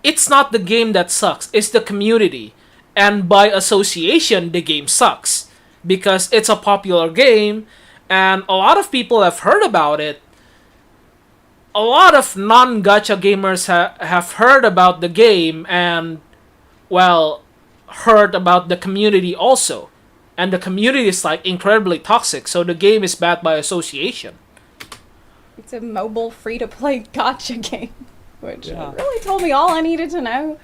it's not the game that sucks. It's the community. And by association, the game sucks. Because it's a popular game, and a lot of people have heard about it. A lot of non-gacha gamers have heard about the game, and, well, heard about the community also. And the community is like incredibly toxic, so the game is bad by association. It's a mobile free-to-play gacha game, which really told me all I needed to know,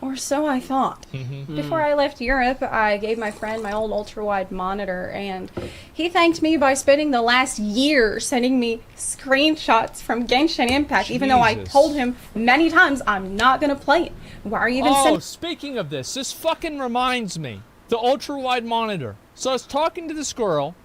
or so I thought. Before I left Europe, I gave my friend my old ultra-wide monitor, and he thanked me by spending the last year sending me screenshots from Genshin Impact, even though I Jesus. told him many times I'm not going to play it. Why are you even Oh, sending... speaking of this fucking reminds me. The ultra-wide monitor. So I was talking to this girl,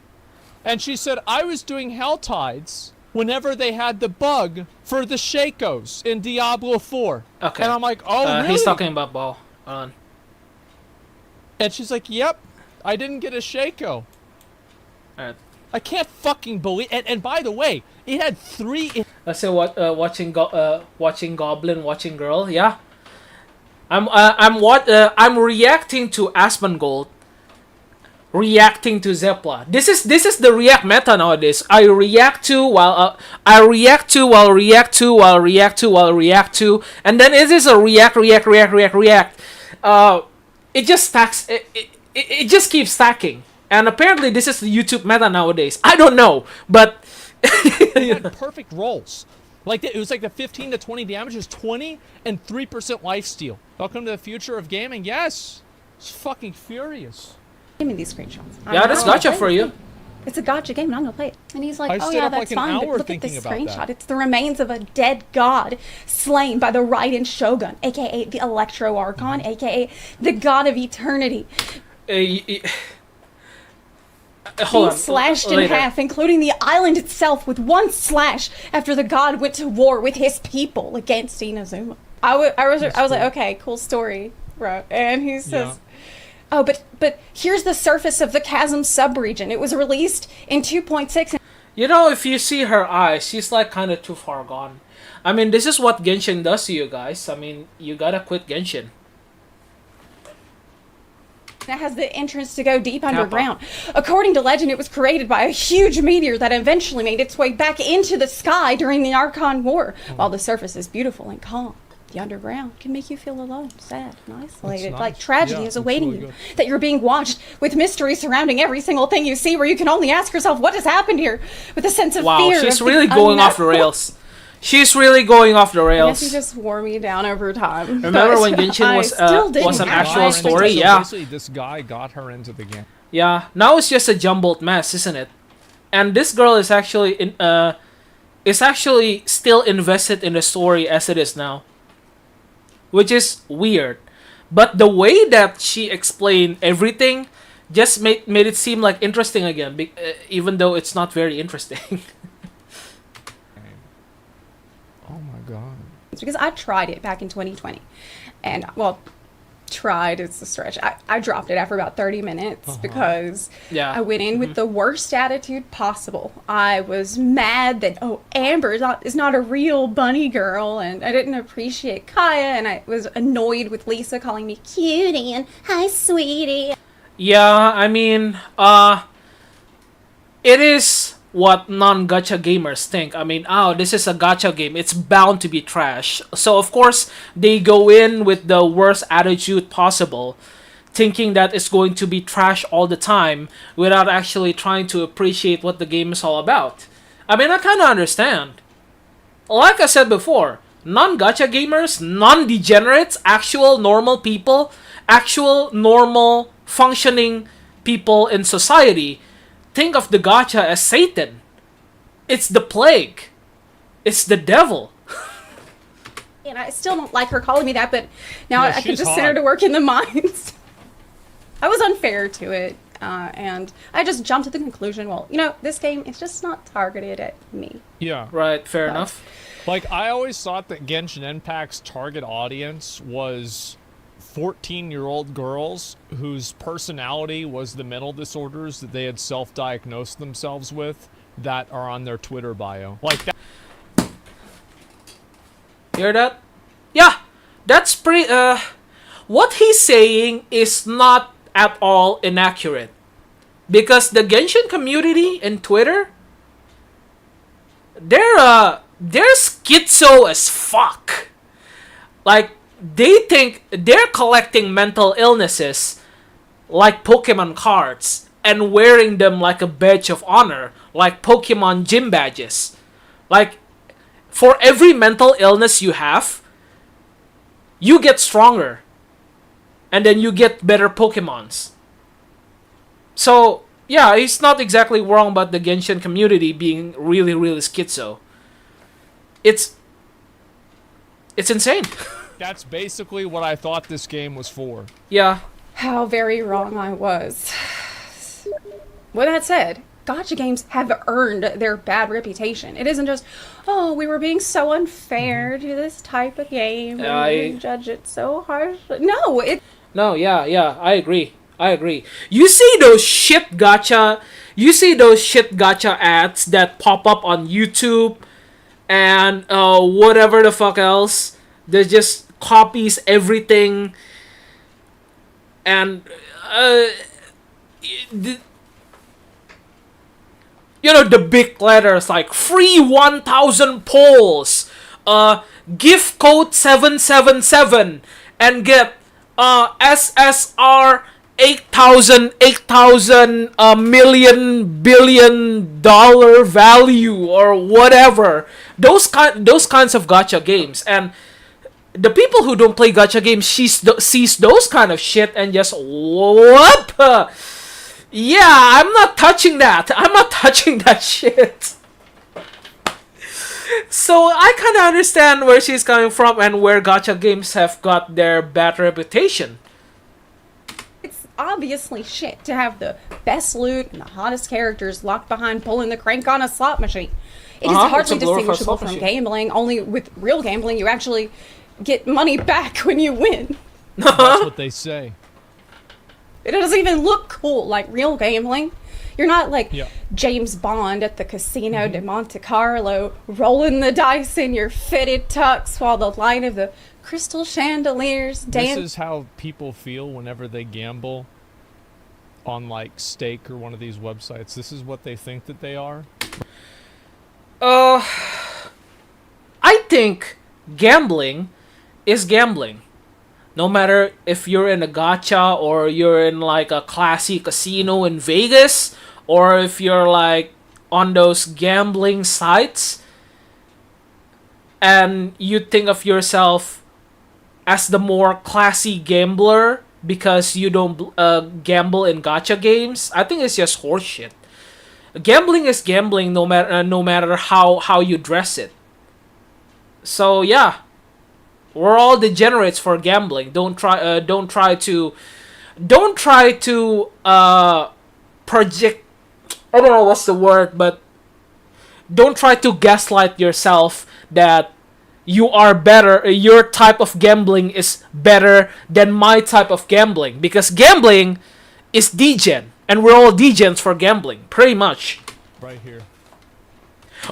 and she said I was doing Hell Tides whenever they had the bug for the Shakos in Diablo 4. Okay. And I'm like, oh, really? He's talking about ball. On. And she's like, yep, I didn't get a Shako. Alright. I can't fucking believe... And by the way, it had 3... Let's say watching Goblin, watching Girl. Yeah. I'm reacting to Asmongold, reacting to Zepla. This is the react meta nowadays. I react to while react to, and then it is a react. It just stacks. It just keeps stacking, And apparently this is the YouTube meta nowadays. I don't know, but They had perfect rolls. Like it was like the 15 to 20 damage is 20 and 3% lifesteal. Welcome to the future of gaming. Yes, it's fucking furious. Give me these screenshots. yeah, that's gotcha for you. It's a gotcha game, and I'm gonna play it. And he's like, I oh stayed yeah, up that's like an fine, but hour look at this thinking about screenshot. that. It's the remains of a dead god slain by the Raiden Shogun, aka the Electro Archon, aka the god of eternity. Hold Being on. slashed in later. half, including the island itself, with one slash after the god went to war with his people against Inazuma. I was like, okay, cool story, bro. And he says, oh, but here's the surface of the chasm subregion. It was released in 2.6. You know, if you see her eyes, she's like kind of too far gone. I mean, this is what Genshin does to you guys. I mean, you gotta quit Genshin. That has the entrance to go deep underground. According to legend, it was created by a huge meteor that eventually made its way back into the sky during the Archon War. While the surface is beautiful and calm, the underground can make you feel alone, sad, and isolated. Nice. Like tragedy Yeah, is that's awaiting really you. good. That you're being watched with mystery surrounding every single thing you see, where you can only ask yourself, what has happened here? With a sense of Wow, fear. she's of really the going off the unknown. rails. She's really going off the I guess he rails. just wore me down over time. Remember But when Genshin I was still didn't was an have actual high story? So Yeah. basically, this guy got her into the game. Yeah, now it's just a jumbled mess, isn't it? And this girl is actually still invested in the story as it is now, which is weird. But the way that she explained everything just made it seem like interesting again, even though it's not very interesting. Oh my god. It's because I tried it back in 2020. And, well, tried is a stretch. I dropped it after about 30 minutes because Yeah. I went in with the worst attitude possible. I was mad that, Amber is not a real bunny girl, and I didn't appreciate Kaya, and I was annoyed with Lisa calling me cutie and hi, sweetie. Yeah, I mean, it is what non-gacha gamers think. I mean, this is a gacha game. It's bound to be trash. So, of course, they go in with the worst attitude possible, thinking that it's going to be trash all the time without actually trying to appreciate what the game is all about. I mean, I kind of understand. Like I said before, non-gacha gamers, non-degenerates, actual normal people, actual normal functioning people in society think of the gacha as Satan. It's the plague. It's the devil. And I still don't like her calling me that, but now Yeah, I can she's just send her hot. to work in the mines. I was unfair to it, and I just jumped to the conclusion, well, this game is just not targeted at me. Yeah. Right, fair enough. Like, I always thought that Genshin Impact's target audience was 14-year-old girls whose personality was the mental disorders that they had self-diagnosed themselves with that are on their Twitter bio. Like that. Hear that? Yeah, that's pretty. What he's saying is not at all inaccurate, because the Genshin community in Twitter, they're schizo as fuck. Like, they think they're collecting mental illnesses like Pokemon cards and wearing them like a badge of honor, like Pokemon gym badges. Like, for every mental illness you have, you get stronger. And then you get better Pokemons. So, yeah, he's not exactly wrong about the Genshin community being really, really schizo. It's insane. That's basically what I thought this game was for. Yeah. How very wrong I was. With that said, gacha games have earned their bad reputation. It isn't just, we were being so unfair to this type of game, and we didn't judge it so harshly. No, Yeah, I agree. You see those shit gacha ads that pop up on YouTube and whatever the fuck else. They just copies everything, and the big letters like free 1,000 polls, gift code 777, and get SSR $8,000 million billion dollar value or whatever. Those kinds of gacha games, and the people who don't play gacha games sees those kind of shit and just whoop. Yeah, I'm not touching that. I'm not touching that shit. So I kind of understand where she's coming from and where gacha games have got their bad reputation. It's obviously shit to have the best loot and the hottest characters locked behind pulling the crank on a slot machine. It is hardly distinguishable from gambling. Only with real gambling, you actually get money back when you win. That's what they say. It doesn't even look cool like real gambling. You're not like James Bond at the Casino de Monte Carlo rolling the dice in your fitted tux while the light of the crystal chandeliers dance. This is how people feel whenever they gamble on like Stake or one of these websites. This is what they think that they are. I think gambling is gambling. No matter if you're in a gacha or you're in like a classy casino in Vegas, or if you're like on those gambling sites and you think of yourself as the more classy gambler because you don't gamble in gacha games, I think it's just horseshit. Gambling is gambling no matter how you dress it. So yeah, we're all degenerates for gambling. Don't try to project. I don't know what's the word, but don't try to gaslight yourself that you are better. Your type of gambling is better than my type of gambling, because gambling is degen, and we're all degens for gambling, pretty much. Right here.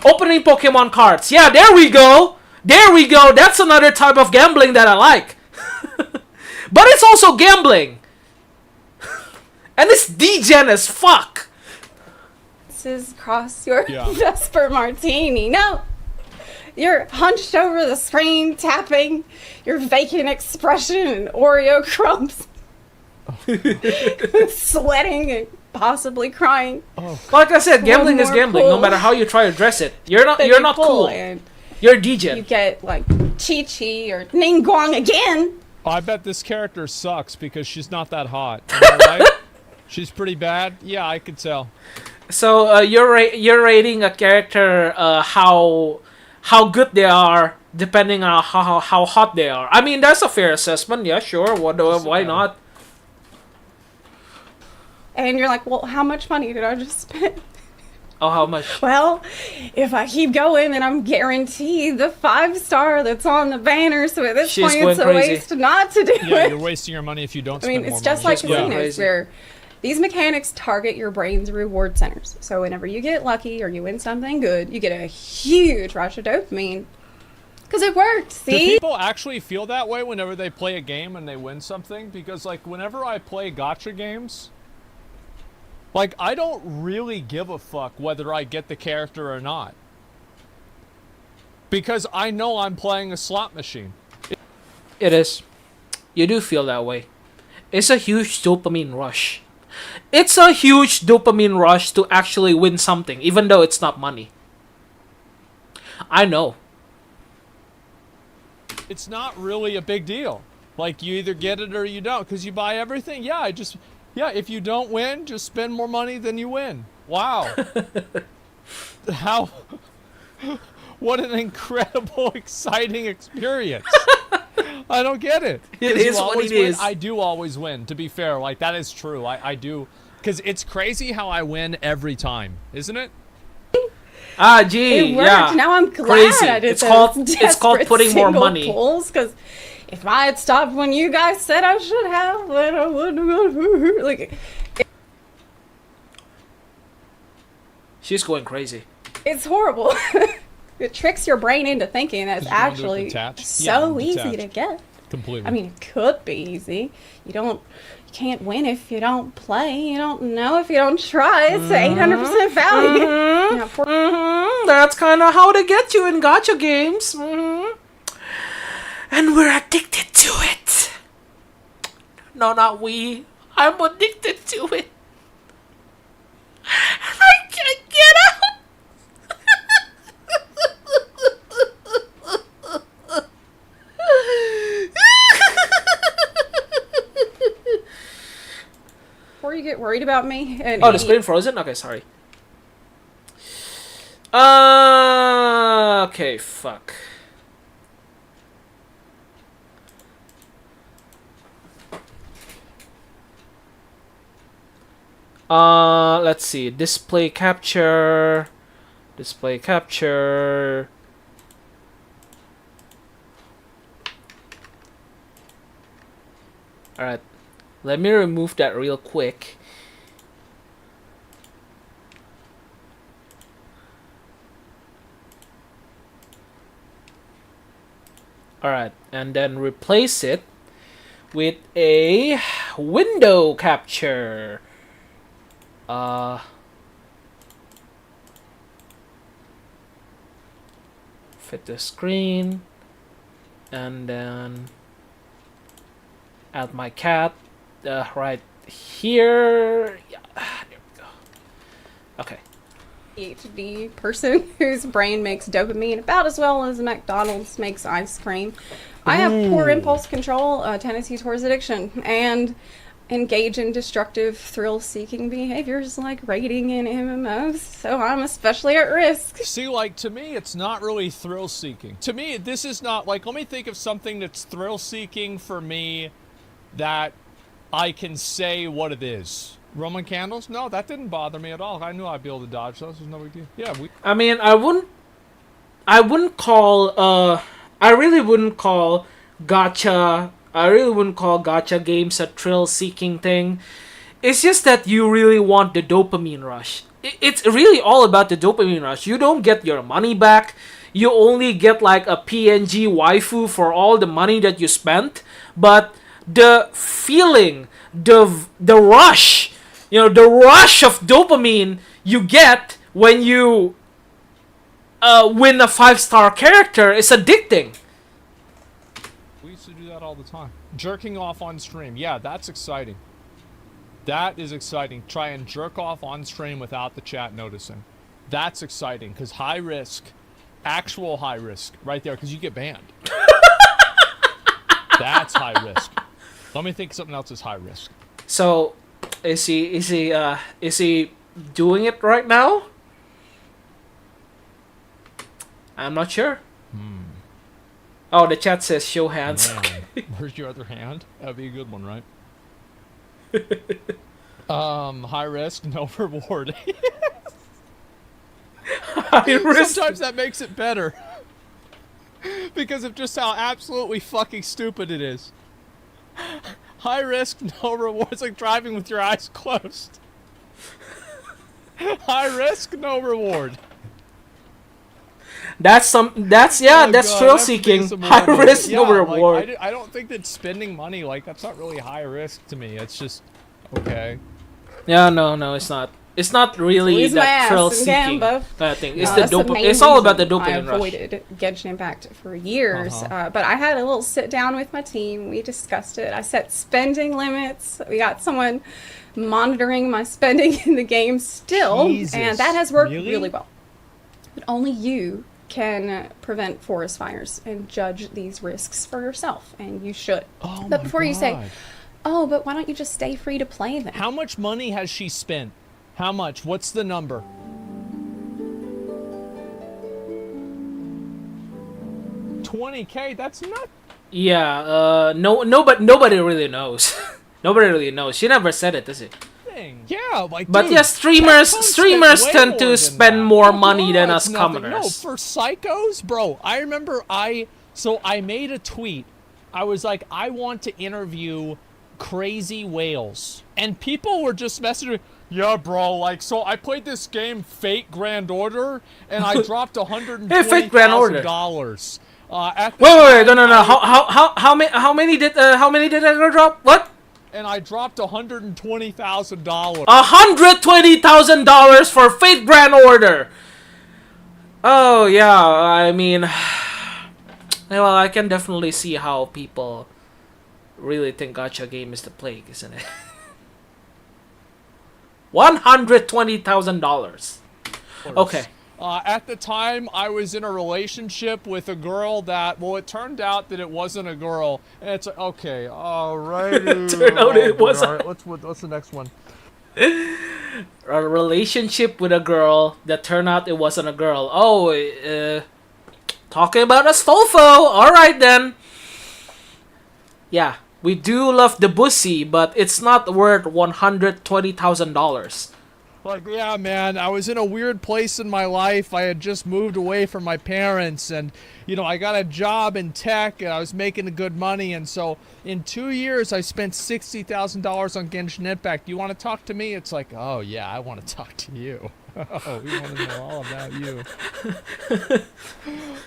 Opening Pokemon cards. Yeah, there we go. There we go. That's another type of gambling that I like. But it's also gambling. And it's degen as fuck. This is cross your Vesper Martini. No. You're hunched over the screen, tapping your vacant expression and Oreo crumbs. Sweating and possibly crying. Like I said, gambling is gambling, no matter how you try to dress it. You're not cool. You're degen. You get like Chi-Chi or Ningguang again. Oh, I bet this character sucks because she's not that hot. Am I right? She's pretty bad. Yeah, I could tell. So you're rating a character how good they are depending on how hot they are. I mean, that's a fair assessment. Yeah, sure. Why not? And you're like, well, how much money did I just spend? Oh, how much? Well, if I keep going, then I'm guaranteed the 5-star that's on the banner. So at this point, it's a waste not to do it. Yeah, you're wasting your money if you don't spend more money. It's just like casinos, where these mechanics target your brain's reward centers. So whenever you get lucky or you win something good, you get a huge rush of dopamine. Because it worked, see? Do people actually feel that way whenever they play a game and they win something? Because, like, whenever I play gacha games, like, I don't really give a fuck whether I get the character or not. Because I know I'm playing a slot machine. It is. You do feel that way. It's a huge dopamine rush. It's a huge dopamine rush to actually win something, even though it's not money. I know. It's not really a big deal. Like, you either get it or you don't, because you buy everything. Yeah, if you don't win, just spend more money than you win. Wow. What an incredible, exciting experience. I don't get it. It is what it is. I do always win, to be fair. Like, that is true. I do. Because it's crazy how I win every time, isn't it? Ah, gee, it worked. Yeah. Now I'm glad Crazy. I did It's called putting more money. Because if I had stopped when you guys said I should have, then I wouldn't. Like, she's going crazy. It's horrible. It tricks your brain into thinking that's actually so easy to get. Completely. I mean, it could be easy. You can't win if you don't play. You don't know if you don't try. It's 800% value. That's kind of how they get you in gacha games. And we're addicted to it. No, not we. I'm addicted to it. I can't get out. Before you get worried about me. And Oh, the screen frozen? Okay, sorry. Okay, fuck. Let's see. Display capture. Display capture. Alright. Let me remove that real quick. Alright, and then replace it with a window capture. Fit the screen, and then add my cat right here. Yeah, there we go. Okay. PhD person whose brain makes dopamine about as well as McDonald's makes ice cream. I have poor impulse control, a tendency towards addiction, and engage in destructive, thrill-seeking behaviors like raiding in MMOs, so I'm especially at risk. See, like, to me, it's not really thrill-seeking. To me, this is not, like, let me think of something that's thrill-seeking for me that I can say what it is. Roman candles? No, that didn't bother me at all. I knew I'd be able to dodge those. There's no big deal. Yeah, I mean, I wouldn't call, I really wouldn't call gacha games a thrill-seeking thing. It's just that you really want the dopamine rush. It's really all about the dopamine rush. You don't get your money back. You only get like a PNG waifu for all the money that you spent. But the feeling, the rush, the rush of dopamine you get when you win a 5-star character is addicting. We used to do that all the time. Jerking off on stream. Yeah, that's exciting. That is exciting. Try and jerk off on stream without the chat noticing. That's exciting, because high risk, actual high risk, right there, because you get banned. That's high risk. Let me think something else is high risk. So, is he doing it right now? I'm not sure. Oh, the chat says show hands. Man, where's your other hand? That'd be a good one, right? High risk, no reward. High risk. Sometimes that makes it better. Because of just how absolutely fucking stupid it is. High risk, no reward. It's like driving with your eyes closed. High risk, no reward. That's thrill seeking. High risk, no reward. Like, I don't think that spending money, like, that's not really high risk to me. It's just okay. Yeah, no, it's not. It's not really that thrill seeking thing. It's the dopamine. It's all about the dopamine rush. I avoided Genshin Impact for years, but I had a little sit down with my team. We discussed it. I set spending limits. We got someone monitoring my spending in the game still, and that has worked really well. But only you can prevent forest fires and judge these risks for yourself, and you should. But before you say, oh, but why don't you just stay free to play then? How much money has she spent? How much? What's the number? $20K? That's not... Yeah, nobody really knows. Nobody really knows. She never said it, does it? Yeah, like, but dude, yeah, streamers tend to spend more money than us commoners. No, for psychos, bro. I remember I made a tweet. I was like, I want to interview crazy whales, and people were just messaging me, yeah, bro, like, so I played this game, Fate Grand Order, and I dropped $120,000. Wait, no. How many did I drop? What? And I dropped $120,000. $120,000 for Fate Grand Order. Oh yeah, I mean, well, I can definitely see how people really think gacha game is the plague, isn't it? $120,000. Okay. At the time, I was in a relationship with a girl that, well, it turned out that it wasn't a girl. And it's like, okay, all right. Turned out it wasn't. All right, what's the next one? A relationship with a girl that turned out it wasn't a girl. Oh, talking about Astolfo. All right then. Yeah, we do love the bussy, but it's not worth $120,000. Like, yeah, man, I was in a weird place in my life. I had just moved away from my parents, and, you know, I got a job in tech, and I was making good money, and so in 2 years, I spent $60,000 on Genshin Impact. You want to talk to me? It's like, oh, yeah, I want to talk to you. Oh, we want to know all about you.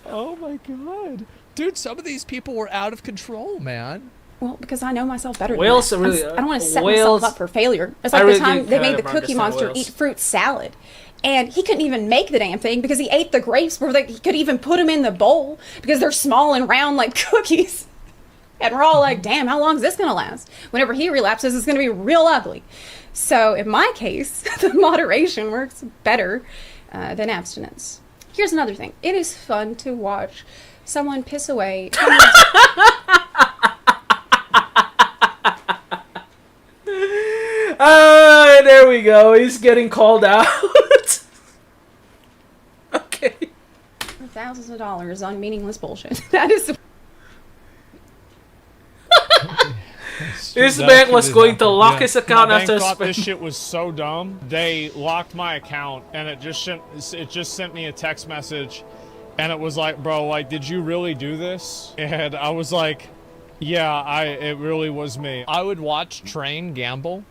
Oh, my God. Dude, some of these people were out of control, man. Well, because I know myself better Whales than that. really, I don't want to set whales, myself up for failure. It's like the time they made the Cookie Monster eat fruit salad. And he couldn't even make the damn thing because he ate the grapes before he could even put them in the bowl because they're small and round like cookies. And we're all like, damn, how long is this going to last? Whenever he relapses, it's going to be real ugly. So in my case, the moderation works better than abstinence. Here's another thing. It is fun to watch someone piss away. There we go. He's getting called out. Okay. Thousands of dollars on meaningless bullshit. That is. His bank was going to lock his account My after. bank thought this shit was so dumb. They locked my account, and it just sent me a text message, and it was like, bro, like, did you really do this? And I was like, yeah, it really was me. I would watch Train gamble.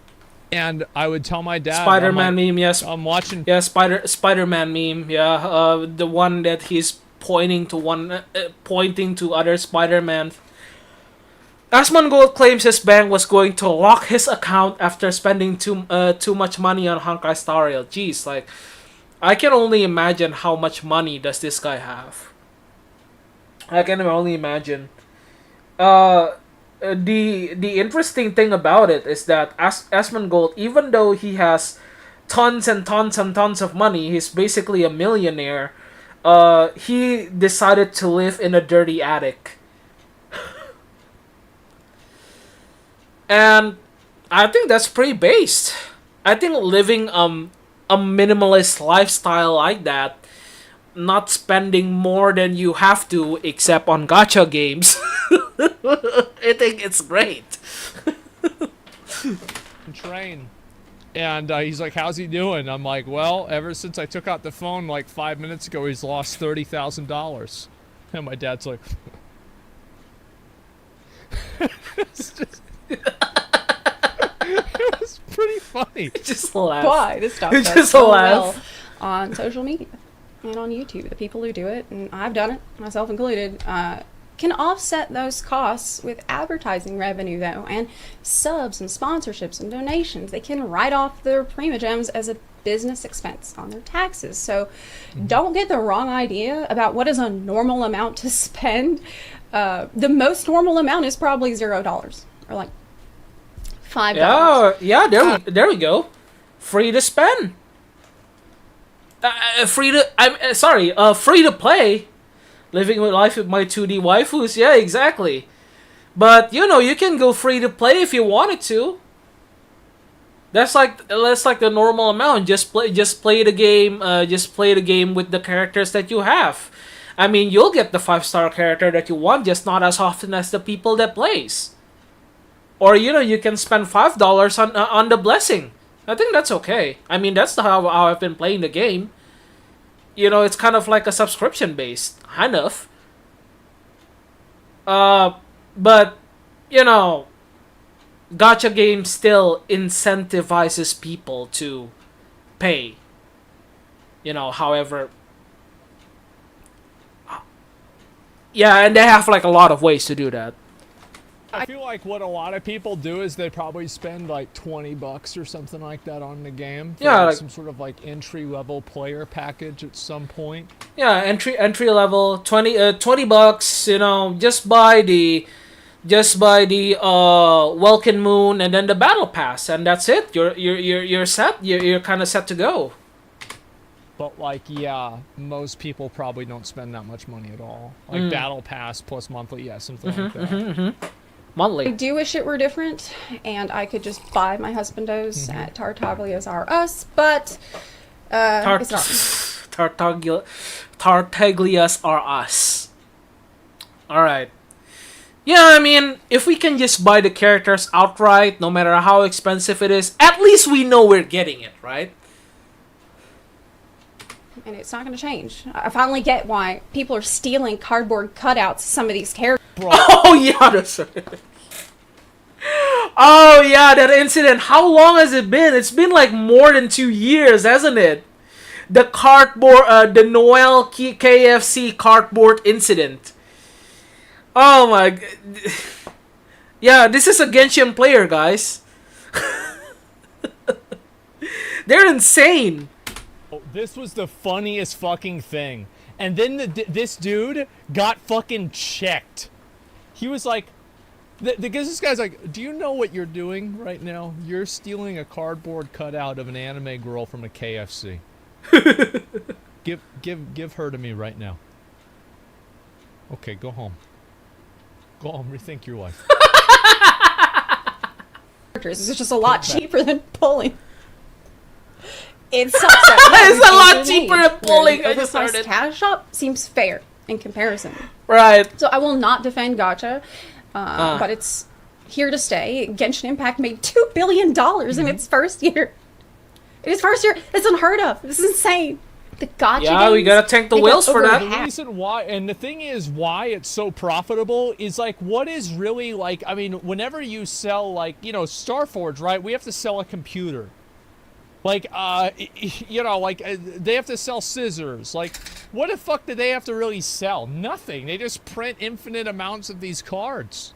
And I would tell my dad, Spider-Man meme, yes. I'm watching. Yeah, Spider-Man meme, yeah. The one that he's pointing to other Spider-Man. Asmongold claims his bank was going to lock his account after spending too much money on Honkai Star Rail. Jeez, like, I can only imagine how much money does this guy have. I can only imagine. The interesting thing about it is that Asmongold, even though he has tons and tons and tons of money, he's basically a millionaire. He decided to live in a dirty attic, and I think that's pretty based. I think living a minimalist lifestyle like that, not spending more than you have to, except on gacha games. I think it's great. Train. And he's like, how's he doing? I'm like, well, ever since I took out the phone like 5 minutes ago, he's lost $30,000. And my dad's like... It's just... It was pretty funny. Just laugh. Why? This stuff Just does so laugh. well on social media and on YouTube. The people who do it, and I've done it, myself included, can offset those costs with advertising revenue, though, and subs and sponsorships and donations. They can write off their Prima Gems as a business expense on their taxes. So don't get the wrong idea about what is a normal amount to spend. The most normal amount is probably $0 or like $5. Yeah, there we go. Free to spend. Free to play. Living with life with my 2D waifus. Yeah, exactly. But you know, you can go free to play if you wanted to. That's like the normal amount. Just play the game. Just play the game with the characters that you have. I mean, you'll get the 5-star character that you want, just not as often as the people that plays. Or you know, you can spend $5 on the blessing. I think that's okay. I mean, that's how I've been playing the game. You know, it's kind of like a subscription based, kind of. But you know, gacha game still incentivizes people to pay. You know, however. Yeah, and they have like a lot of ways to do that. I feel like what a lot of people do is they probably spend like $20 or something like that on the game. For Yeah, like, some sort of like entry-level player package at some point. Yeah, entry level, $20. You know, just buy the Just by the Welkin Moon and then the Battle Pass, and that's it. You're set. You're kind of set to go. But like, yeah, most people probably don't spend that much money at all. Like Battle Pass plus monthly, yeah, something like that. Monthly. I do wish it were different, and I could just buy my husbandos at Tartaglia's R Us, but it's not. Tartaglias are us. Alright. Yeah, I mean, if we can just buy the characters outright, no matter how expensive it is, at least we know we're getting it, right? And it's not going to change. I finally get why people are stealing cardboard cutouts of some of these characters. Oh, yeah, that's right. Oh, yeah, that incident. How long has it been? It's been like more than 2 years, hasn't it? The cardboard, the Noel KFC cardboard incident. Oh my god. Yeah, this is a Genshin player, guys. They're insane. This was the funniest fucking thing. And then this dude got fucking checked. He was like, because this guy's like, do you know what you're doing right now? You're stealing a cardboard cutout of an anime girl from a KFC. Give her to me right now. Okay, go home. Go home, rethink your life. It's just a lot cheaper than pulling. It's a lot cheaper than pulling. I just Oversized started. cash shop seems fair in comparison. Right. So I will not defend gacha, but it's here to stay. Genshin Impact made $2 billion in its first year. In its first year, it's unheard of. This is insane. The gacha Yeah, we games, gotta thank the they whales got for over that. The reason why, and the thing is why it's so profitable is like, what is really like, I mean, whenever you sell like, you know, Starforge, right? We have to sell a computer. Like, you know, like, they have to sell scissors. Like, what the fuck do they have to really sell? Nothing. They just print infinite amounts of these cards.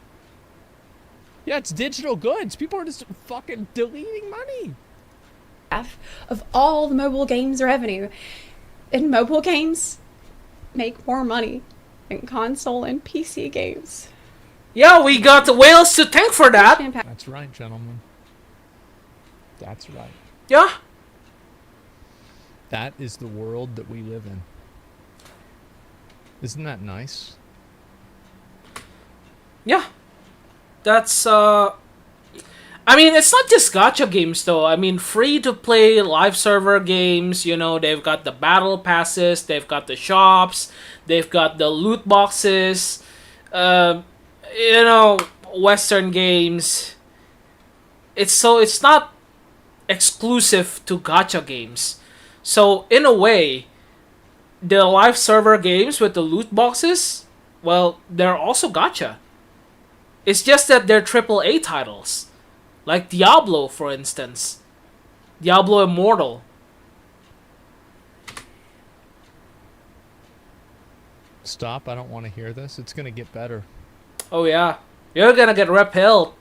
Yeah, it's digital goods. People are just fucking deleting money. Of all the mobile games revenue, and mobile games make more money than console and PC games. Yeah, we got the whales to thank for that. That's right, gentlemen. That's right. Yeah. That is the world that we live in. Isn't that nice? Yeah. That's, I mean, it's not just gacha games, though. I mean, free-to-play live server games, you know, they've got the battle passes, they've got the shops, they've got the loot boxes, you know, Western games. It's not exclusive to gacha games. So, in a way, the live server games with the loot boxes, well, they're also gacha. It's just that they're AAA titles. Like Diablo, for instance. Diablo Immortal. Stop, I don't want to hear this. It's gonna get better. Oh yeah. You're gonna get repelled.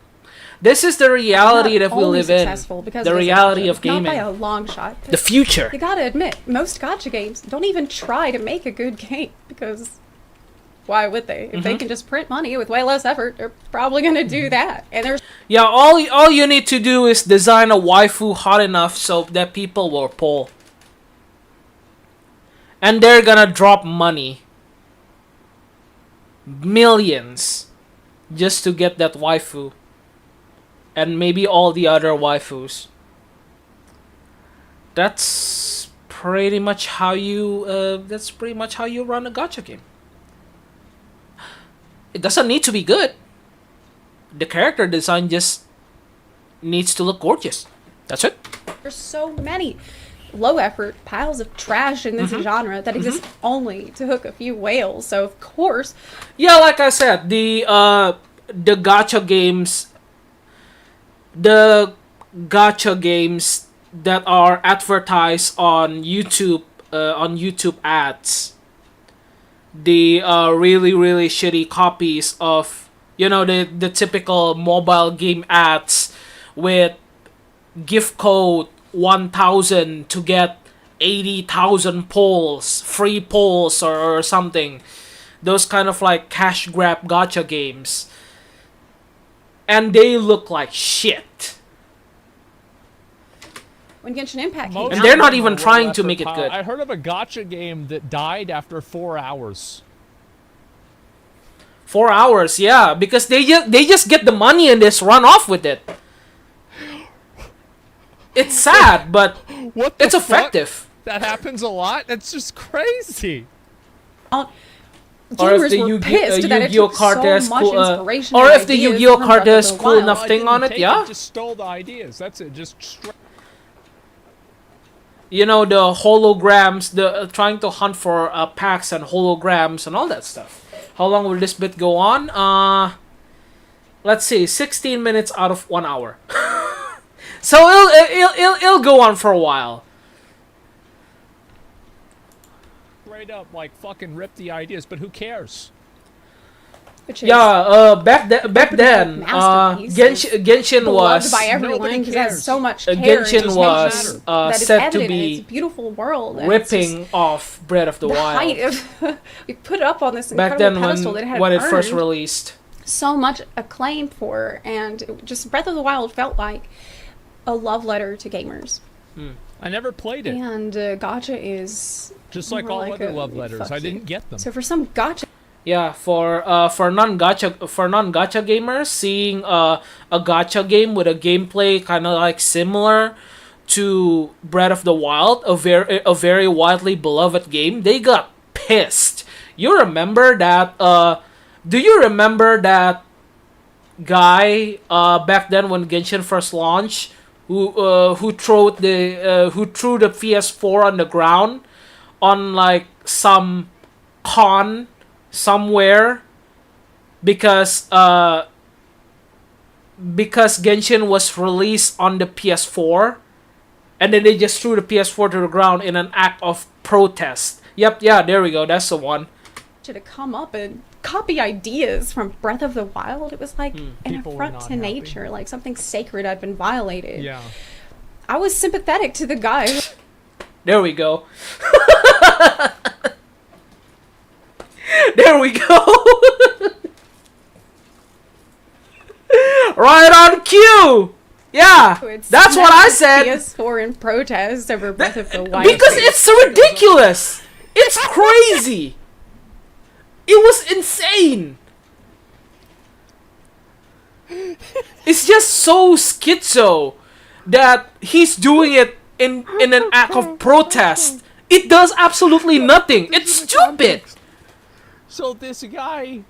This is the reality that we live in. The reality of gaming. Not by a long shot. The future. You gotta admit, most gacha games don't even try to make a good game, because why would they? If they can just print money with way less effort, they're probably gonna do that. And there's Yeah, all you need to do is design a waifu hot enough so that people will pull. And they're gonna drop money. Millions. Just to get that waifu. And maybe all the other waifus. That's pretty much how you run a gacha game. It doesn't need to be good. The character design just needs to look gorgeous. That's it. There's so many low effort piles of trash in this genre that exist only to hook a few whales. So of course, yeah, like I said, the gacha games, that are advertised on YouTube ads, the really shitty copies of, you know, the typical mobile game ads with gift code 1,000 to get 80,000 polls, free polls or something. Those kind of like cash grab gacha games. and they look like shit. When Genshin Impact came Most And out, they're not of them even are trying well to after make it good. I heard of a gacha game that died after 4 hours. 4 hours, yeah, because they just get the money and just run off with it. It's sad, but What the it's fuck? effective. That happens a lot? That's just crazy. Or if gamers the were pissed that it Yu-Gi-Oh took card so has much cool, inspiration or and if the ideas Yu-Gi-Oh from card Breath of has the cool Wild. enough I thing didn't on it, take yeah. Just stole the ideas. That's it. Just You know, the holograms, the trying to hunt for packs and holograms and all that stuff. How long will this bit go on? Let's see, 16 minutes out of 1 hour. So it'll go on for a while. straight up like fucking rip the ideas, but who cares? Which is Yeah, back then, masterpiece. Genshin beloved was by everyone Nobody because it has cares. so much care. Genshin and was dedication that is said to evident in be its beautiful world. and it's just ripping off Breath of the the Wild. height of we put it up on this Back incredible then pedestal that it had when it first earned released. so much acclaim for, and just Breath of the Wild felt like a love letter to gamers. I never played it. And Gacha is Just like more all like other a love letters. fuck I you. didn't get them. So for some Gacha Yeah, for non-gacha gamers, seeing a gacha game with a gameplay kind of like similar to Breath of the Wild, a very widely beloved game, they got pissed. You remember that? Do you remember that guy back then when Genshin first launched, who threw the PS4 on the ground on like some con somewhere because Genshin was released on the PS4, and then they just threw the PS4 to the ground in an act of protest. Yep, yeah, there we go. That's the one. to come up and copy ideas from Breath of the Wild. It was like an People were affront not to happy. nature, like something sacred had been violated. Yeah. I was sympathetic to the guy. There we go. There we go. Right on cue. Yeah, It's that's what I said. PS4 in protest over Breath of the Wild. Because it's ridiculous. It's crazy. It was insane. It's just so schizo that he's doing it in an act of protest. It does absolutely nothing. It's stupid. So this guy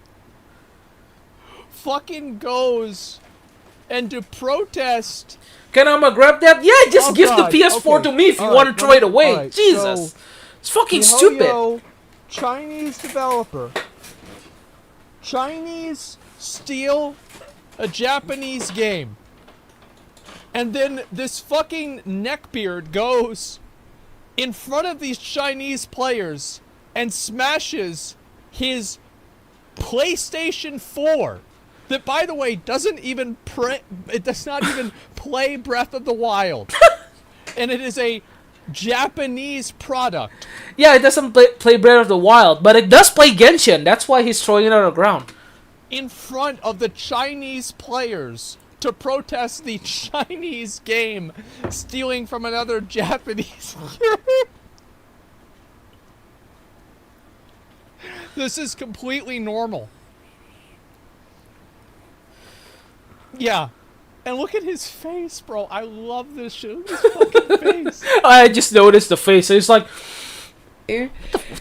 fucking goes and to protest. Can I grab that? Yeah, just Oh, give God. the PS4 to Okay. me if you All want right, to throw it away. all right, Jesus. so It's fucking stupid. Yo, Chinese developer. Chinese steal a Japanese game. And then this fucking neckbeard goes in front of these Chinese players and smashes his PlayStation 4. That, by the way, doesn't even it does not even play Breath of the Wild. And it is a Japanese product. Yeah, it doesn't play Breath of the Wild, but it does play Genshin. That's why he's throwing it on the ground. In front of the Chinese players to protest the Chinese game stealing from another Japanese game. This is completely normal. Yeah. And look at his face, bro. I love this shit. Look at his fucking face. I just noticed the face. It's like, I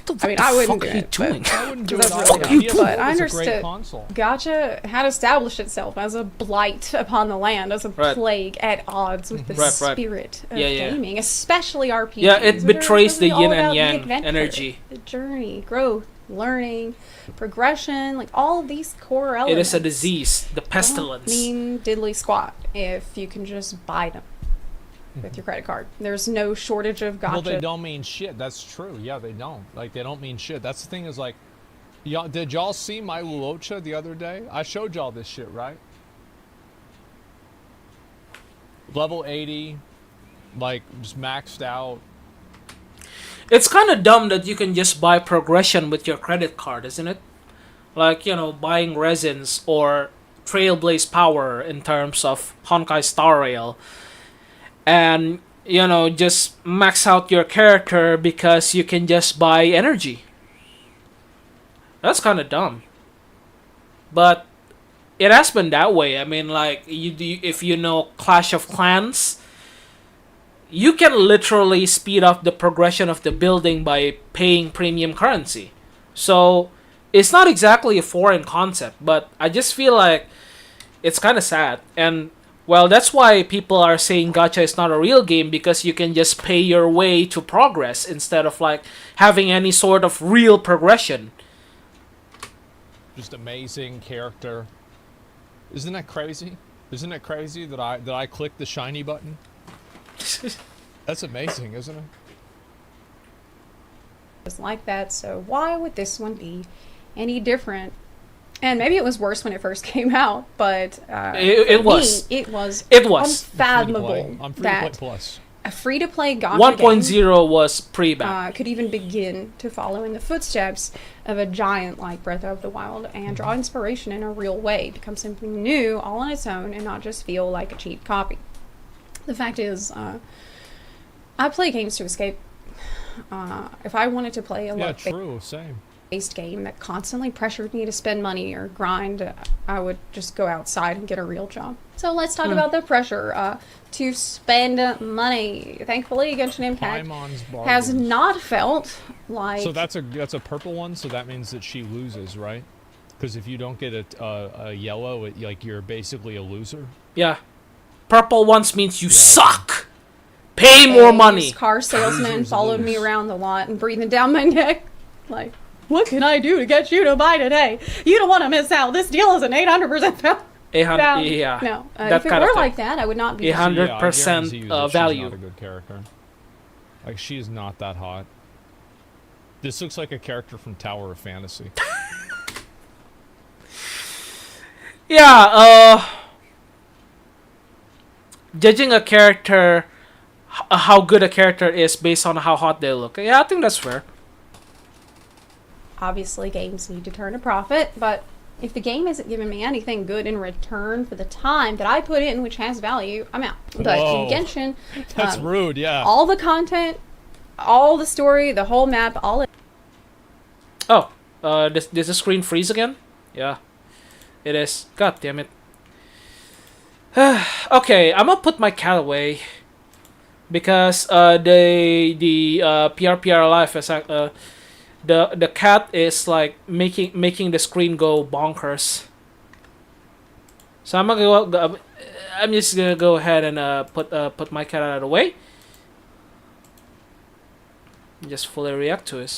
what mean, the I wouldn't fuck do are you it, doing? but I wouldn't do That's it really either. dumb. Yeah, But it I was a great understood. console. Gacha had established itself as a blight upon the land, as a Right. plague at odds with the Right. spirit of Yeah, yeah. gaming, especially RPGs. Yeah, it which are betrays the really all yin and about the yang adventure, energy. the journey, growth, learning, progression, like all of these core It elements. is a disease, the don't pestilence. mean diddly squat if you can just buy them with your credit card. There's no shortage of gacha. Well, they don't mean shit. That's true. Yeah, they don't. Like, they don't mean shit. That's the thing is, like, y'all, did y'all see my Luocha the other day? I showed y'all this shit, right? Level 80, like, just maxed out. It's kind of dumb that you can just buy progression with your credit card, isn't it? Like, you know, buying resins or trailblaze power in terms of Honkai Star Rail, and you know, just max out your character because you can just buy energy. That's kind of dumb, but it has been that way. I mean, like if you know Clash of Clans, you can literally speed up the progression of the building by paying premium currency. So it's not exactly a foreign concept, but I just feel like it's kind of sad. And well, that's why people are saying gacha is not a real game, because you can just pay your way to progress instead of like having any sort of real progression. Just amazing character. Isn't that crazy? Isn't it crazy that I clicked the shiny button? That's amazing, isn't it? It's like that, so why would this one be any different? And maybe it was worse when it first came out, but it was. It was I'm unfathomable free to play that plus. a free-to-play gacha 1.0 was pretty bad. could even begin to follow in the footsteps of a giant like Breath of the Wild and draw inspiration in a real way, become something new all on its own, and not just feel like a cheap copy. The fact is, I play games to escape. If I wanted to play a based game that constantly pressured me to spend money or grind, I would just go outside and get a real job. So let's talk about the pressure to spend money. Thankfully, Genshin Impact has not felt like... So that's a purple one, so that means that she loses, right? Because if you don't get a yellow, like you're basically a loser. Yeah. Purple ones means you suck! Pay more money! Car salesman followed me around the lot and breathing down my neck. Like, what can I do to get you to buy today? You don't want to miss out. This deal is an 800% value. 800, yeah. No, if it were like that, I would not be. 800% value. She's not a good character. Like, she is not that hot. This looks like a character from Tower of Fantasy. Yeah, judging a character, how good a character is based on how hot they look. Yeah, I think that's fair. Obviously, games need to turn a profit, but if the game isn't giving me anything good in return for the time that I put in, which has value, I'm out. But in Genshin, that's rude. Yeah. All the content, all the story, the whole map, all it. Oh, does the screen freeze again? Yeah, it is. God damn it. Okay, I'm gonna put my cat away because the PRPR life is the cat is like making the screen go bonkers. So I'm gonna I'm just gonna go ahead and put my cat out of the way. Just fully react to it.